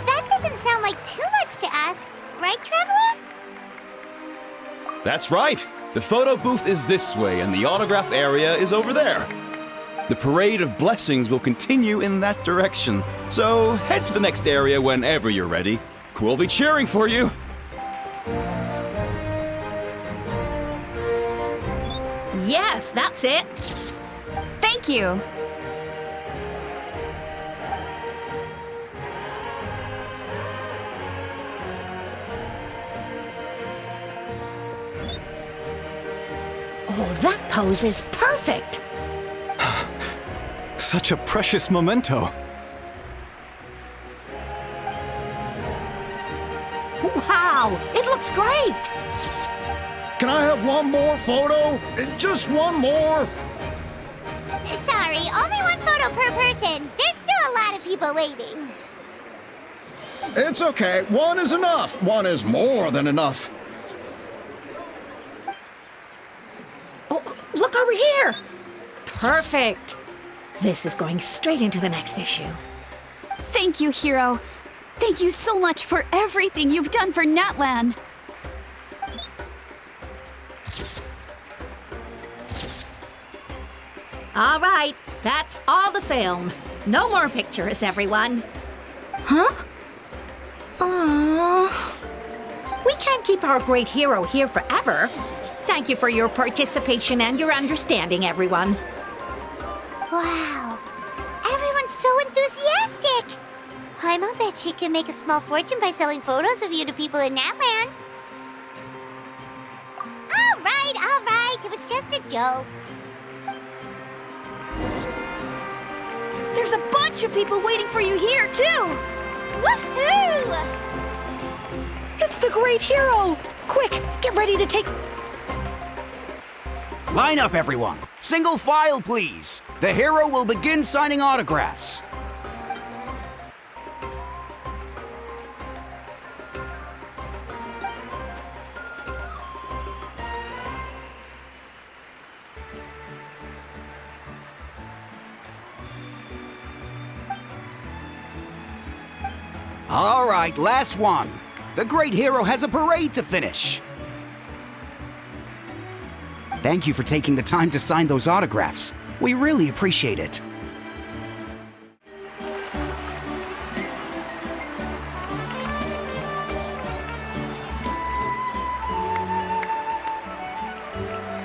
That doesn't sound like too much to ask, right, Traveler? That's right! The photo booth is this way and the autograph area is over there. The parade of blessings will continue in that direction, so head to the next area whenever you're ready. We'll be cheering for you! Yes, that's it. Thank you. Oh, that pose is perfect. Such a precious memento. Wow, it looks great. Can I have one more photo? Just one more. Sorry, only one photo per person. There's still a lot of people waiting. It's okay. One is enough. One is more than enough. Oh, look over here. Perfect. This is going straight into the next issue. Thank you, hero. Thank you so much for everything you've done for Natlan. All right, that's all the film. No more pictures, everyone. Huh? Aww. We can't keep our great hero here forever. Thank you for your participation and your understanding, everyone. Wow, everyone's so enthusiastic. I'll bet she can make a small fortune by selling photos of you to people in Natlan. All right, it was just a joke. There's a bunch of people waiting for you here, too! Woohoo! It's the great hero! Quick, get ready to take... Line up, everyone. Single file, please. The hero will begin signing autographs. All right, last one. The great hero has a parade to finish. Thank you for taking the time to sign those autographs. We really appreciate it.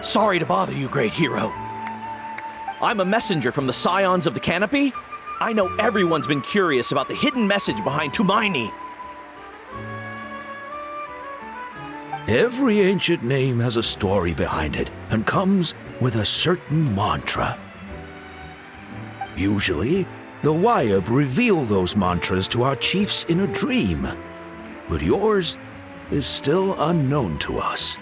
Sorry to bother you, great hero. I'm a messenger from the Scions of the Canopy. I know everyone's been curious about the hidden message behind Tumaini. Every ancient name has a story behind it and comes with a certain mantra. Usually, the Wayab reveal those mantras to our chiefs in a dream, but yours is still unknown to us.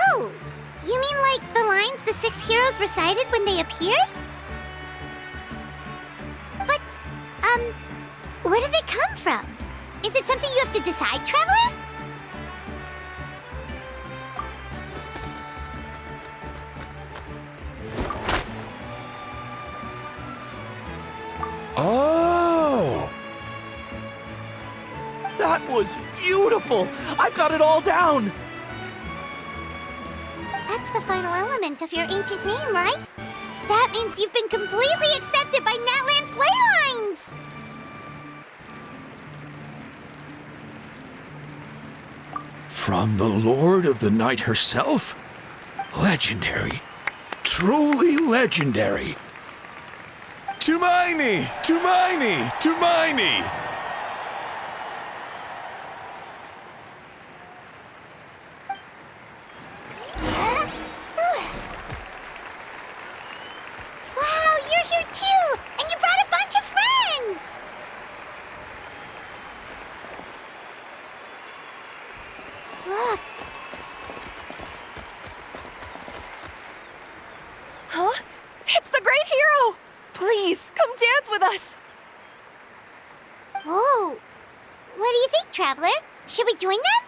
Oh, you mean like the lines the 6 heroes recited when they appeared? But, where do they come from? Is it something you have to decide, Traveler? Oh! That was beautiful! I've got it all down! That's the final element of your ancient name, right? That means you've been completely accepted by Natlan's ley lines! From the Lord of the Night herself? Legendary. Truly legendary. Tumaini! Tumaini! Tumaini! Wow, you're here too! And you brought a bunch of friends! Look. Huh? It's the great hero! Please, come dance with us! Whoa. What do you think, Traveler? Should we join them?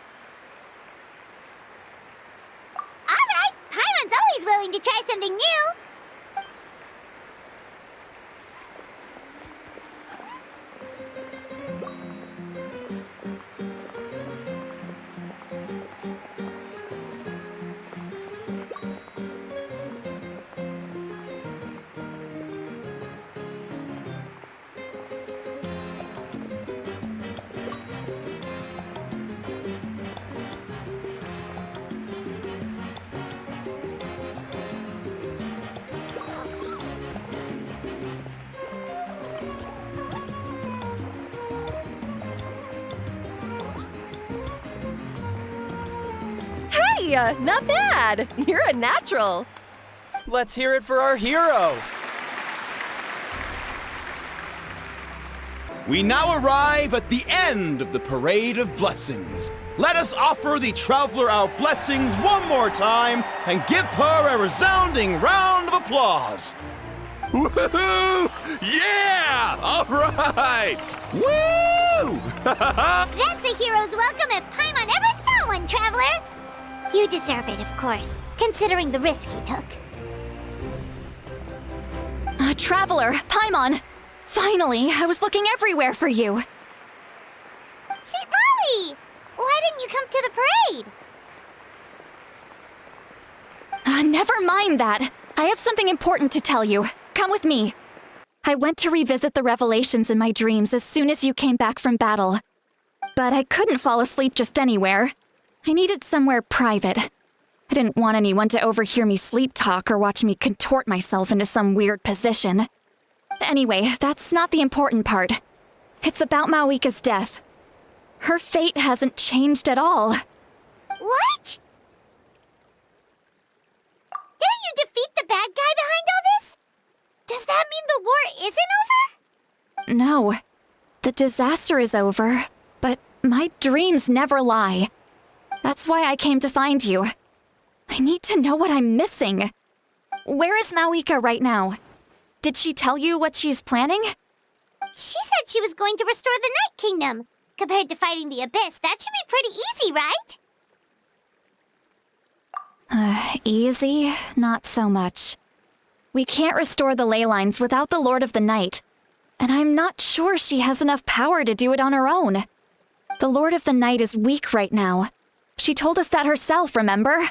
Alright! Paimon's always willing to try something new! Hey, not bad! You're a natural! Let's hear it for our hero! We now arrive at the end of the Parade of Blessings. Let us offer the Traveler our blessings one more time and give her a resounding round of applause. Woohoo! Yeah! All right! Woo! That's a hero's welcome if Paimon ever saw one, Traveler! You deserve it, of course, considering the risk you took. Traveler, Paimon! Finally, I was looking everywhere for you. St. Molly! Why didn't you come to the parade? Never mind that. I have something important to tell you. Come with me. I went to revisit the revelations in my dreams as soon as you came back from battle. But I couldn't fall asleep just anywhere. I needed somewhere private. I didn't want anyone to overhear me sleep talk or watch me contort myself into some weird position. Anyway, that's not the important part. It's about Mawika's death. Her fate hasn't changed at all. What? Didn't you defeat the bad guy behind all this? Does that mean the war isn't over? No. The disaster is over, but my dreams never lie. That's why I came to find you. I need to know what I'm missing. Where is Mawika right now? Did she tell you what she's planning? She said she was going to restore the Night Kingdom. Compared to fighting the Abyss, that should be pretty easy, right? Easy? Not so much. We can't restore the ley lines without the Lord of the Night. and I'm not sure she has enough power to do it on her own. The Lord of the Night is weak right now. She told us that herself, remember?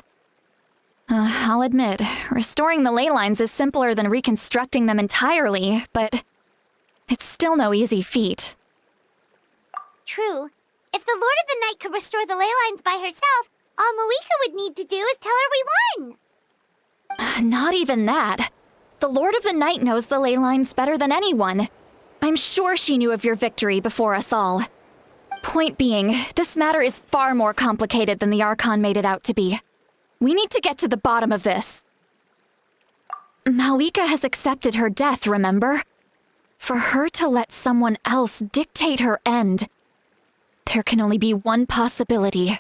I'll admit, restoring the ley lines is simpler than reconstructing them entirely, but it's still no easy feat. True. If the Lord of the Night could restore the ley lines by herself, all Moeka would need to do is tell her we won. Not even that. The Lord of the Night knows the ley lines better than anyone. I'm sure she knew of your victory before us all. Point being, this matter is far more complicated than the Archon made it out to be. We need to get to the bottom of this. Moeka has accepted her death, remember? For her to let someone else dictate her end, there can only be one possibility.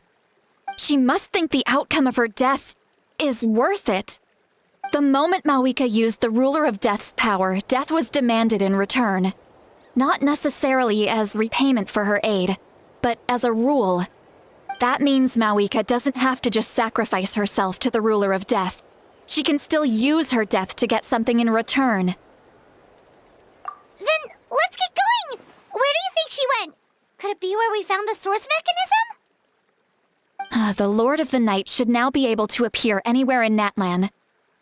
She must think the outcome of her death is worth it. The moment Moeka used the Ruler of Death's power, death was demanded in return. Not necessarily as repayment for her aid, but as a rule. That means Moeka doesn't have to just sacrifice herself to the Ruler of Death. She can still use her death to get something in return. Then let's get going! Where do you think she went? Could it be where we found the source mechanism? The Lord of the Night should now be able to appear anywhere in Natlan.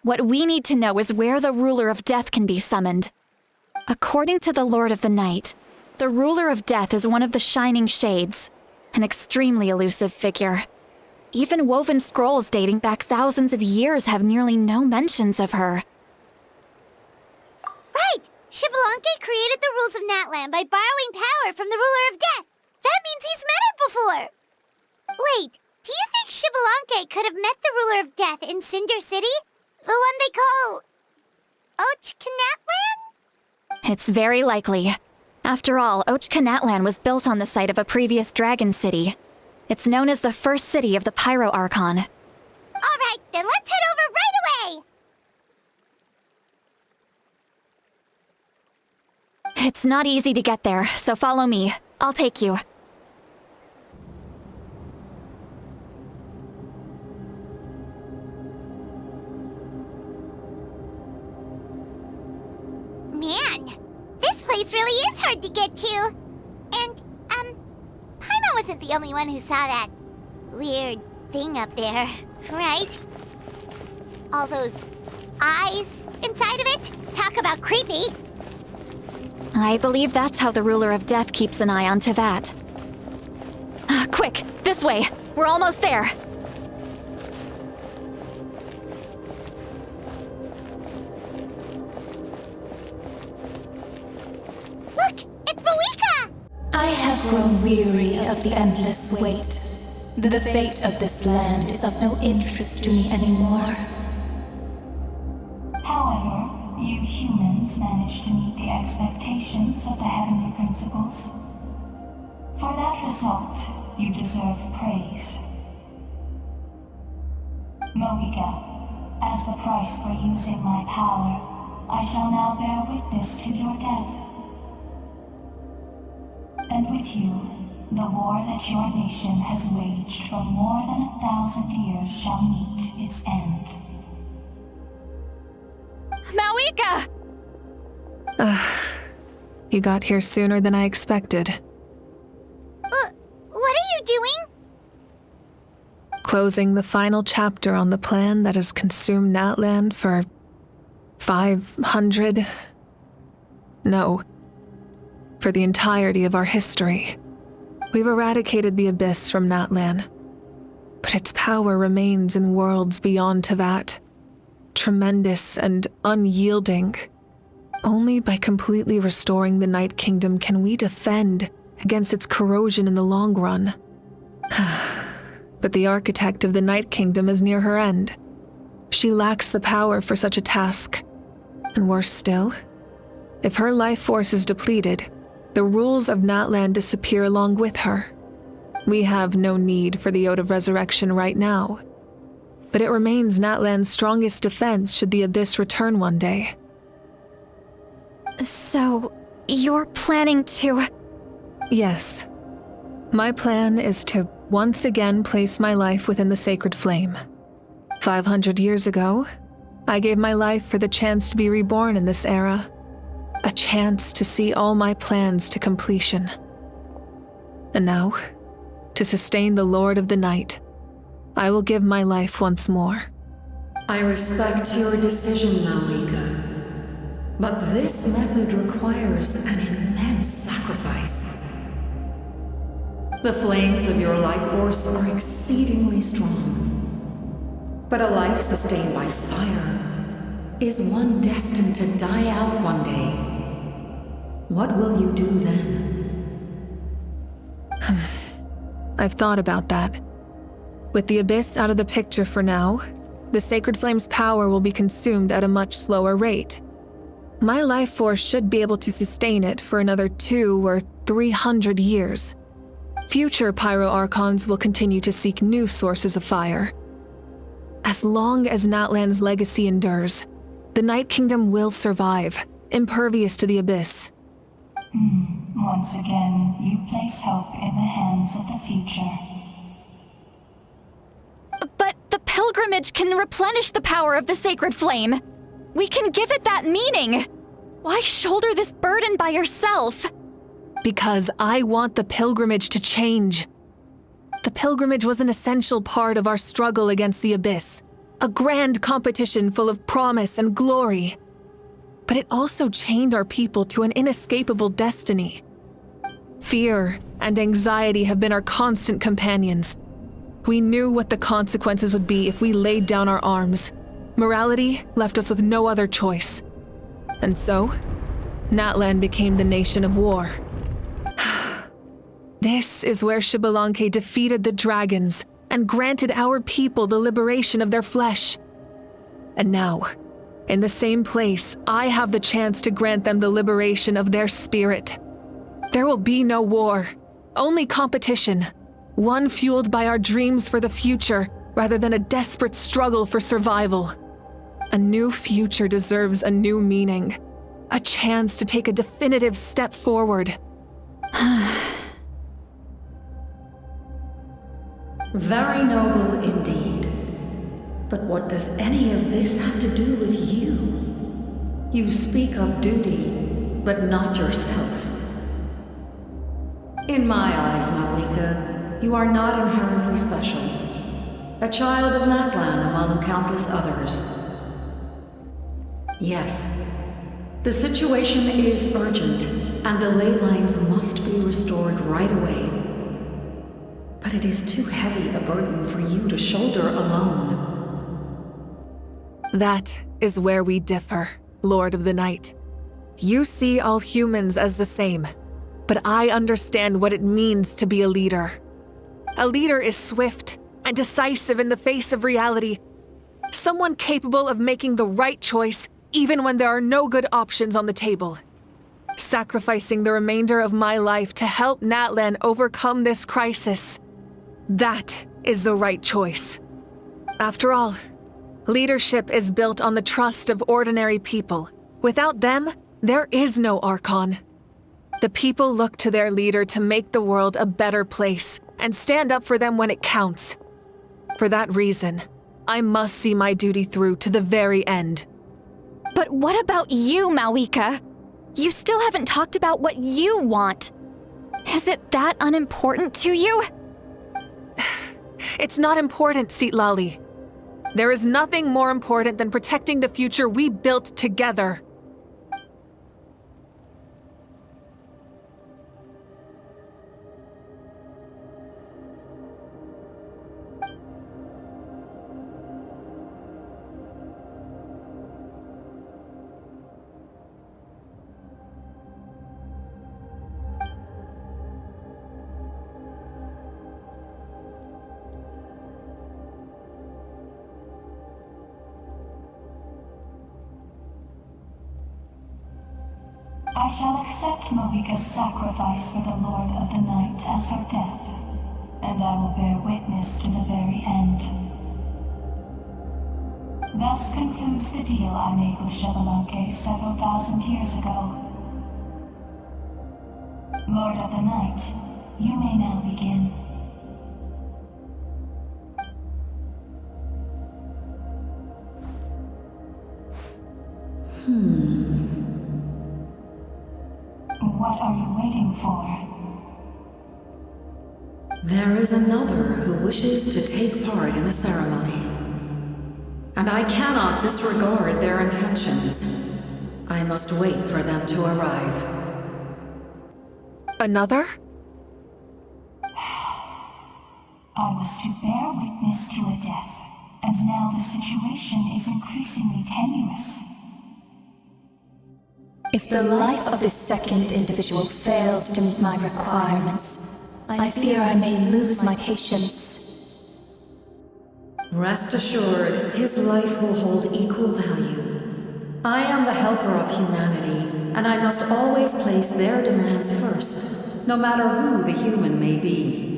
What we need to know is where the Ruler of Death can be summoned. According to the Lord of the Night, the Ruler of Death is one of the Shining Shades, an extremely elusive figure. Even woven scrolls dating back thousands of years have nearly no mentions of her. Right! Xbalanque created the rules of Natlan by borrowing power from the Ruler of Death. That means he's met her before! Wait, do you think Xbalanque could have met the Ruler of Death in Cinder City? The one they call... Natlan? It's very likely. After all, Natlan was built on the site of a previous dragon city. It's known as the first city of the Pyro Archon. Alright, then let's head over right away! It's not easy to get there, so follow me. I'll take you. Man, this place really is hard to get to. And, Paimon wasn't the only one who saw that weird thing up there, right? All those eyes inside of it? Talk about creepy. I believe that's how the Ruler of Death keeps an eye on Teyvat. Quick, this way! We're almost there! Look! It's Moeka! I have grown weary of the endless wait. The fate of this land is of no interest to me anymore. However, you humans managed to meet the expectations of the heavenly principles. For that result, you deserve praise. Moeka, as the price for using my power, I shall now bear witness to your death. And with you, the war that your nation has waged for more than 1,000 years shall meet its end. Moeka! You got here sooner than I expected. What are you doing? Closing the final chapter on the plan that has consumed Natlan for 500... No. For the entirety of our history. We've eradicated the Abyss from Natlan, but its power remains in worlds beyond Teyvat. Tremendous and unyielding. Only by completely restoring the Night Kingdom can we defend against its corrosion in the long run. But the architect of the Night Kingdom is near her end. She lacks the power for such a task. And worse still, if her life force is depleted, the rules of Natlan disappear along with her. We have no need for the Ode of Resurrection right now, but it remains Natlan's strongest defense should the Abyss return one day. So, you're planning to... Yes. My plan is to once again place my life within the sacred flame. 500 years ago, I gave my life for the chance to be reborn in this era. A chance to see all my plans to completion. And now, to sustain the Lord of the Night, I will give my life once more. I respect your decision, Malika. But this method requires an immense sacrifice. The flames of your life force are exceedingly strong. But a life sustained by fire is one destined to die out one day. What will you do then? I've thought about that. With the Abyss out of the picture for now, the Sacred Flame's power will be consumed at a much slower rate. My life force should be able to sustain it for another 200 or 300 years. Future Pyro-Archons will continue to seek new sources of fire. As long as Natlan's legacy endures, the Night Kingdom will survive, impervious to the Abyss. Once again, you place hope in the hands of the future. But the pilgrimage can replenish the power of the Sacred Flame. We can give it that meaning. Why shoulder this burden by yourself? Because I want the pilgrimage to change. The pilgrimage was an essential part of our struggle against the Abyss, a grand competition full of promise and glory. But it also chained our people to an inescapable destiny. Fear and anxiety have been our constant companions. We knew what the consequences would be if we laid down our arms. Morality left us with no other choice. And so, Natlan became the nation of war. This is where Xbalanque defeated the dragons and granted our people the liberation of their flesh. And now, in the same place, I have the chance to grant them the liberation of their spirit. There will be no war, only competition, one fueled by our dreams for the future rather than a desperate struggle for survival. A new future deserves a new meaning, a chance to take a definitive step forward. Very noble indeed. But what does any of this have to do with you? You speak of duty, but not yourself. In my eyes, Malika, you are not inherently special. A child of Natlan among countless others. Yes, the situation is urgent, and the ley lines must be restored right away. But it is too heavy a burden for you to shoulder alone. That is where we differ, Lord of the Night. You see all humans as the same, but I understand what it means to be a leader. A leader is swift and decisive in the face of reality. Someone capable of making the right choice even when there are no good options on the table. Sacrificing the remainder of my life to help Natlan overcome this crisis. That is the right choice. After all, leadership is built on the trust of ordinary people. Without them, there is no Archon. The people look to their leader to make the world a better place and stand up for them when it counts. For that reason, I must see my duty through to the very end. But what about you, Malika? You still haven't talked about what you want. Is it that unimportant to you? It's not important, Citlali. There is nothing more important than protecting the future we built together. I shall accept Malika's sacrifice for the Lord of the Night as her death, and I will bear witness to the very end. Thus concludes the deal I made with Xbalanque several thousand years ago. Lord of the Night, you may now begin. What are you waiting for? There is another who wishes to take part in the ceremony. And I cannot disregard their intentions. I must wait for them to arrive. Another? I was to bear witness to a death, and now the situation is increasingly tenuous. If the life of this second individual fails to meet my requirements, I fear I may lose my patience. Rest assured, his life will hold equal value. I am the helper of humanity, and I must always place their demands first, no matter who the human may be.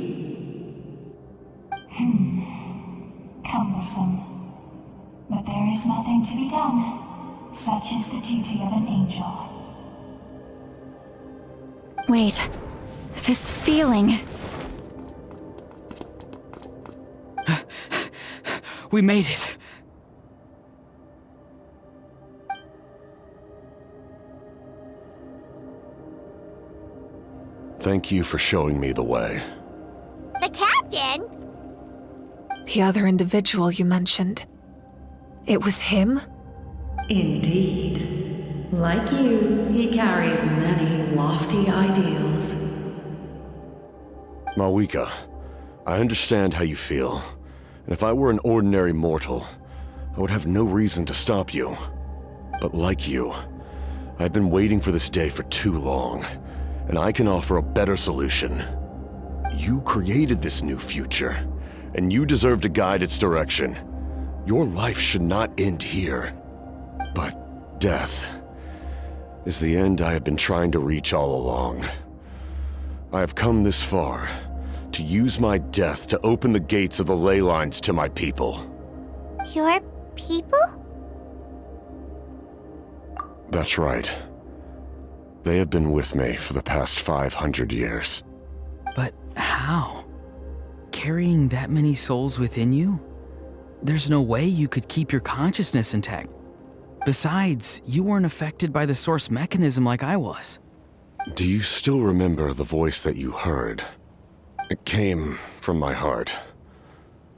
Cumbersome. But there is nothing to be done. Such is the duty of an angel. Wait, this feeling. We made it. Thank you for showing me the way. The captain? The other individual you mentioned. It was him? Indeed. Like you, he carries many lofty ideals. Malwika, I understand how you feel. And if I were an ordinary mortal, I would have no reason to stop you. But like you, I've been waiting for this day for too long, and I can offer a better solution. You created this new future, and you deserve to guide its direction. Your life should not end here. But death is the end I have been trying to reach all along. I have come this far to use my death to open the gates of the ley lines to my people. Your people? That's right. They have been with me for the past 500 years. But how? Carrying that many souls within you? There's no way you could keep your consciousness intact. Besides, you weren't affected by the source mechanism like I was. Do you still remember the voice that you heard? It came from my heart.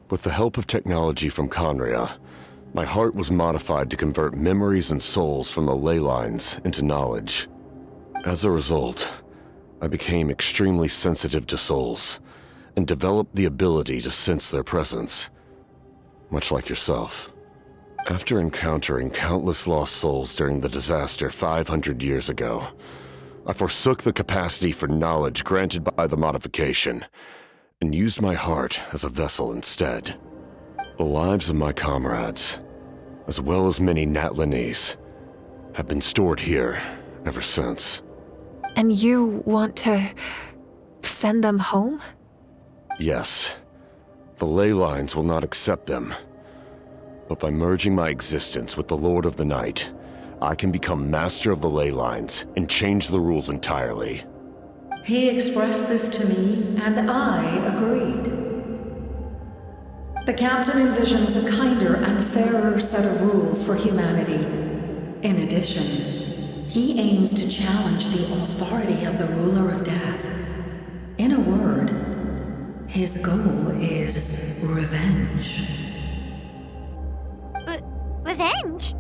With the help of technology from Conria, my heart was modified to convert memories and souls from the ley lines into knowledge. As a result, I became extremely sensitive to souls, and developed the ability to sense their presence, much like yourself. After encountering countless lost souls during the disaster 500 years ago, I forsook the capacity for knowledge granted by the modification, and used my heart as a vessel instead. The lives of my comrades, as well as many Natlanese, have been stored here ever since. And you want to send them home? Yes. The ley lines will not accept them. But by merging my existence with the Lord of the Night, I can become master of the ley lines and change the rules entirely. He expressed this to me, and I agreed. The captain envisions a kinder and fairer set of rules for humanity. In addition, he aims to challenge the authority of the ruler of death. In a word, his goal is revenge. Revenge?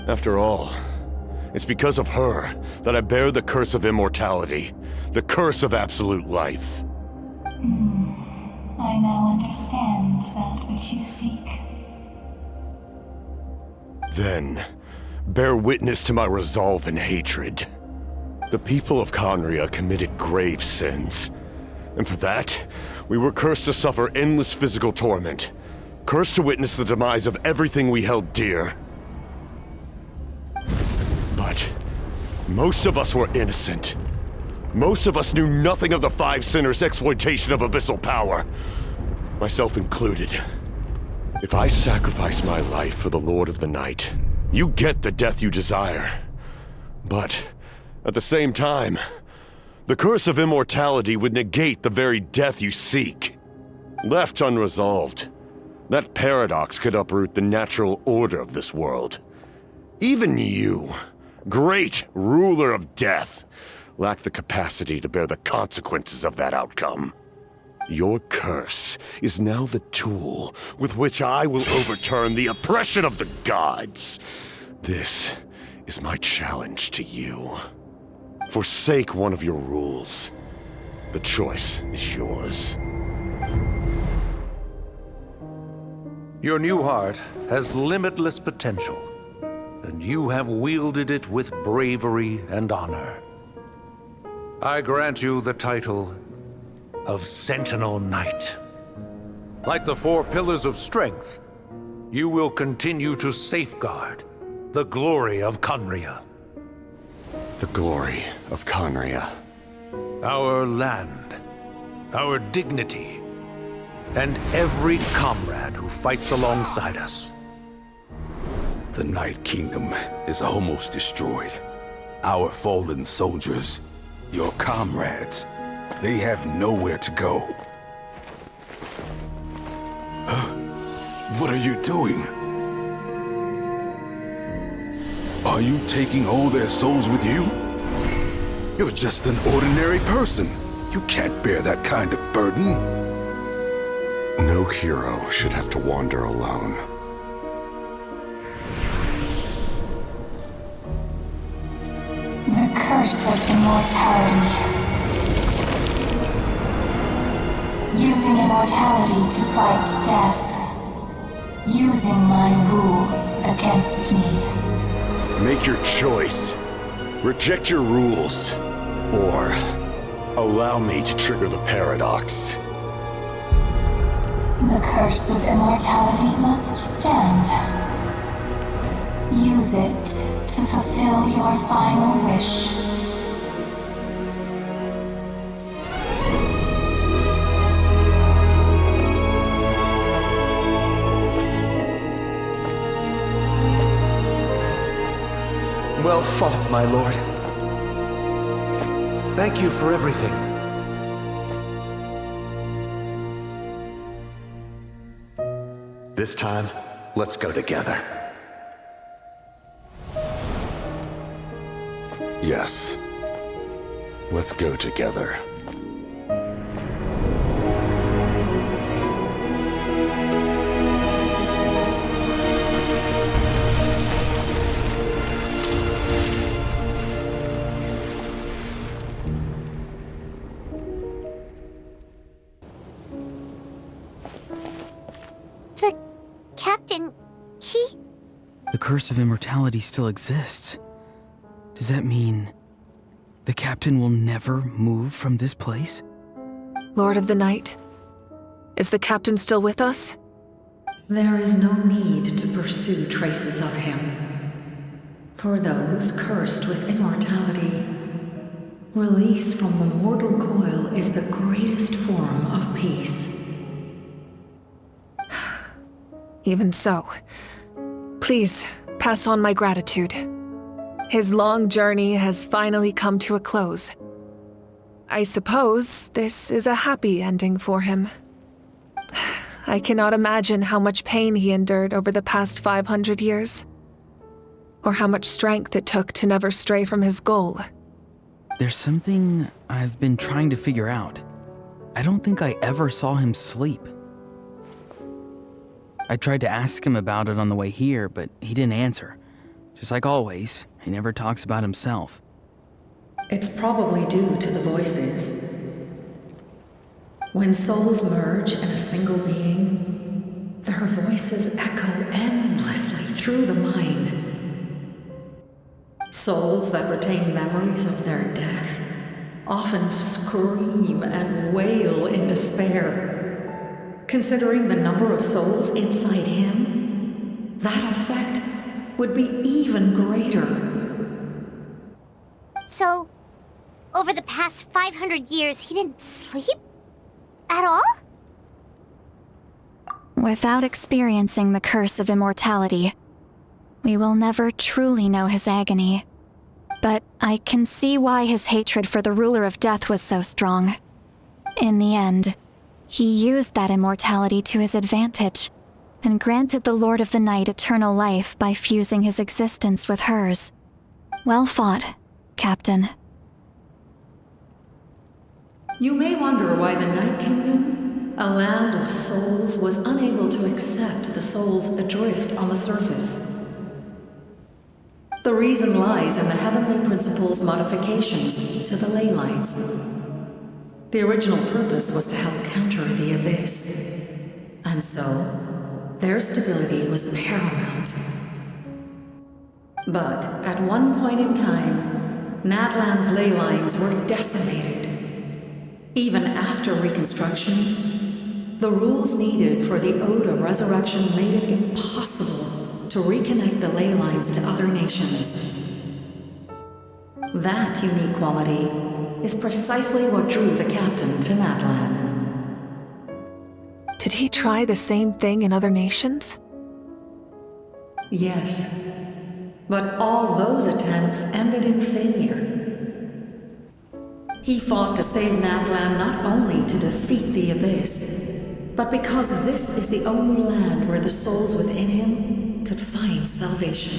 After all, it's because of her that I bear the curse of immortality, the curse of absolute life. I now understand that which you seek. Then, bear witness to my resolve and hatred. The people of Conria committed grave sins, and for that, we were cursed to suffer endless physical torment, cursed to witness the demise of everything we held dear. But most of us were innocent. Most of us knew nothing of the Five Sinners' exploitation of abyssal power, myself included. If I sacrifice my life for the Lord of the Night, you get the death you desire. But at the same time, the curse of immortality would negate the very death you seek. Left unresolved, that paradox could uproot the natural order of this world. Even you, great ruler of death, lack the capacity to bear the consequences of that outcome. Your curse is now the tool with which I will overturn the oppression of the gods. This is my challenge to you. Forsake one of your rules. The choice is yours. Your new heart has limitless potential, and you have wielded it with bravery and honor. I grant you the title of Sentinel Knight. Like the 4 pillars of strength, you will continue to safeguard the glory of Conria. The glory of Conria. Our land, our dignity, and every comrade who fights alongside us. The Night Kingdom is almost destroyed. Our fallen soldiers, your comrades, they have nowhere to go. Huh? What are you doing? Are you taking all their souls with you? You're just an ordinary person. You can't bear that kind of burden. No hero should have to wander alone. The curse of immortality. Using immortality to fight death. Using my rules against me. Make your choice. Reject your rules. Or allow me to trigger the paradox. The curse of immortality must stand. Use it to fulfill your final wish. Well fought, my lord. Thank you for everything. This time, let's go together. Yes. Let's go together. The curse of immortality still exists. Does that mean the captain will never move from this place? Lord of the Night, is the captain still with us? There is no need to pursue traces of him. For those cursed with immortality, release from the mortal coil is the greatest form of peace. Even so, please pass on my gratitude. His long journey has finally come to a close. I suppose this is a happy ending for him. I cannot imagine how much pain he endured over the past 500 years, or how much strength it took to never stray from his goal. There's something I've been trying to figure out. I don't think I ever saw him sleep. I tried to ask him about it on the way here, but he didn't answer. Just like always, he never talks about himself. It's probably due to the voices. When souls merge in a single being, their voices echo endlessly through the mind. Souls that retain memories of their death often scream and wail in despair. Considering the number of souls inside him, that effect would be even greater. So, over the past 500 years, he didn't sleep? At all? Without experiencing the curse of immortality, we will never truly know his agony. But I can see why his hatred for the ruler of death was so strong. In the end, he used that immortality to his advantage, and granted the Lord of the Night eternal life by fusing his existence with hers. Well fought, Captain. You may wonder why the Night Kingdom, a land of souls, was unable to accept the souls adrift on the surface. The reason lies in the Heavenly Principle's modifications to the ley lines. The original purpose was to help counter the Abyss, and so their stability was paramount. But at one point in time, Natlan's ley lines were decimated. Even after reconstruction, the rules needed for the Ode of Resurrection made it impossible to reconnect the ley lines to other nations. That unique quality is precisely what drew the captain to Natlan. Did he try the same thing in other nations? Yes, but all those attempts ended in failure. He fought to save Natlan not only to defeat the Abyss, but because this is the only land where the souls within him could find salvation.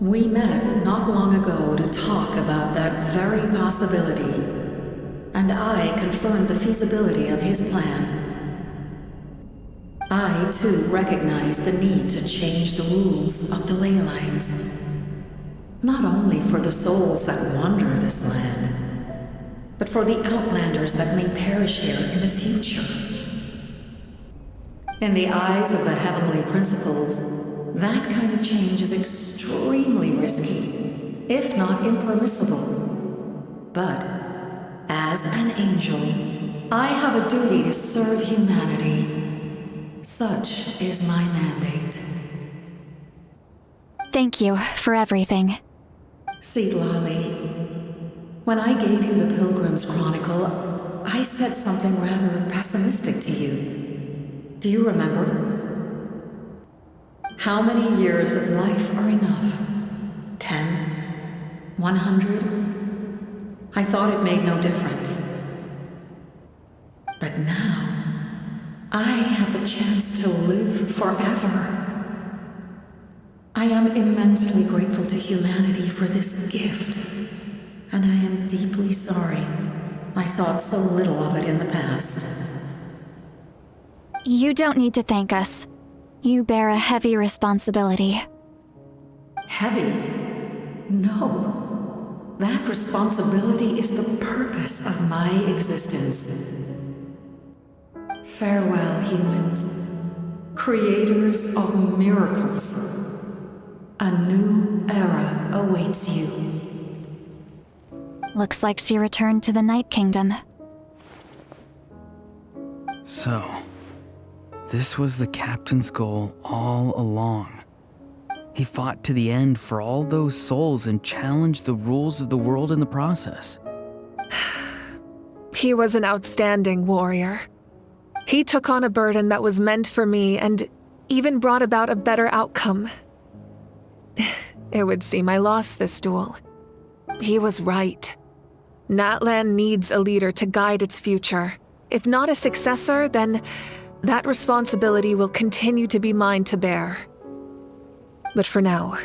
We met not long ago to talk about that very possibility, and I confirmed the feasibility of his plan. I, too, recognized the need to change the rules of the ley lines. Not only for the souls that wander this land, but for the outlanders that may perish here in the future. In the eyes of the Heavenly Principles, that kind of change is extremely risky, if not impermissible. But, as an angel, I have a duty to serve humanity. Such is my mandate. Thank you for everything. Lolly, when I gave you the Pilgrim's Chronicle, I said something rather pessimistic to you. Do you remember? How many years of life are enough? 10? 100? I thought it made no difference. But now, I have the chance to live forever. I am immensely grateful to humanity for this gift, and I am deeply sorry I thought so little of it in the past. You don't need to thank us. You bear a heavy responsibility. Heavy? No. That responsibility is the purpose of my existence. Farewell, humans, creators of miracles. A new era awaits you. Looks like she returned to the Night Kingdom. So, this was the captain's goal all along. He fought to the end for all those souls and challenged the rules of the world in the process. He was an outstanding warrior. He took on a burden that was meant for me and even brought about a better outcome. It would seem I lost this duel. He was right. Natlan needs a leader to guide its future. If not a successor, then that responsibility will continue to be mine to bear. But for now,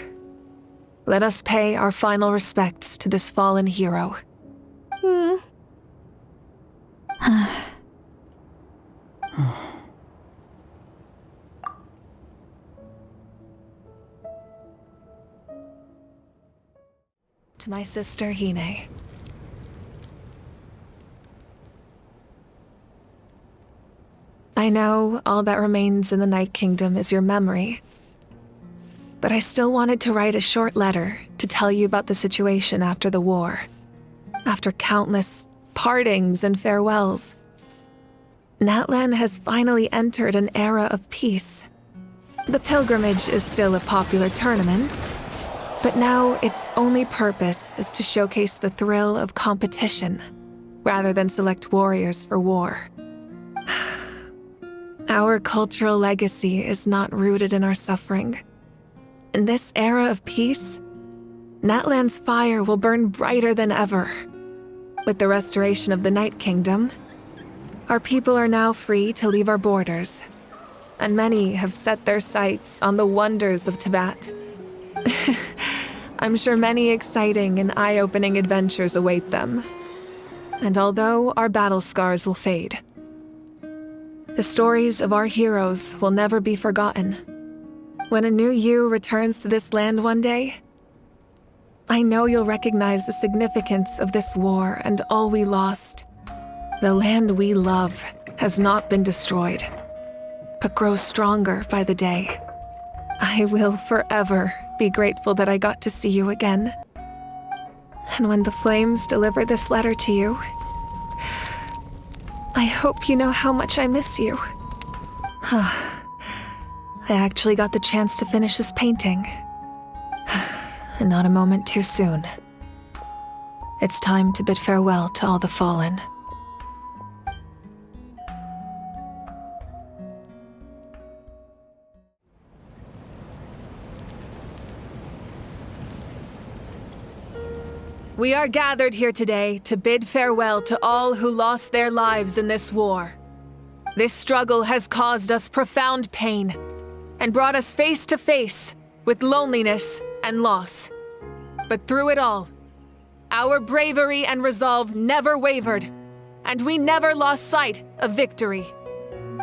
let us pay our final respects to this fallen hero. To my sister, Hine. I know all that remains in the Night Kingdom is your memory, but I still wanted to write a short letter to tell you about the situation after the war. After countless partings and farewells, Natlan has finally entered an era of peace. The pilgrimage is still a popular tournament, but now its only purpose is to showcase the thrill of competition, rather than select warriors for war. Our cultural legacy is not rooted in our suffering. In this era of peace, Natlan's fire will burn brighter than ever. With the restoration of the Night Kingdom, our people are now free to leave our borders, and many have set their sights on the wonders of Tibet. I'm sure many exciting and eye-opening adventures await them. and although our battle scars will fade, the stories of our heroes will never be forgotten. When a new you returns to this land one day, I know you'll recognize the significance of this war and all we lost. The land we love has not been destroyed, but grows stronger by the day. I will forever be grateful that I got to see you again. And when the flames deliver this letter to you, I hope you know how much I miss you. I actually got the chance to finish this painting. And not a moment too soon. It's time to bid farewell to all the fallen. We are gathered here today to bid farewell to all who lost their lives in this war. This struggle has caused us profound pain and brought us face to face with loneliness and loss. But through it all, our bravery and resolve never wavered, and we never lost sight of victory.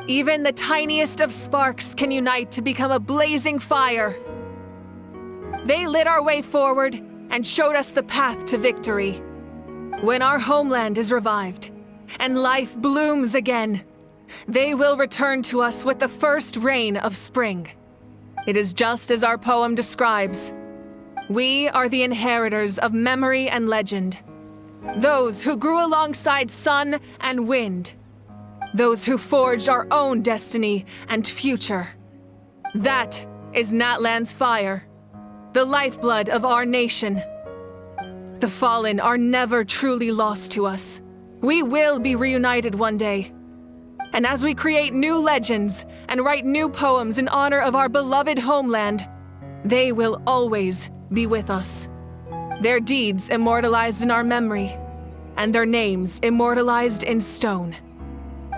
Even the tiniest of sparks can unite to become a blazing fire. They lit our way forward and showed us the path to victory. When our homeland is revived and life blooms again, they will return to us with the first rain of spring. It is just as our poem describes. We are the inheritors of memory and legend. Those who grew alongside sun and wind. Those who forged our own destiny and future. That is Natlan's fire, the lifeblood of our nation. The fallen are never truly lost to us. We will be reunited one day. And as we create new legends and write new poems in honor of our beloved homeland, they will always be with us. Their deeds immortalized in our memory, and their names immortalized in stone.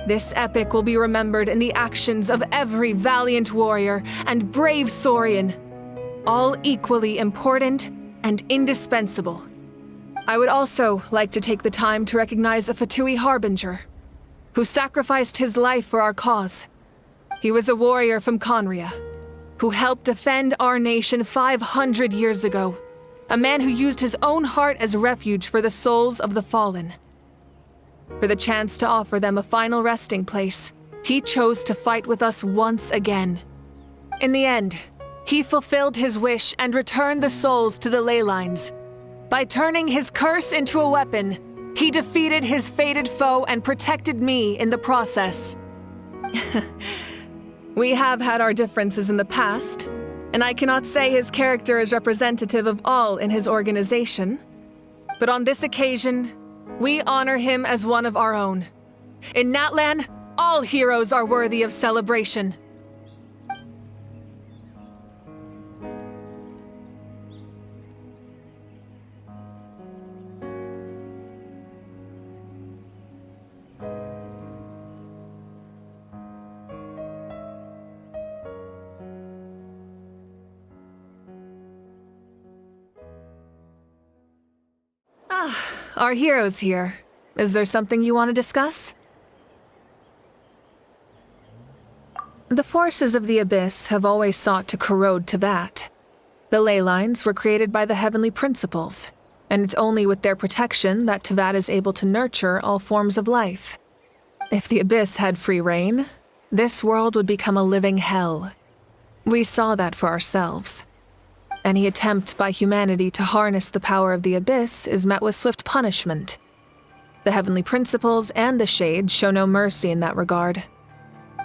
This epic will be remembered in the actions of every valiant warrior and brave Saurian, all equally important and indispensable. I would also like to take the time to recognize a Fatui Harbinger, who sacrificed his life for our cause. He was a warrior from Conria, who helped defend our nation 500 years ago, a man who used his own heart as refuge for the souls of the fallen. For the chance to offer them a final resting place, he chose to fight with us once again. In the end, he fulfilled his wish and returned the souls to the ley lines. By turning his curse into a weapon, he defeated his fated foe and protected me in the process. We have had our differences in the past, and I cannot say his character is representative of all in his organization. But on this occasion, we honor him as one of our own. In Natlan, all heroes are worthy of celebration. Our hero's here. Is there something you want to discuss? The forces of the Abyss have always sought to corrode Tevat. The ley lines were created by the heavenly principles, and it's only with their protection that Tevat is able to nurture all forms of life. If the Abyss had free reign, this world would become a living hell. We saw that for ourselves. Any attempt by humanity to harness the power of the Abyss is met with swift punishment. The heavenly principles and the Shades show no mercy in that regard.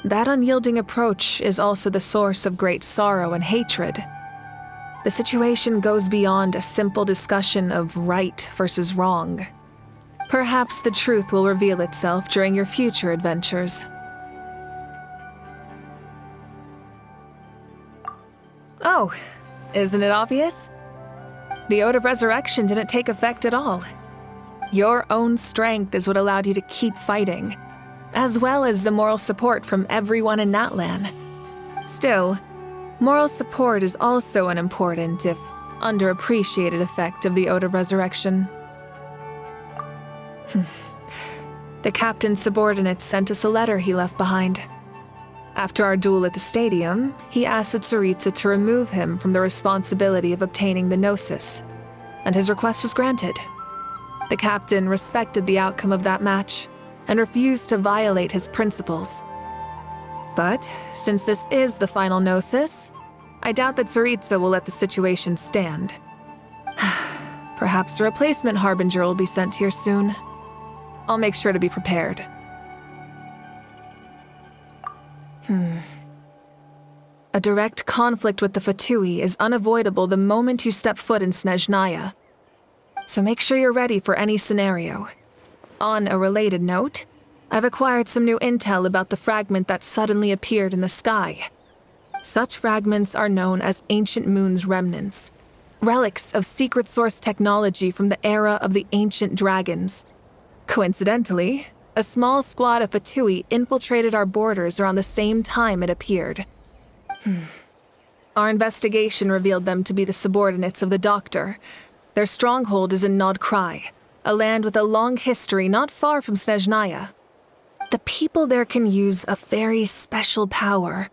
That unyielding approach is also the source of great sorrow and hatred. The situation goes beyond a simple discussion of right versus wrong. Perhaps the truth will reveal itself during your future adventures. Oh, isn't it obvious? The Ode of Resurrection didn't take effect at all. Your own strength is what allowed you to keep fighting, as well as the moral support from everyone in Natlan. Still, moral support is also an important, if underappreciated, effect of the Ode of Resurrection. The captain's subordinates sent us a letter he left behind. After our duel at the stadium, he asked Tsaritsa to remove him from the responsibility of obtaining the Gnosis, and his request was granted. The captain respected the outcome of that match and refused to violate his principles. But since this is the final Gnosis, I doubt that Tsaritsa will let the situation stand. Perhaps a replacement Harbinger will be sent here soon. I'll make sure to be prepared. A direct conflict with the Fatui is unavoidable the moment you step foot in Snezhnaya. So make sure you're ready for any scenario. On a related note, I've acquired some new intel about the fragment that suddenly appeared in the sky. Such fragments are known as Ancient Moon's remnants, relics of secret source technology from the era of the ancient dragons. Coincidentally, a small squad of Fatui infiltrated our borders around the same time it appeared. Our investigation revealed them to be the subordinates of the Doctor. Their stronghold is in Nod Krai, a land with a long history not far from Snezhnaya. The people there can use a very special power.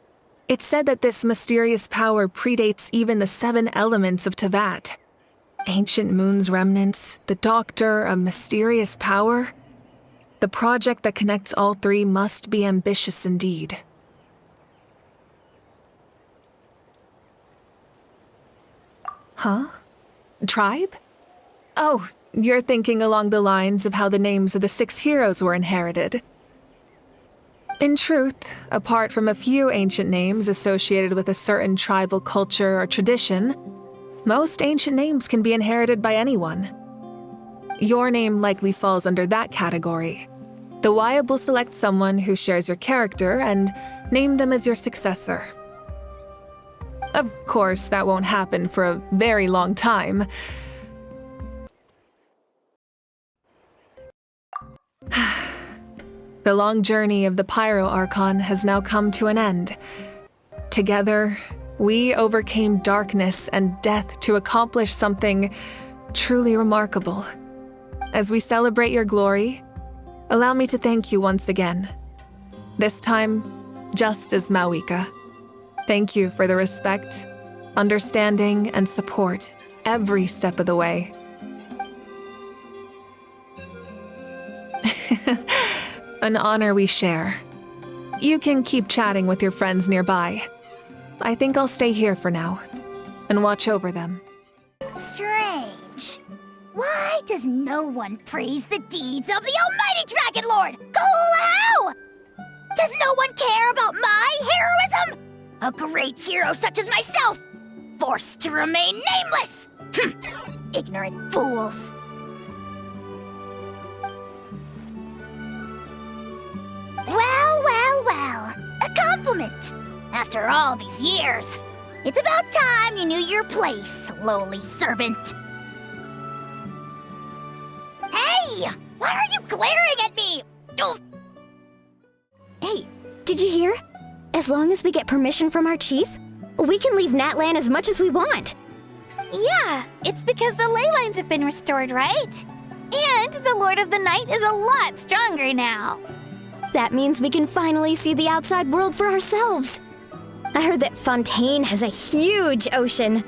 It's said that this mysterious power predates even the 7 elements of Tevat. Ancient Moon's remnants, the Doctor, a mysterious power. The project that connects all three must be ambitious indeed. Huh? Tribe? Oh, you're thinking along the lines of how the names of the 6 heroes were inherited. In truth, apart from a few ancient names associated with a certain tribal culture or tradition, most ancient names can be inherited by anyone. Your name likely falls under that category. The Wyab will select someone who shares your character and name them as your successor. Of course, that won't happen for a very long time. The long journey of the Pyro Archon has now come to an end. Together, we overcame darkness and death to accomplish something truly remarkable. As we celebrate your glory, allow me to thank you once again. This time, just as Mawika. Thank you for the respect, understanding, and support every step of the way. An honor we share. You can keep chatting with your friends nearby. I think I'll stay here for now and watch over them. Strange. Why does no one praise the deeds of the almighty Dragon Lord, Kahul-How? Does no one care about my heroism? A great hero such as myself, forced to remain nameless! Ignorant fools. Well, a compliment. After all these years, it's about time you knew your place, lowly servant. Hey! Why are you glaring at me? Oof. Hey, did you hear? As long as we get permission from our chief, we can leave Natlan as much as we want. Yeah, it's because the ley lines have been restored, right? And the Lord of the Night is a lot stronger now. That means we can finally see the outside world for ourselves. I heard that Fontaine has a huge ocean.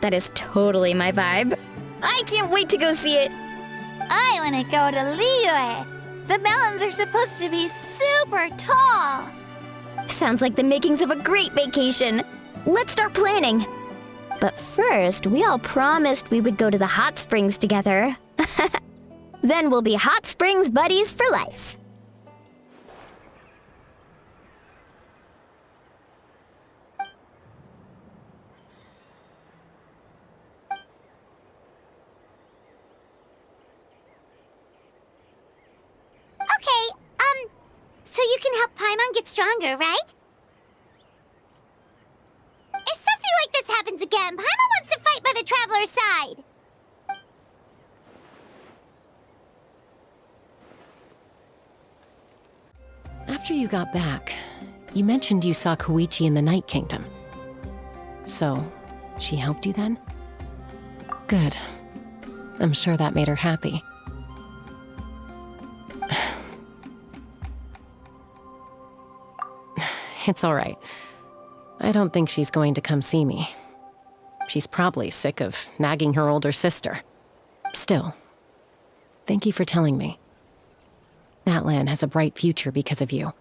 That is totally my vibe. I can't wait to go see it. I want to go to Liyue. The mountains are supposed to be super tall. Sounds like the makings of a great vacation. Let's start planning. But first, we all promised we would go to the hot springs together. Then we'll be hot springs buddies for life. Okay, so you can help Paimon get stronger, right? If something like this happens again, Paimon wants to fight by the Traveler's side. After you got back, you mentioned you saw Koichi in the Night Kingdom. So, she helped you then? Good. I'm sure that made her happy. It's all right. I don't think she's going to come see me. She's probably sick of nagging her older sister. Still, thank you for telling me. Natlan has a bright future because of you.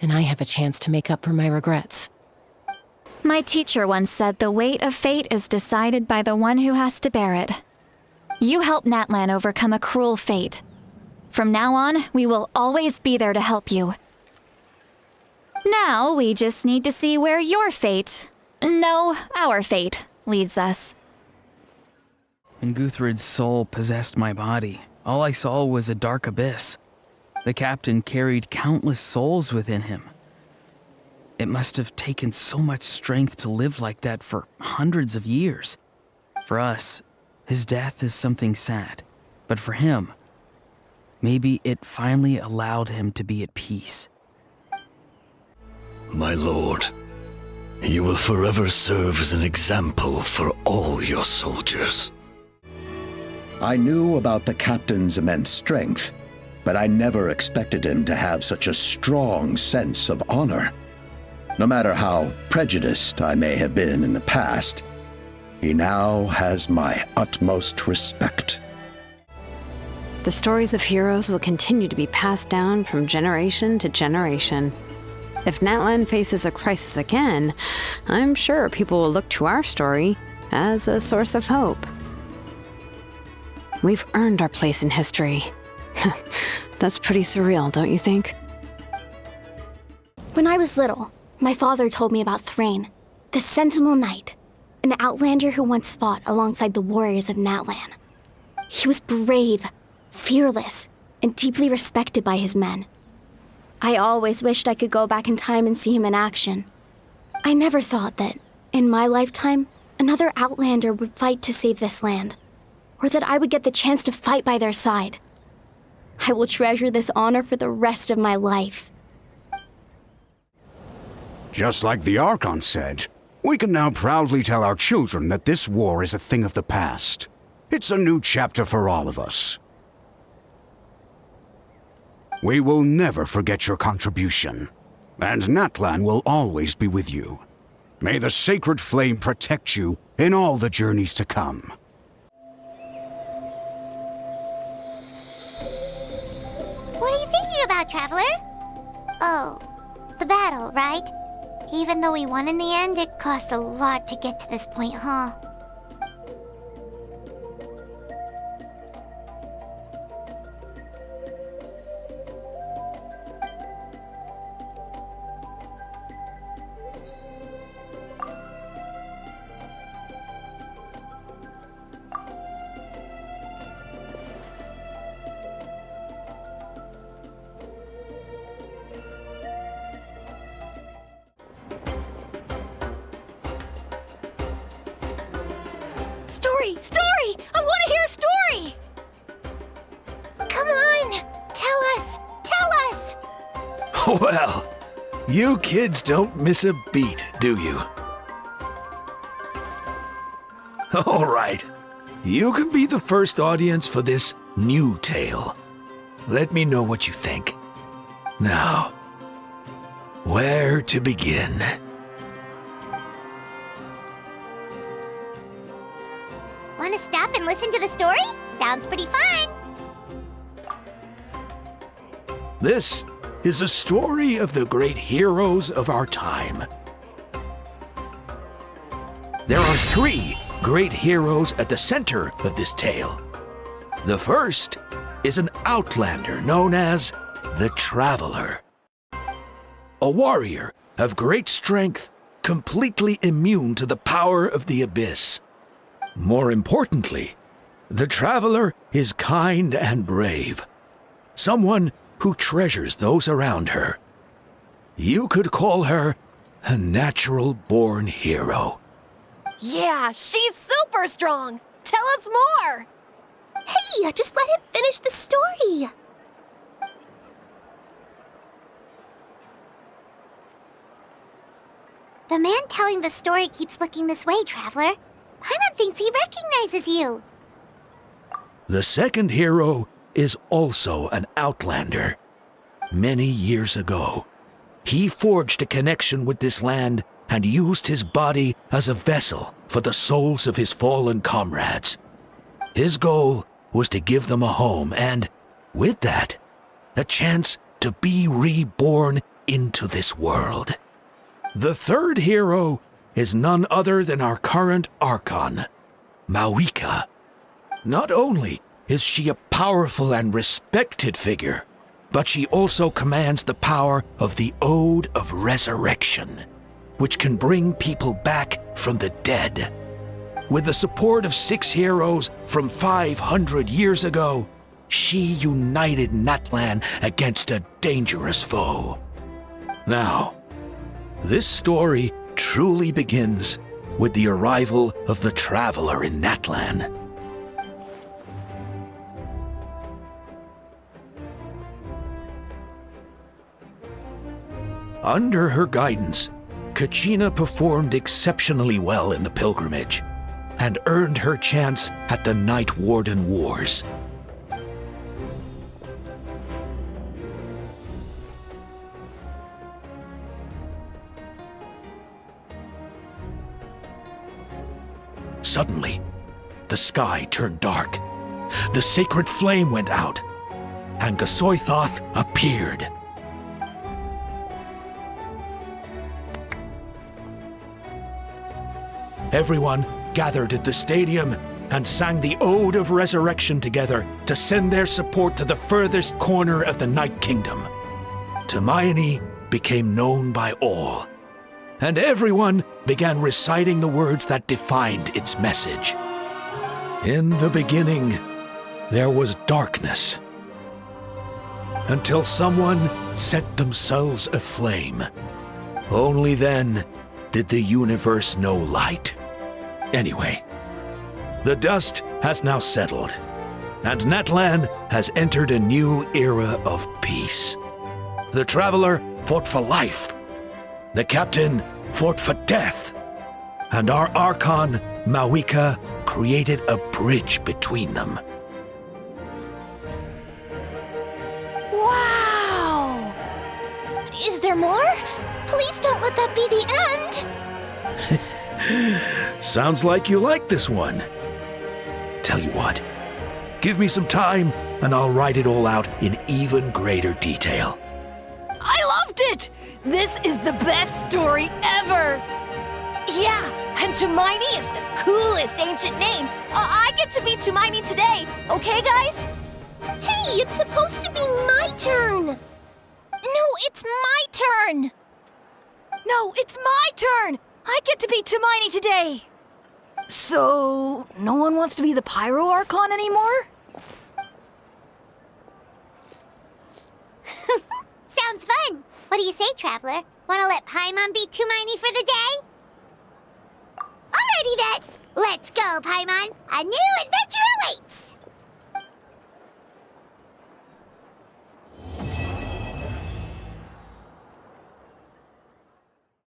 And I have a chance to make up for my regrets. My teacher once said the weight of fate is decided by the one who has to bear it. You helped Natlan overcome a cruel fate. From now on, we will always be there to help you. Now, we just need to see where your fate, no, our fate, leads us. When Guthred's soul possessed my body, all I saw was a dark abyss. The captain carried countless souls within him. It must have taken so much strength to live like that for hundreds of years. For us, his death is something sad, but for him, maybe it finally allowed him to be at peace. My lord, you will forever serve as an example for all your soldiers. I knew about the captain's immense strength, but I never expected him to have such a strong sense of honor. No matter how prejudiced I may have been in the past, he now has my utmost respect. The stories of heroes will continue to be passed down from generation to generation. If Natlan faces a crisis again, I'm sure people will look to our story as a source of hope. We've earned our place in history. That's pretty surreal, don't you think? When I was little, my father told me about Thrain, the Sentinel Knight, an outlander who once fought alongside the warriors of Natlan. He was brave, fearless, and deeply respected by his men. I always wished I could go back in time and see him in action. I never thought that, in my lifetime, another outlander would fight to save this land, or that I would get the chance to fight by their side. I will treasure this honor for the rest of my life. Just like the Archon said, we can now proudly tell our children that this war is a thing of the past. It's a new chapter for all of us. We will never forget your contribution, and Natlan will always be with you. May the sacred flame protect you in all the journeys to come. What are you thinking about, Traveler? Oh, the battle, right? Even though we won in the end, it cost a lot to get to this point, huh? Story! I want to hear a story! Come on! Tell us! Well, you kids don't miss a beat, do you? All right. You can be the first audience for this new tale. Let me know what you think. Now, where to begin? Want to stop and listen to the story? Sounds pretty fun! This is a story of the great heroes of our time. There are 3 great heroes at the center of this tale. The first is an outlander known as the Traveler. A warrior of great strength, completely immune to the power of the abyss. More importantly, the Traveler is kind and brave. Someone who treasures those around her. You could call her a natural-born hero. Yeah, she's super strong! Tell us more! Hey, just let him finish the story! The man telling the story keeps looking this way, Traveler. Paimon thinks he recognizes you. The second hero is also an outlander. Many years ago, he forged a connection with this land and used his body as a vessel for the souls of his fallen comrades. His goal was to give them a home and, with that, a chance to be reborn into this world. The third hero is none other than our current Archon, Mawika. Not only is she a powerful and respected figure, but she also commands the power of the Ode of Resurrection, which can bring people back from the dead. With the support of 6 heroes from 500 years ago, she united Natlan against a dangerous foe. Now, this story truly begins with the arrival of the Traveler in Natlan. Under her guidance, Kachina performed exceptionally well in the pilgrimage and earned her chance at the Night Warden Wars. Suddenly, the sky turned dark, the sacred flame went out, and Gasoithoth appeared. Everyone gathered at the stadium and sang the Ode of Resurrection together to send their support to the furthest corner of the Night Kingdom. Hermione became known by all, and everyone began reciting the words that defined its message. In the beginning, there was darkness, until someone set themselves aflame. Only then did the universe know light. Anyway, the dust has now settled, and Natlan has entered a new era of peace. The Traveler fought for life, the Captain fought for death, and our Archon, Mawika, created a bridge between them. Wow! Is there more? Please don't let that be the end! Sounds like you like this one. Tell you what, give me some time and I'll write it all out in even greater detail. I loved it! This is the best story ever! Yeah, and Hermione is the coolest ancient name. I get to be Hermione today, okay, guys? Hey, it's supposed to be my turn! No, it's my turn! No, it's my turn! I get to be Hermione today! So, no one wants to be the Pyro Archon anymore? Sounds fun! What do you say, Traveler? Wanna let Paimon be Hermione for the day? Alrighty then! Let's go, Paimon! A new adventure